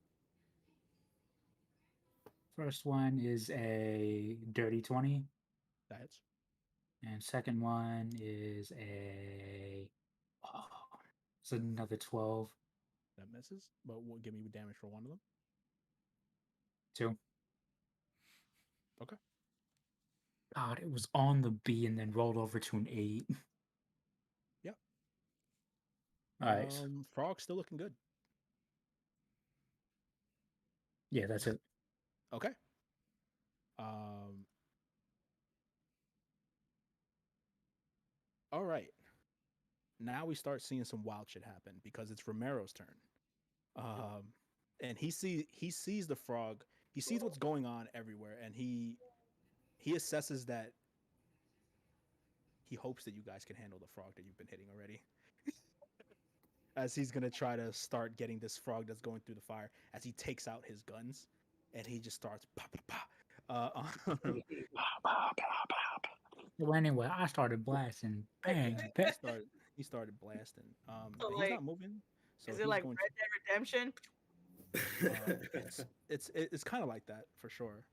First one is a dirty 20. That hits. And second one is a It's another 12. That misses, but will give me damage for one of them. 2. Okay. God, it was on the B and then rolled over to an 8. Yep. All right. Frog's still looking good. Yeah, that's it. Okay. All right. Now we start seeing some wild shit happen because it's Romero's turn. And he sees the frog. He sees what's going on everywhere, and he assesses that he hopes that you guys can handle the frog that you've been hitting already. As he's gonna try to start getting this frog that's going through the fire, as he takes out his guns, and he just starts pop pop pop. Well, anyway, I started blasting. Bang. He started blasting. So, He's like, not moving. So is he's it like going Red Dead Redemption? it's kind of like that for sure.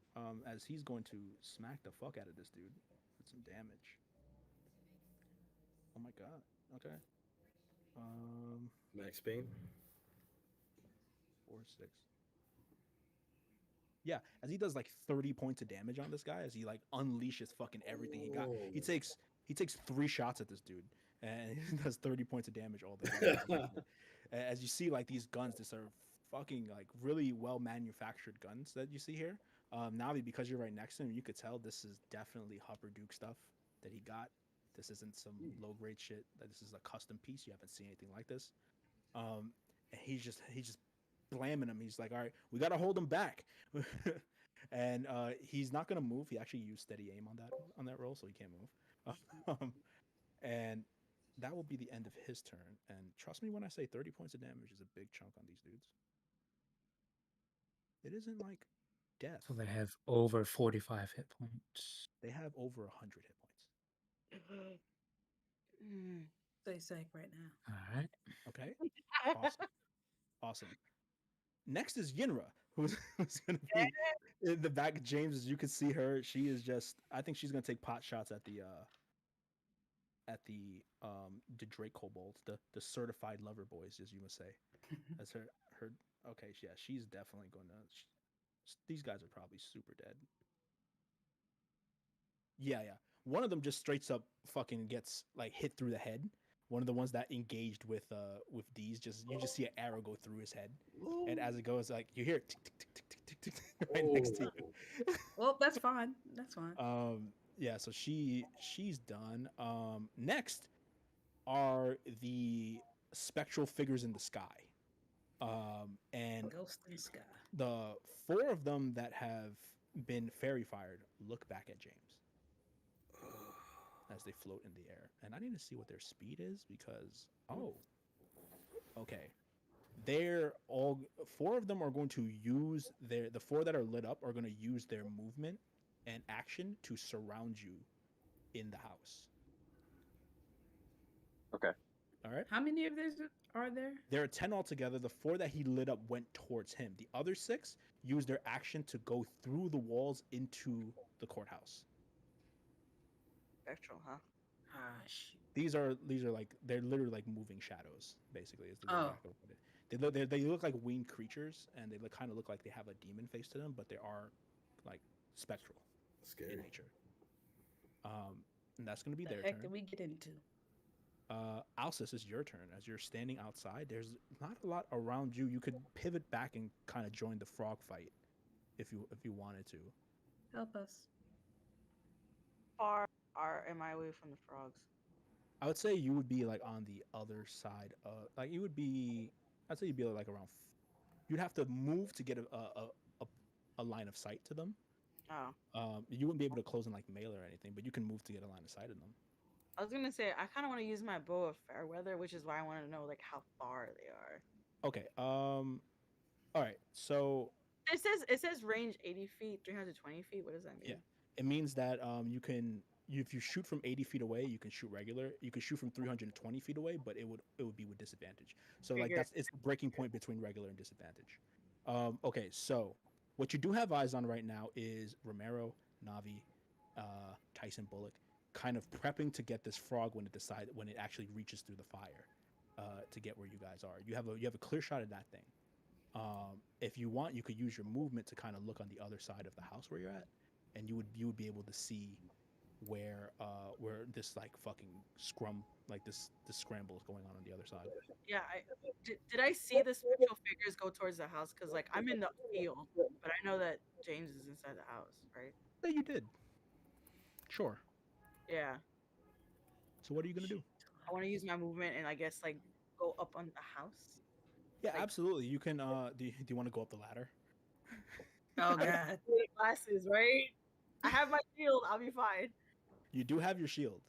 As he's going to smack the fuck out of this dude with some damage. Oh my god. Okay. Max Payne. 4, 6. Yeah, as he does like 30 points of damage on this guy, as he like unleashes fucking everything he got. He takes 3 shots at this dude, and he does 30 points of damage all the time. As you see, like these guns, these are fucking like really well manufactured guns that you see here. Navi, because you're right next to him, you could tell this is definitely Hupper Duke stuff that he got. This isn't some low grade shit. This is a custom piece. You haven't seen anything like this. And he's just blamming him. He's like, all right, we gotta hold him back. And he's not gonna move. He actually used steady aim on that roll, so he can't move. And that will be the end of his turn. And trust me when I say 30 points of damage is a big chunk on these dudes. It isn't like death. So they have over 45 hit points. They have over 100 hit points. Stay safe right now. All right. Okay. Awesome. Next is Yinra, who's going to be in the back of James. As you can see her, she is just. I think she's going to take pot shots at the Drake Kobolds, the certified lover boys, as you must say. As her. Okay, yeah, she's definitely going to. These guys are probably super dead. Yeah. One of them just straight up fucking gets like hit through the head. One of the ones that engaged with D's, you just see an arrow go through his head, and as it goes, like you hear tick tick tick tick tick tick tick right next to you. Well, that's fine. That's fine. Yeah. So she's done. Next are the spectral figures in the sky. And Ghost in the sky. the 4 of them that have been fairy fired look back at James as they float in the air. And I need to see what their speed is because okay. They're all 4 of them are going to use the 4 that are lit up are going to use their movement and action to surround you in the house. Okay. All right. How many of these are there? There are 10 altogether. The 4 that he lit up went towards him. The other 6 used their action to go through the walls into the courthouse. Spectral, huh? Ah, shoot. These are like they're literally like moving shadows, basically. Is the way I can put it. They look like winged creatures, and they kind of look like they have a demon face to them, but they are like spectral in nature. And that's going to be their turn. Did we get into? Alcis, is your turn. As you're standing outside, there's not a lot around you. You could pivot back and kind of join the frog fight if you wanted to. Help us. Far am I away from the frogs? I would say you would be like on the other side of like you would be. I'd say you'd be like around. You'd have to move to get a line of sight to them. Oh. You wouldn't be able to close in like melee or anything, but you can move to get a line of sight of them. I was gonna say I kind of want to use my bow of fair weather, which is why I want to know like how far they are. Okay. All right. So it says range 80 feet, 320 feet. What does that mean? yeah, it means that if you shoot from 80 feet away, you can shoot regular. You can shoot from 320 feet away, but it would be with disadvantage. So like it's the breaking point between regular and disadvantage. Okay. So what you do have eyes on right now is Romero, Navi, Tyson Bullock, kind of prepping to get this frog when it actually reaches through the fire. to get where you guys are. You have a clear shot at that thing. If you want, you could use your movement to kind of look on the other side of the house where you're at, and you would be able to see where this like fucking this scramble is going on the other side. Yeah, did I see the spiritual figures go towards the house? Because like I'm in the field, but I know that James is inside the house, right? Yeah, you did. Sure. Yeah. So what are you gonna do? I want to use my movement and I guess like go up on the house. Yeah, Like- absolutely. You can. Do you want to go up the ladder? Oh god. Glasses, right? I have my shield. I'll be fine. You do have your shield.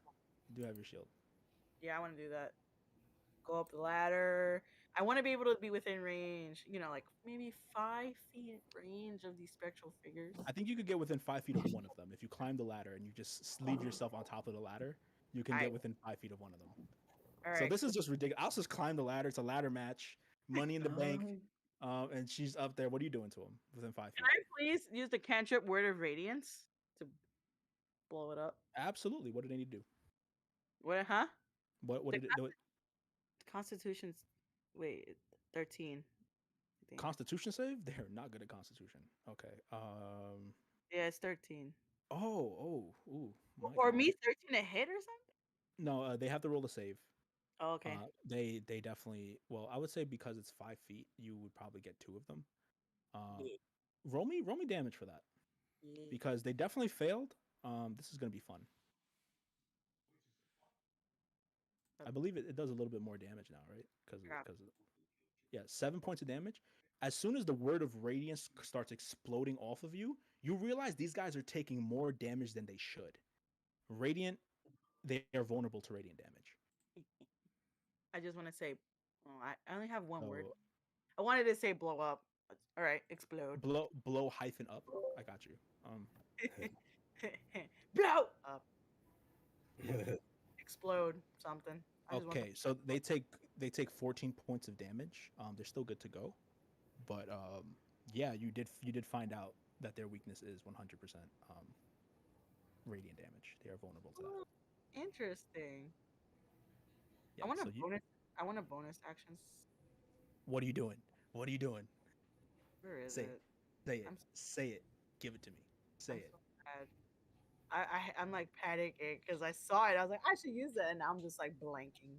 You do have your shield. Yeah, I want to do that. Go up the ladder. I want to be able to be within range. You know, like maybe 5 feet range of these spectral figures. I think you could get within 5 feet of one of them if you climb the ladder and you just leave yourself on top of the ladder. You can get within 5 feet of one of them. All right. So this is just ridiculous. I'll just climb the ladder. It's a ladder match. Money in the bank. And she's up there. What are you doing to him within 5 feet? Can I please use the cantrip Word of Radiance to blow it up? Absolutely. What do they need to do? What? Huh? What did it do? Constitution's 13. I think. Constitution save? They're not good at Constitution. Okay. Yeah, it's 13. Ooh. My Or God. me 13 a hit or something? No, they have to roll a save. Oh, okay. They definitely. Well, I would say because it's 5 feet, you would probably get 2 of them. Roll me damage for that because they definitely failed. This is gonna be fun. I believe it does a little bit more damage now, right? Because yeah, 7 points of damage. As soon as the word of radiance starts exploding off of you, you realize these guys are taking more damage than they should. Radiant, they are vulnerable to radiant damage. I just want to say, I only have one word. So, I wanted to say blow up. All right, explode. blow hyphen up. I got you. Blow up. Explode something. Okay, so they take 14 points of damage. They're still good to go, but yeah, you did find out that their weakness is 100% radiant damage. They are vulnerable to that. Interesting. Yeah, I want so I want a bonus actions. What are you doing? What are you doing? Where is Say it? Say it. Say it. Give it to me. Say it. So bad. I'm like panicking because I saw it. I was like, I should use it, and now I'm just like blanking.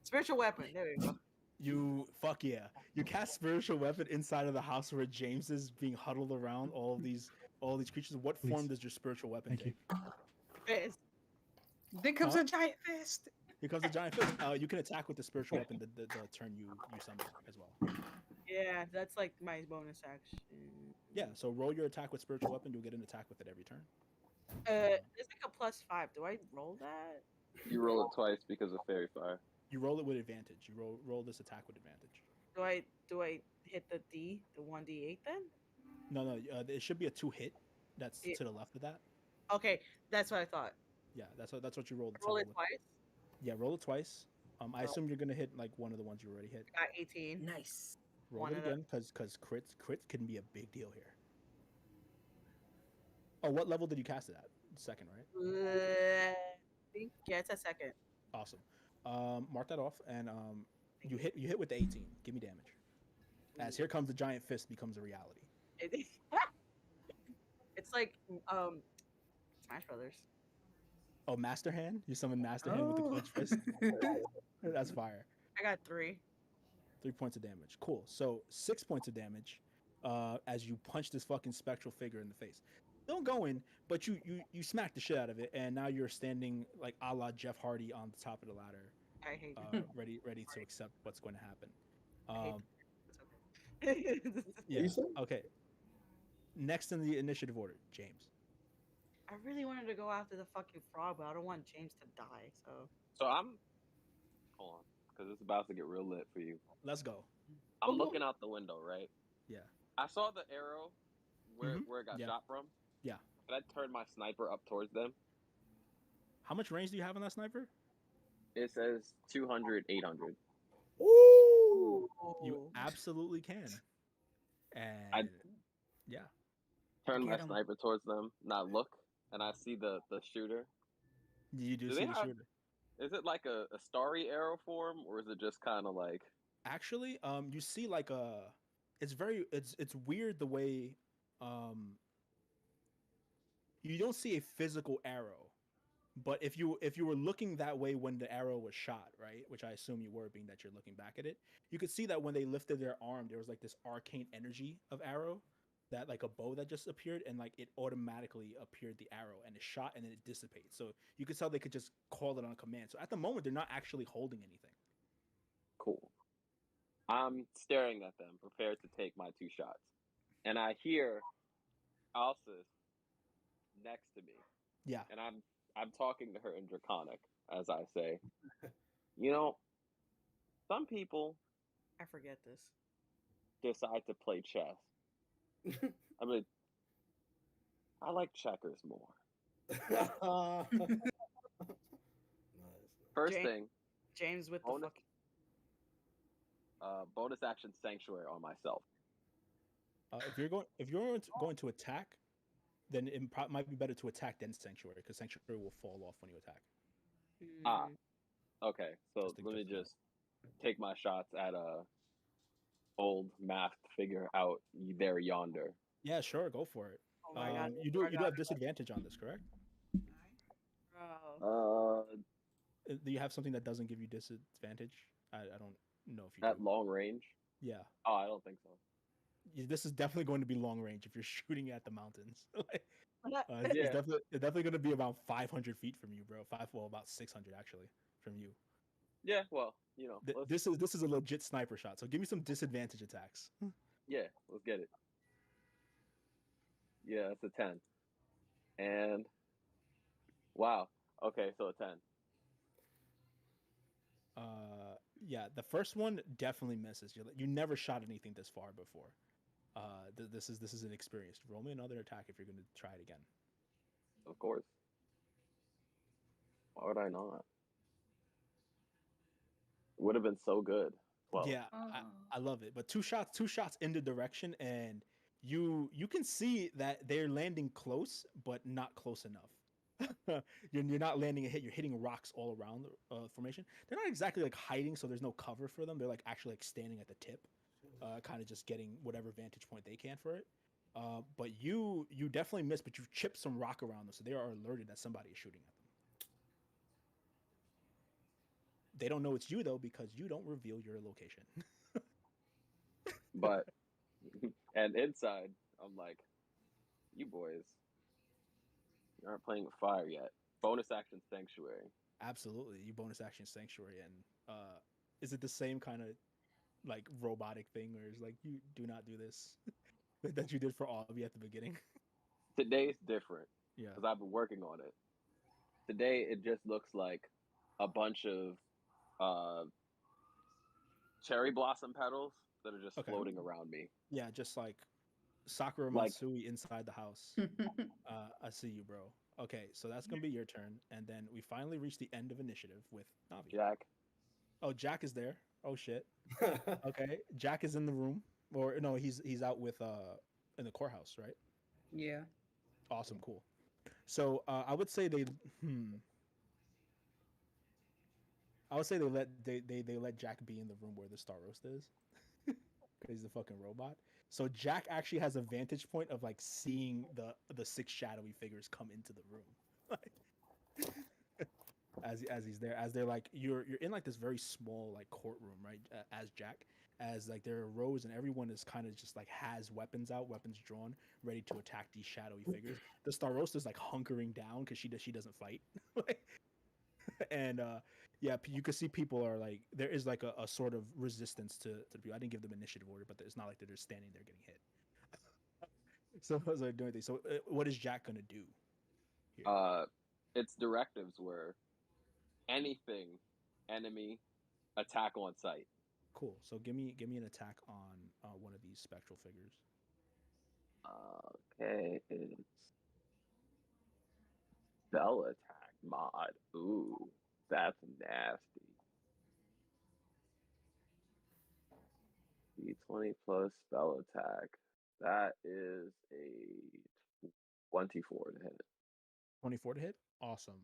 Spiritual weapon. There we go. You fuck yeah. You cast spiritual weapon inside of the house where James is being huddled around all these creatures. What form does your spiritual weapon take? Fist. Then comes a giant fist. Here comes a giant fist. You can attack with the spiritual weapon the turn you summon as well. Yeah, that's like my bonus action. Yeah, so roll your attack with spiritual weapon. You'll get an attack with it every turn. It's like a +5. Do I roll that? You roll it twice because of fairy fire. You roll it with advantage. You roll this attack with advantage. Do I hit the 1d8 then? No. It should be a 2 hit. That's to the left of that. Okay, that's what I thought. Yeah, that's what you rolled. Roll it twice. Yeah, roll it twice. I assume you're gonna hit like one of the ones you already hit. Got 18. Nice. Roll it again, because crits can be a big deal here. Oh, what level did you cast it at? Second, right? I think it's a second. Awesome. Mark that off, and you hit with the 18. Give me damage. As here comes the giant fist becomes a reality. It's like Smash Brothers. Oh, Master Hand? You summon Master Hand with the clenched fist? That's fire. I got 3. 3 points of damage. Cool. So 6 points of damage as you punch this fucking spectral figure in the face. Don't go in, but you smack the shit out of it, and now you're standing like a la Jeff Hardy on the top of the ladder. I hate you. ready to accept what's going to happen. I hate Yeah. Okay. Next in the initiative order, James. I really wanted to go after the fucking frog, but I don't want James to die. So I'm. Hold on, because it's about to get real lit for you. Let's go. I'm looking out the window, right? Yeah. I saw the arrow where it got shot from. Yeah. Can I turn my sniper up towards them? How much range do you have on that sniper? It says 200, 800. Ooh! You absolutely can. And yeah. Turn my sniper towards them, not look, and I see the shooter. You do see the shooter. Is it like a starry arrow form, or is it just kind of like? Actually, you see like it's weird the way um you don't see a physical arrow, but if you were looking that way when the arrow was shot, right, which I assume you were, being that you're looking back at it, you could see that when they lifted their arm, there was like this arcane energy of arrow, that like a bow that just appeared, and like it automatically appeared the arrow and it shot and then it dissipates. So you could tell they could just call it on command. So at the moment they're not actually holding anything. Cool. I'm staring at them, prepared to take my 2 shots, and I hear Alsis next to me, Yeah. and I'm talking to her in Draconic as I say, you know, some people I forget this. decide to play chess. I mean, I like checkers more. Nice. First James, thing, James with the bonus, fuck. bonus action sanctuary on myself. If you're going to attack, then it might be better to attack then sanctuary, because sanctuary will fall off when you attack. Ah, Mm, okay. So Just let me just know. just take my shots at a old masked figure out there yonder. Yeah, sure, go for it. oh my god. You do have disadvantage on this, correct? Bro. Do you have something that doesn't give you disadvantage? I don't know if you At do. long range? Yeah. Oh, I don't think so. This is definitely going to be long range if you're shooting at the mountains. It's Yeah. definitely going to be about 500 feet from you, bro. About 600 actually from you. Yeah, well, let's, This is a legit sniper shot. So give me some disadvantage attacks. yeah, let's get it. Yeah, it's a 10. And wow. Okay, so a 10. Yeah, the first one definitely misses. You never shot anything this far before. This is an experience. Roll me another attack if you're going to try it again. Of course. Why would I not? It would have been so good. Well, Yeah, I love it. But two shots in the direction, and you can see that they're landing close, but not close enough. You're not landing a hit. You're hitting rocks all around the formation. They're not exactly like hiding, so there's no cover for them. They're like actually like standing at the tip, kind of just getting whatever vantage point they can for it. But you definitely miss, but you chipped some rock around them, so they are alerted that somebody is shooting at them. They don't know it's you though, because you don't reveal your location. but and inside, I'm like, you boys, you aren't playing with fire yet. Bonus action sanctuary. Absolutely, you bonus action sanctuary, and is it the same kind of like robotic thing, where it's like you do not do this that you did for Obby at the beginning? Today's different Yeah. because I've been working on it. Today it just looks like a bunch of cherry blossom petals that are just Okay. floating around me. Yeah, just like Sakura Like- Matsui inside the house. I see you, bro. Okay, so that's gonna be your turn, and then we finally reach the end of initiative with Navi. Jack. Oh, Jack is there. Oh shit. Okay, Jack is in the room, or no, he's out with in the courthouse, right? Yeah. Awesome, cool. So I would say I would say they let Jack be in the room where the Star Roast is, because he's a fucking robot. So Jack actually has a vantage point of like seeing the 6 shadowy figures come into the room, as he's there, as they're like you're in like this very small like courtroom, right? As Jack, as like there are rows and everyone is kind of just like has weapons out, weapons drawn, ready to attack these shadowy figures. The Star Roast is like hunkering down because she doesn't fight. And yeah, you can see people are like, there is like a sort of resistance to the people. I didn't give them initiative order, but it's not like they're just standing there getting hit. So as they're doing things. So what is Jack gonna do here? Its directives were anything enemy attack on sight. Cool. So give me an attack on one of these spectral figures. Okay, it's spell attack mod. Ooh, that's nasty. D20 plus spell attack. That is a 24 to hit. 24 to hit. Awesome.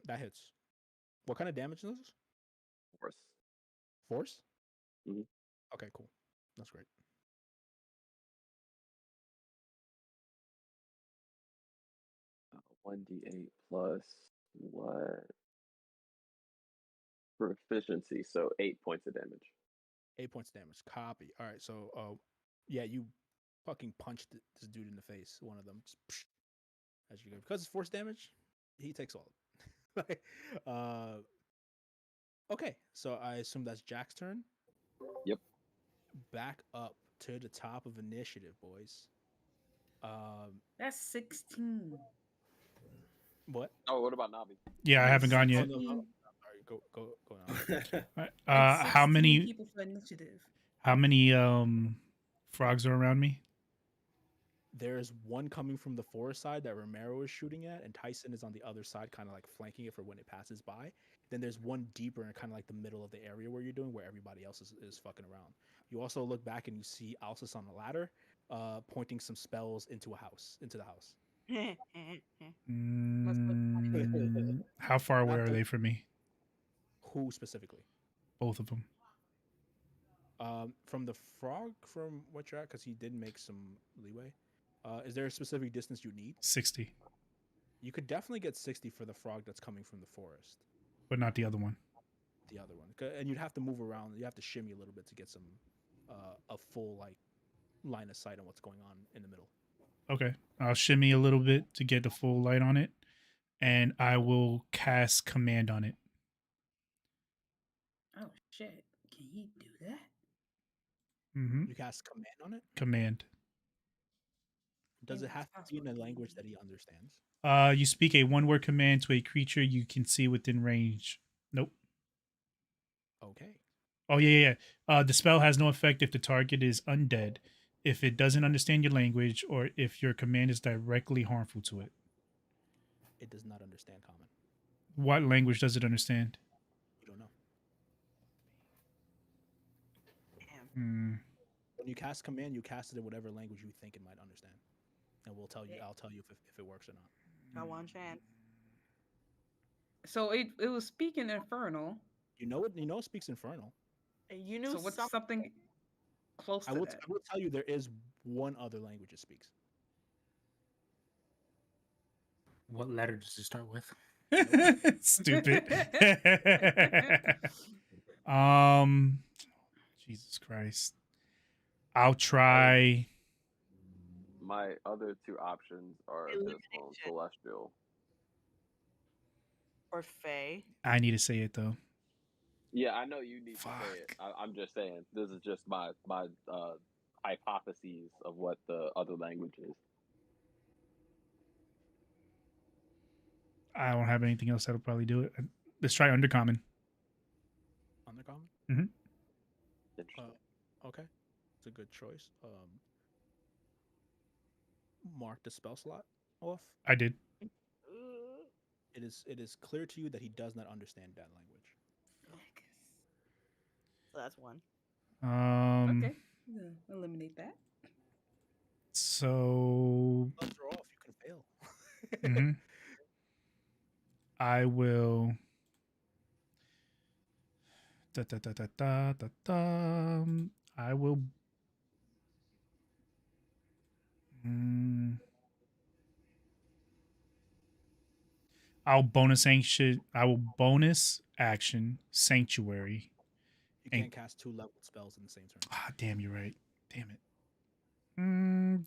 That hits. What kind of damage is this? Force. Force? Mhm. Okay, cool. That's great. Uh, 1d8 plus what? Proficiency, so 8 points of damage. 8 points of damage. Copy. All right, so yeah, you fucking punched this dude in the face. One of them, just, as you go, because it's force damage. He takes all. uh, okay, so I assume that's Jack's turn. Yep. Back up to the top of initiative, boys. That's 16. What? Oh, what about Nabi? Yeah, I haven't gone Oh, yet. no, no. Sorry, go now. It's How 16 many people for initiative. frogs are around me? There's one coming from the forest side that Romero is shooting at, and Tyson is on the other side, kind of like flanking it for when it passes by. Then there's one deeper in kind of like the middle of the area where you're doing, where everybody else is fucking around. You also look back and you see Alcis on the ladder, pointing some spells into the house. How far away Not are the- they from me? Who specifically? Both of them. From the frog, from what you're at, because he did make some leeway. Is there a specific distance you need? 60, You could definitely get 60 for the frog that's coming from the forest. but not the other one. The other one, and you'd have to move around. You have to shimmy a little bit to get some a full like line of sight on what's going on in the middle. Okay. I'll shimmy a little bit to get the full light on it, and I will cast command on it. Oh shit! Can he do that? Mm-hmm. You cast command on it. Command. Does it Maybe have it's to be in a possible. language that he understands? You speak a one-word command to a creature you can see within range. Nope. Okay. Oh yeah. The spell has no effect if the target is undead, if it doesn't understand your language, or if your command is directly harmful to it. It does not understand common. What language does it understand? You don't know. Hmm. When you cast command, you cast it in whatever language you think it might understand, and we'll tell you. I'll tell you if it works or not. Got one chance. So it was speaking infernal. You know it. You know it speaks infernal. You knew So what's something. something close I to will. that? I will tell you there is one other language it speaks. What letter does it start with? Stupid. Jesus Christ. I'll try. My other two options are Abyssal and Celestial. Or Faye. I need to say it though. Yeah, I know you need to say it. Fuck. I'm just saying this is just my hypotheses of what the other language is. I don't have anything else that'll probably do it. Let's try Undercommon. Undercommon. Mhm. Interesting. Okay, it's a good choice. Mark the spell slot off. I did. It is clear to you that he does not understand that language. So that's one. Okay, yeah, eliminate that. So Gloves are off. You can fail. mhm. I will. I will. I'll bonus action. I will bonus action sanctuary. You And- can't cast 2 leveled spells in the same turn. Ah, damn, you're right. Damn it.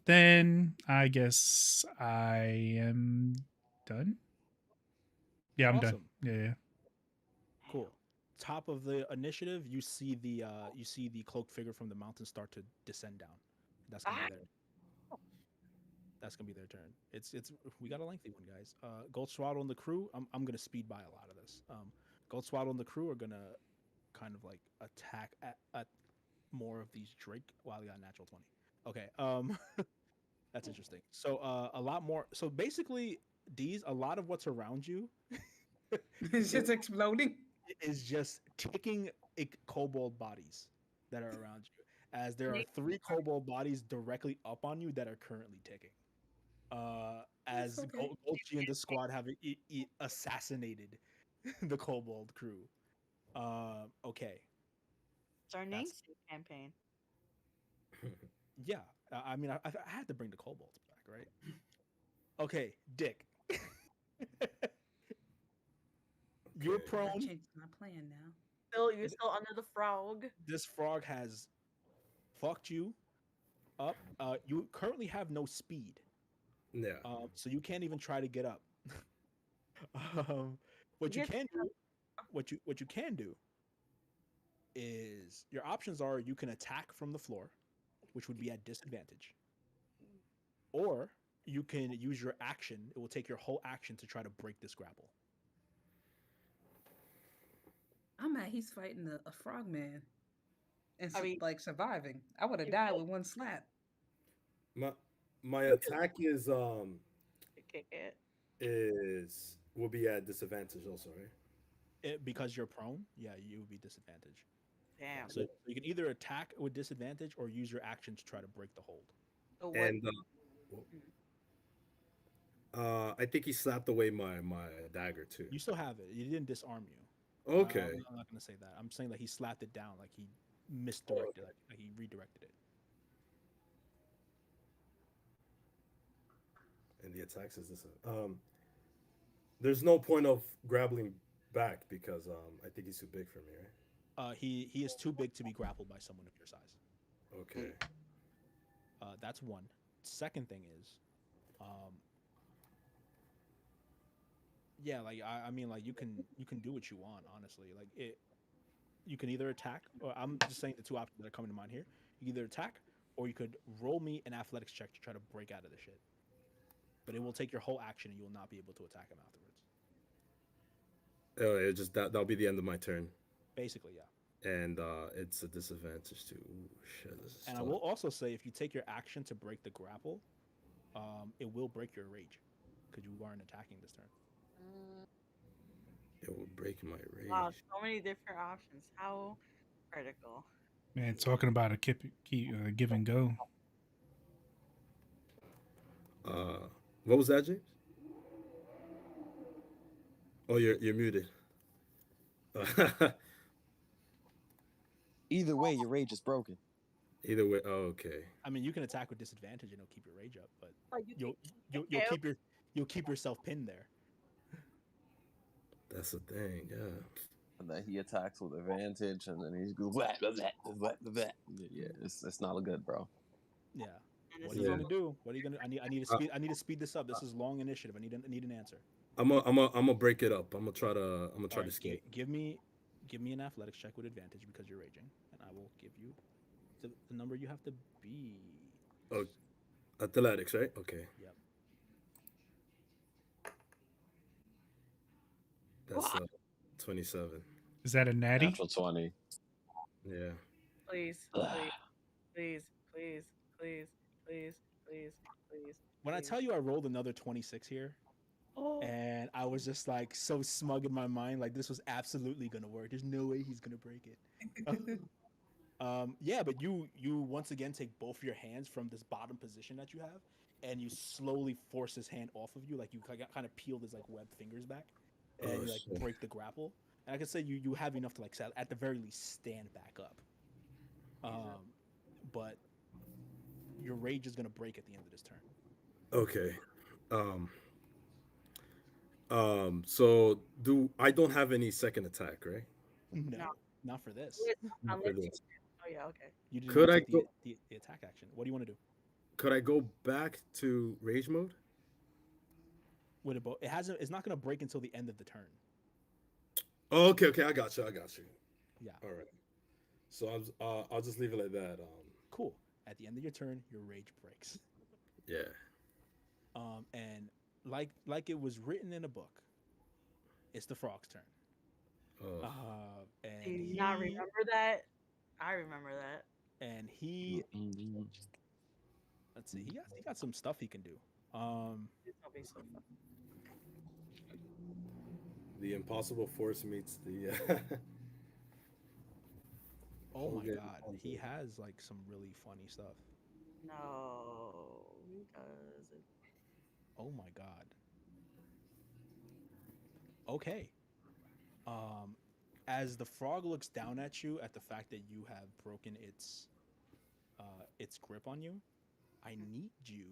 Then I guess I am done. Yeah, I'm done. Awesome. Yeah. Cool. Top of the initiative, you see the cloaked figure from the mountain start to descend down. That's gonna be their. That's gonna be their turn. It's we got a lengthy one, guys. Gold Swaddle and the crew. I'm gonna speed by a lot of this. Gold Swaddle and the crew are gonna kind of like attack at more of these Drake while he got a natural 20. Okay. That's interesting. So a lot more. So basically, a lot of what's around you It's just exploding. is just ticking kobold bodies that are around you, as there are 3 kobold bodies directly up on you that are currently ticking. As okay. Golgi and the squad have assassinated the Kobold crew. Okay. It's our That's namesake campaign. yeah. I mean, I had to bring the Kobolds back, right? Okay, Dick. You're Okay. I prone. changed my plan now. You're still under the frog. This frog has fucked you up. You currently have no speed, Yeah. so you can't even try to get up. um, what you Get can do, what you can do, is your options are you can attack from the floor, which would be at disadvantage, or you can use your action. It will take your whole action to try to break this grapple. I'm mad he's fighting a frog man and I mean, like surviving. I would have you died could with one slap. My attack kick it. will be at disadvantage also, right? Because you're prone, yeah, you would be disadvantaged. Damn. So you can either attack with disadvantage or use your action to try to break the hold. So what? And I think he slapped away my dagger too. You still have it. He didn't disarm you. Okay. I'm not gonna say that. I'm saying that he slapped it down, like he misdirected, like he redirected it. And the attacks is this. There's no point of grappling back because I think he's too big for me, right? He is too big to be grappled by someone of your size. Okay. That's one. Second thing is, yeah, like I mean, like you can do what you want, honestly. Like you can either attack, or I'm just saying the two options that are coming to mind here. You can either attack, or you could roll me an athletics check to try to break out of the shit. But it will take your whole action, and you will not be able to attack him afterwards. Oh, it just that'll be the end of my turn, Basically, yeah. and it's a disadvantage too. Ooh, shit, this is And I tough. will also say, if you take your action to break the grapple, it will break your rage, because you aren't attacking this turn. It will break my rage. Wow, so many different options. How critical. Man, talking about a give and go. What was that, James? Oh, you're muted. Either way, your rage is broken. Either way, oh, okay. I mean, you can attack with disadvantage and it'll keep your rage up, but Like, you you'll keep yourself pinned there. That's the thing, yeah. And then he attacks with advantage, and then he's goes whack, whack, whack, whack. Yeah, it's not good, bro. Yeah. And What this are is you Yeah. gonna do? What are you gonna? I need to speed this up. This is long initiative. I need an answer. I'm gonna break it up. I'm gonna try to Alright, skate. give me an athletics check with advantage because you're raging, and I will give you the number you have to be. Oh, athletics, right? Okay. Yep. That's 27. Is that a natty? Natural 20. Yeah. please, please, please, please, please, please, please, please. When I tell you I rolled another 26 here, Oh, and I was just like so smug in my mind, like this was absolutely gonna work. There's no way he's gonna break it. Yeah, but you once again take both your hands from this bottom position that you have, and you slowly force his hand off of you, like you kind of peel his like webbed fingers back, and Oh, you like shit. break the grapple. And I can say you have enough to like at the very least stand back up. But your rage is gonna break at the end of this turn. Okay. So I don't have any second attack, right? No, No. not for this. Not unless for you. this. Oh yeah, okay. You did Could not I take go- the attack action. What do you want to do? Could I go back to rage mode? With a bow, it's not gonna break until the end of the turn. Oh, okay, I got you. Yeah. All right. So I'll just leave it like that. Cool. At the end of your turn, your rage breaks. Yeah. And like it was written in a book, it's the frog's turn. Oh. Do And you he, not remember that? I remember that. and he Mm-hmm. let's see, he got some stuff he can do. This will be so fun. The impossible force meets the. Oh my Okay. god, he has like some really funny stuff. No, he doesn't. Oh my god. Okay. As the frog looks down at you at the fact that you have broken its grip on you, I need you.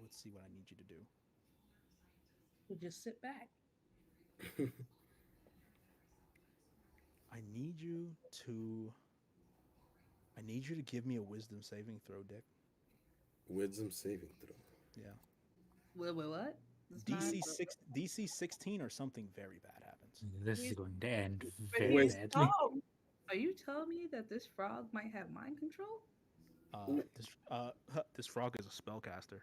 Let's see what I need you to do. We'll just sit back. I need you to. I need you to give me a wisdom saving throw, Dick. Wisdom saving throw. Yeah. What? DC 16 or something very bad happens. This is going to end But very he's badly. dumb. Are you telling me that this frog might have mind control? This frog is a spellcaster.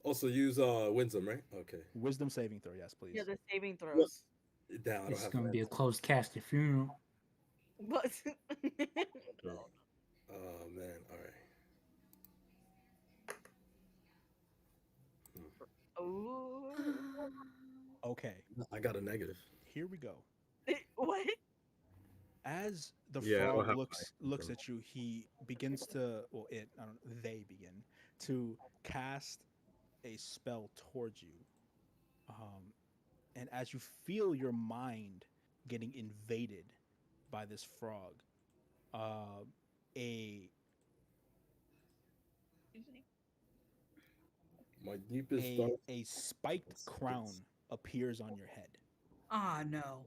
Also use wisdom, right? Okay. Wisdom saving throw, yes, please. Yeah, the saving throws. Down. It's going to be a closed casket funeral. But Oh man! All right. Ooh. Okay, I got a negative. here we go. What? As the Yeah, I'll frog have looks at you, he begins to they begin to cast a spell towards you. And as you feel your mind getting invaded by this frog, a My deepest dark. a spiked crown appears on your head. Ah, no.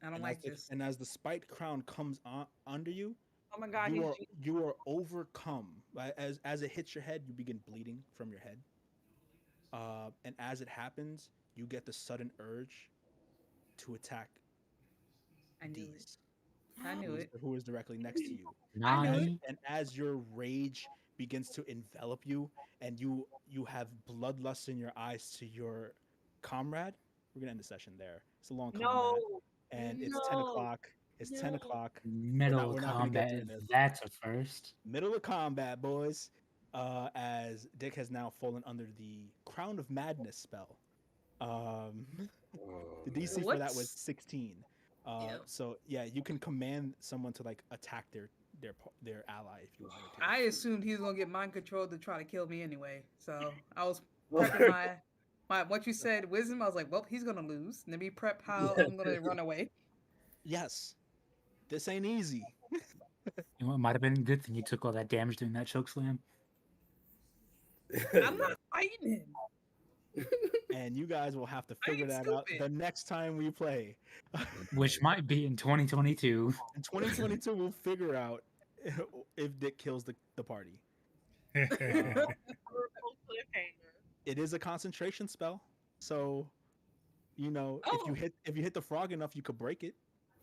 I don't like this. And as the spiked crown comes under you, Oh my god, you are overcome. As it hits your head, you begin bleeding from your head. And as it happens, you get the sudden urge to attack I knew it. Dees, I knew it. who is directly next to you. Nani? And as your rage begins to envelop you, and you have bloodlust in your eyes to your comrade, we're gonna end the session there. It's a long combat, No. and it's 10 o'clock. It's 10 No. o'clock. Middle we're of not gonna get combat. through this. That's a first. Middle of combat, boys. As Dick has now fallen under the Crown of Madness spell. The DC for that was 16. Yeah. So yeah, you can command someone to like attack their ally if you wanted to. I assumed he was gonna get mind control to try to kill me anyway. So I was prepping my what you said, wisdom. I was like, well, he's gonna lose. Let me prep how I'm gonna run away. Yes, this ain't easy. You know, it might have been a good thing you took all that damage doing that choke slam. I'm not fighting him. And you guys will have to I figure ain't that out stupid. the next time we play. Which might be in 2022. In 2022, we'll figure out if Dick kills the party. It is a concentration spell, so you know if you hit the frog enough, you could break it.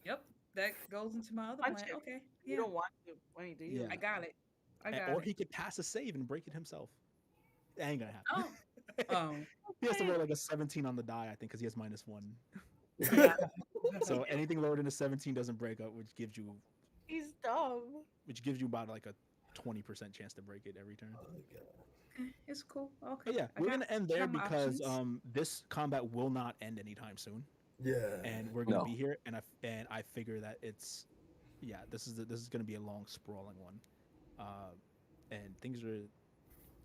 Yep, that goes into my other Punch plan. him. Okay, You don't want to. When you do, Yeah. I got it. Or he could pass a save and break it himself. That ain't gonna happen. Oh, He has to roll like a 17 on the die, I think, because he has -1. Yeah. So anything lower than a 17 doesn't break up, which gives you He's dumb. about like a 20% chance to break it every turn. it's cool. Okay. But yeah, I we're got- gonna end I there got my because options. this combat will not end anytime soon, Yeah. and we're gonna No. be here, and I figure that it's this is gonna be a long sprawling one, and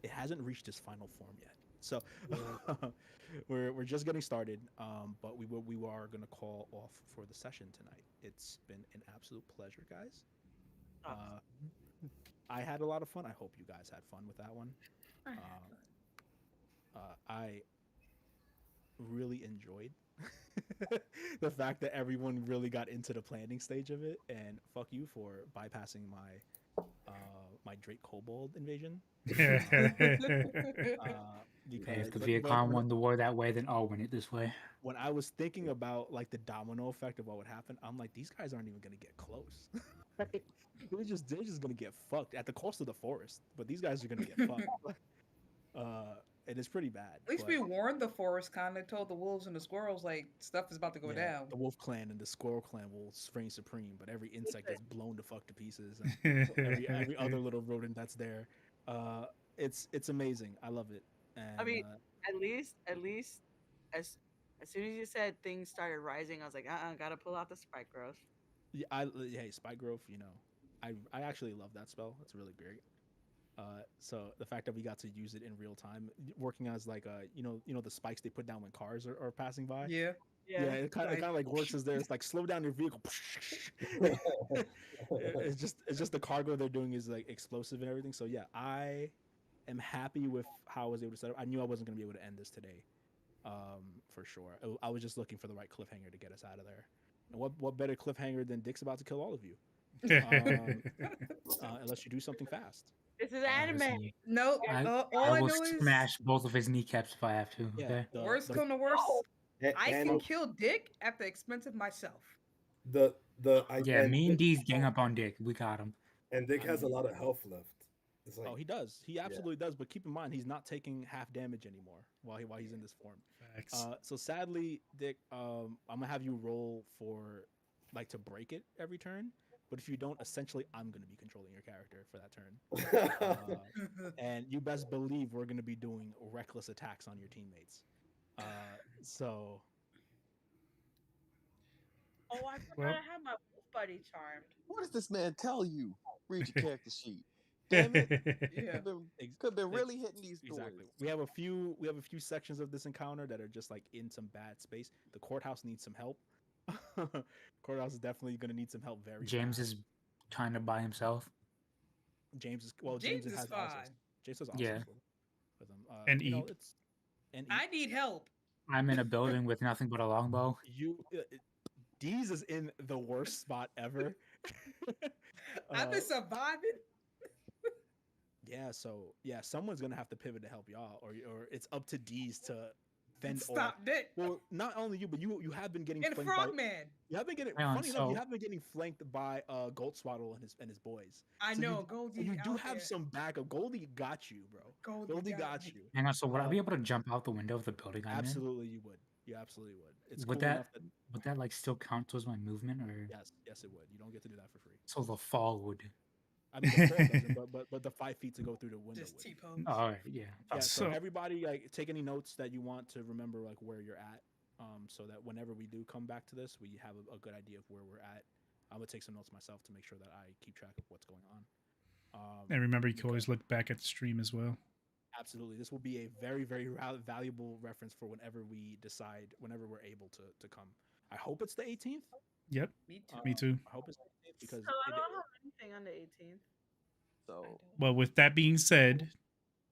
it hasn't reached its final form yet. So we're just getting started, but we are gonna call off for the session tonight. It's been an absolute pleasure, guys. I had a lot of fun. I hope you guys had fun with that one. I had I really enjoyed the fact that everyone really got into the planning stage of it, and fuck you for bypassing my Drake Kobold invasion. Because If the Viacom won the war that way, then I'll win it this way. when I was thinking about like the domino effect of what would happen, I'm like, these guys aren't even gonna get close. they're just gonna get fucked at the cost of the forest. But these guys are gonna get fucked. And it's pretty bad. At least we warned the forest, kind of told the wolves and the squirrels like stuff is about to go down. The wolf clan and the squirrel clan will reign supreme, but every insect gets blown to fuck to pieces. And every other little rodent that's there. It's amazing. I love it. And, I mean, at least as soon as you said things started rising, I was like, gotta pull out the spike growth. yeah, hey, spike growth. You know, I actually love that spell. It's really great. So the fact that we got to use it in real time, working as like the spikes they put down when cars are passing by. Yeah. Yeah, it kind of like works as there. It's like slow down your vehicle. It's just the cargo they're doing is like explosive and everything. So yeah, I am happy with how I was able to set up. I knew I wasn't gonna be able to end this today, for sure. I was just looking for the right cliffhanger to get us out of there. And what better cliffhanger than Dick's about to kill all of you, unless you do something fast. This is anime. Nope. I, all I I will know is smash both of his kneecaps if I have to. Yeah, Okay. worst come to worst, I And can kill Dick at the expense of myself. Yeah, me and D's gang up on Dick. We got him. And Dick has a lot of health left. It's like, Oh, he does. He absolutely does. But keep in mind, he's not taking half damage anymore while he's in this form. Facts. So sadly, Dick, I'm gonna have you roll for like to break it every turn. But if you don't, essentially, I'm gonna be controlling your character for that turn. And you best believe we're gonna be doing reckless attacks on your teammates. So Oh, I forgot Well- I had my wolf buddy charmed. What does this man tell you? Read your character sheet. Damn it. Yeah. Could have been really hitting these doors. exactly, we have a few sections of this encounter that are just like in some bad space. The courthouse needs some help. Courthouse is definitely gonna need some help very James fast. is kind of by himself. James is James is has fine. also, James has also Yeah. with him. And you know, eat. it's and I need help. I'm in a building with nothing but a longbow. Deez is in the worst spot ever. I've been surviving. Yeah, so yeah, someone's gonna have to pivot to help y'all, or it's up to Deez to fend off. Stop Dick. Well, not only you, but you have been getting And flanked by. Frogman. You have been getting. Hang on, Funny enough, you so- have been getting flanked by Goldswaddle and his boys. I So know, You, Goldie. so you do out have there. some backup. Goldie got you, bro. Goldie got me. you. Hang on, so would I be Uh, able to jump out the window of the building I'm Absolutely, you would. You absolutely would. It's Would cool that- enough that in? Would that like still count towards my movement, or yes, it would. You don't get to do that for free. so the fall would? I mean, the fall doesn't, but the 5 feet to go through the window. Just would. T-pose. Oh, all right, yeah. Yeah, so So- everybody like take any notes that you want to remember like where you're at, so that whenever we do come back to this, we have a good idea of where we're at. I'm gonna take some notes myself to make sure that I keep track of what's going on. And remember, you can always look back at the stream as well. Absolutely, this will be a very valuable reference for whenever we decide, whenever we're able to come. I hope it's the 18th. Yep, Me too. me too. I hope it's the 18th because So I don't have anything on the 18th. So Well, with that being said,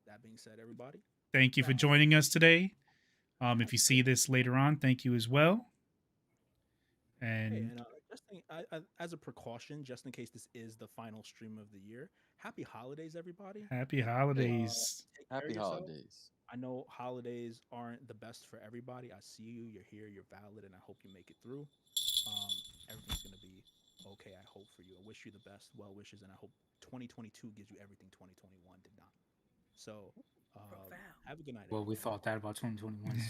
that being said, everybody. thank you for joining us today. If you see this later on, thank you as well. Hey, And and as a precaution, just in case this is the final stream of the year, happy holidays, everybody. happy holidays. Take care of happy yourself. holidays. I know holidays aren't the best for everybody. I see you. You're here. You're valid, and I hope you make it through. Everything's gonna be okay. I hope for you. I wish you the best, well wishes, and I hope 2022 gives you everything 2021 did not. So, Profound. have a good night. Well, we everyone. thought that about 2021. So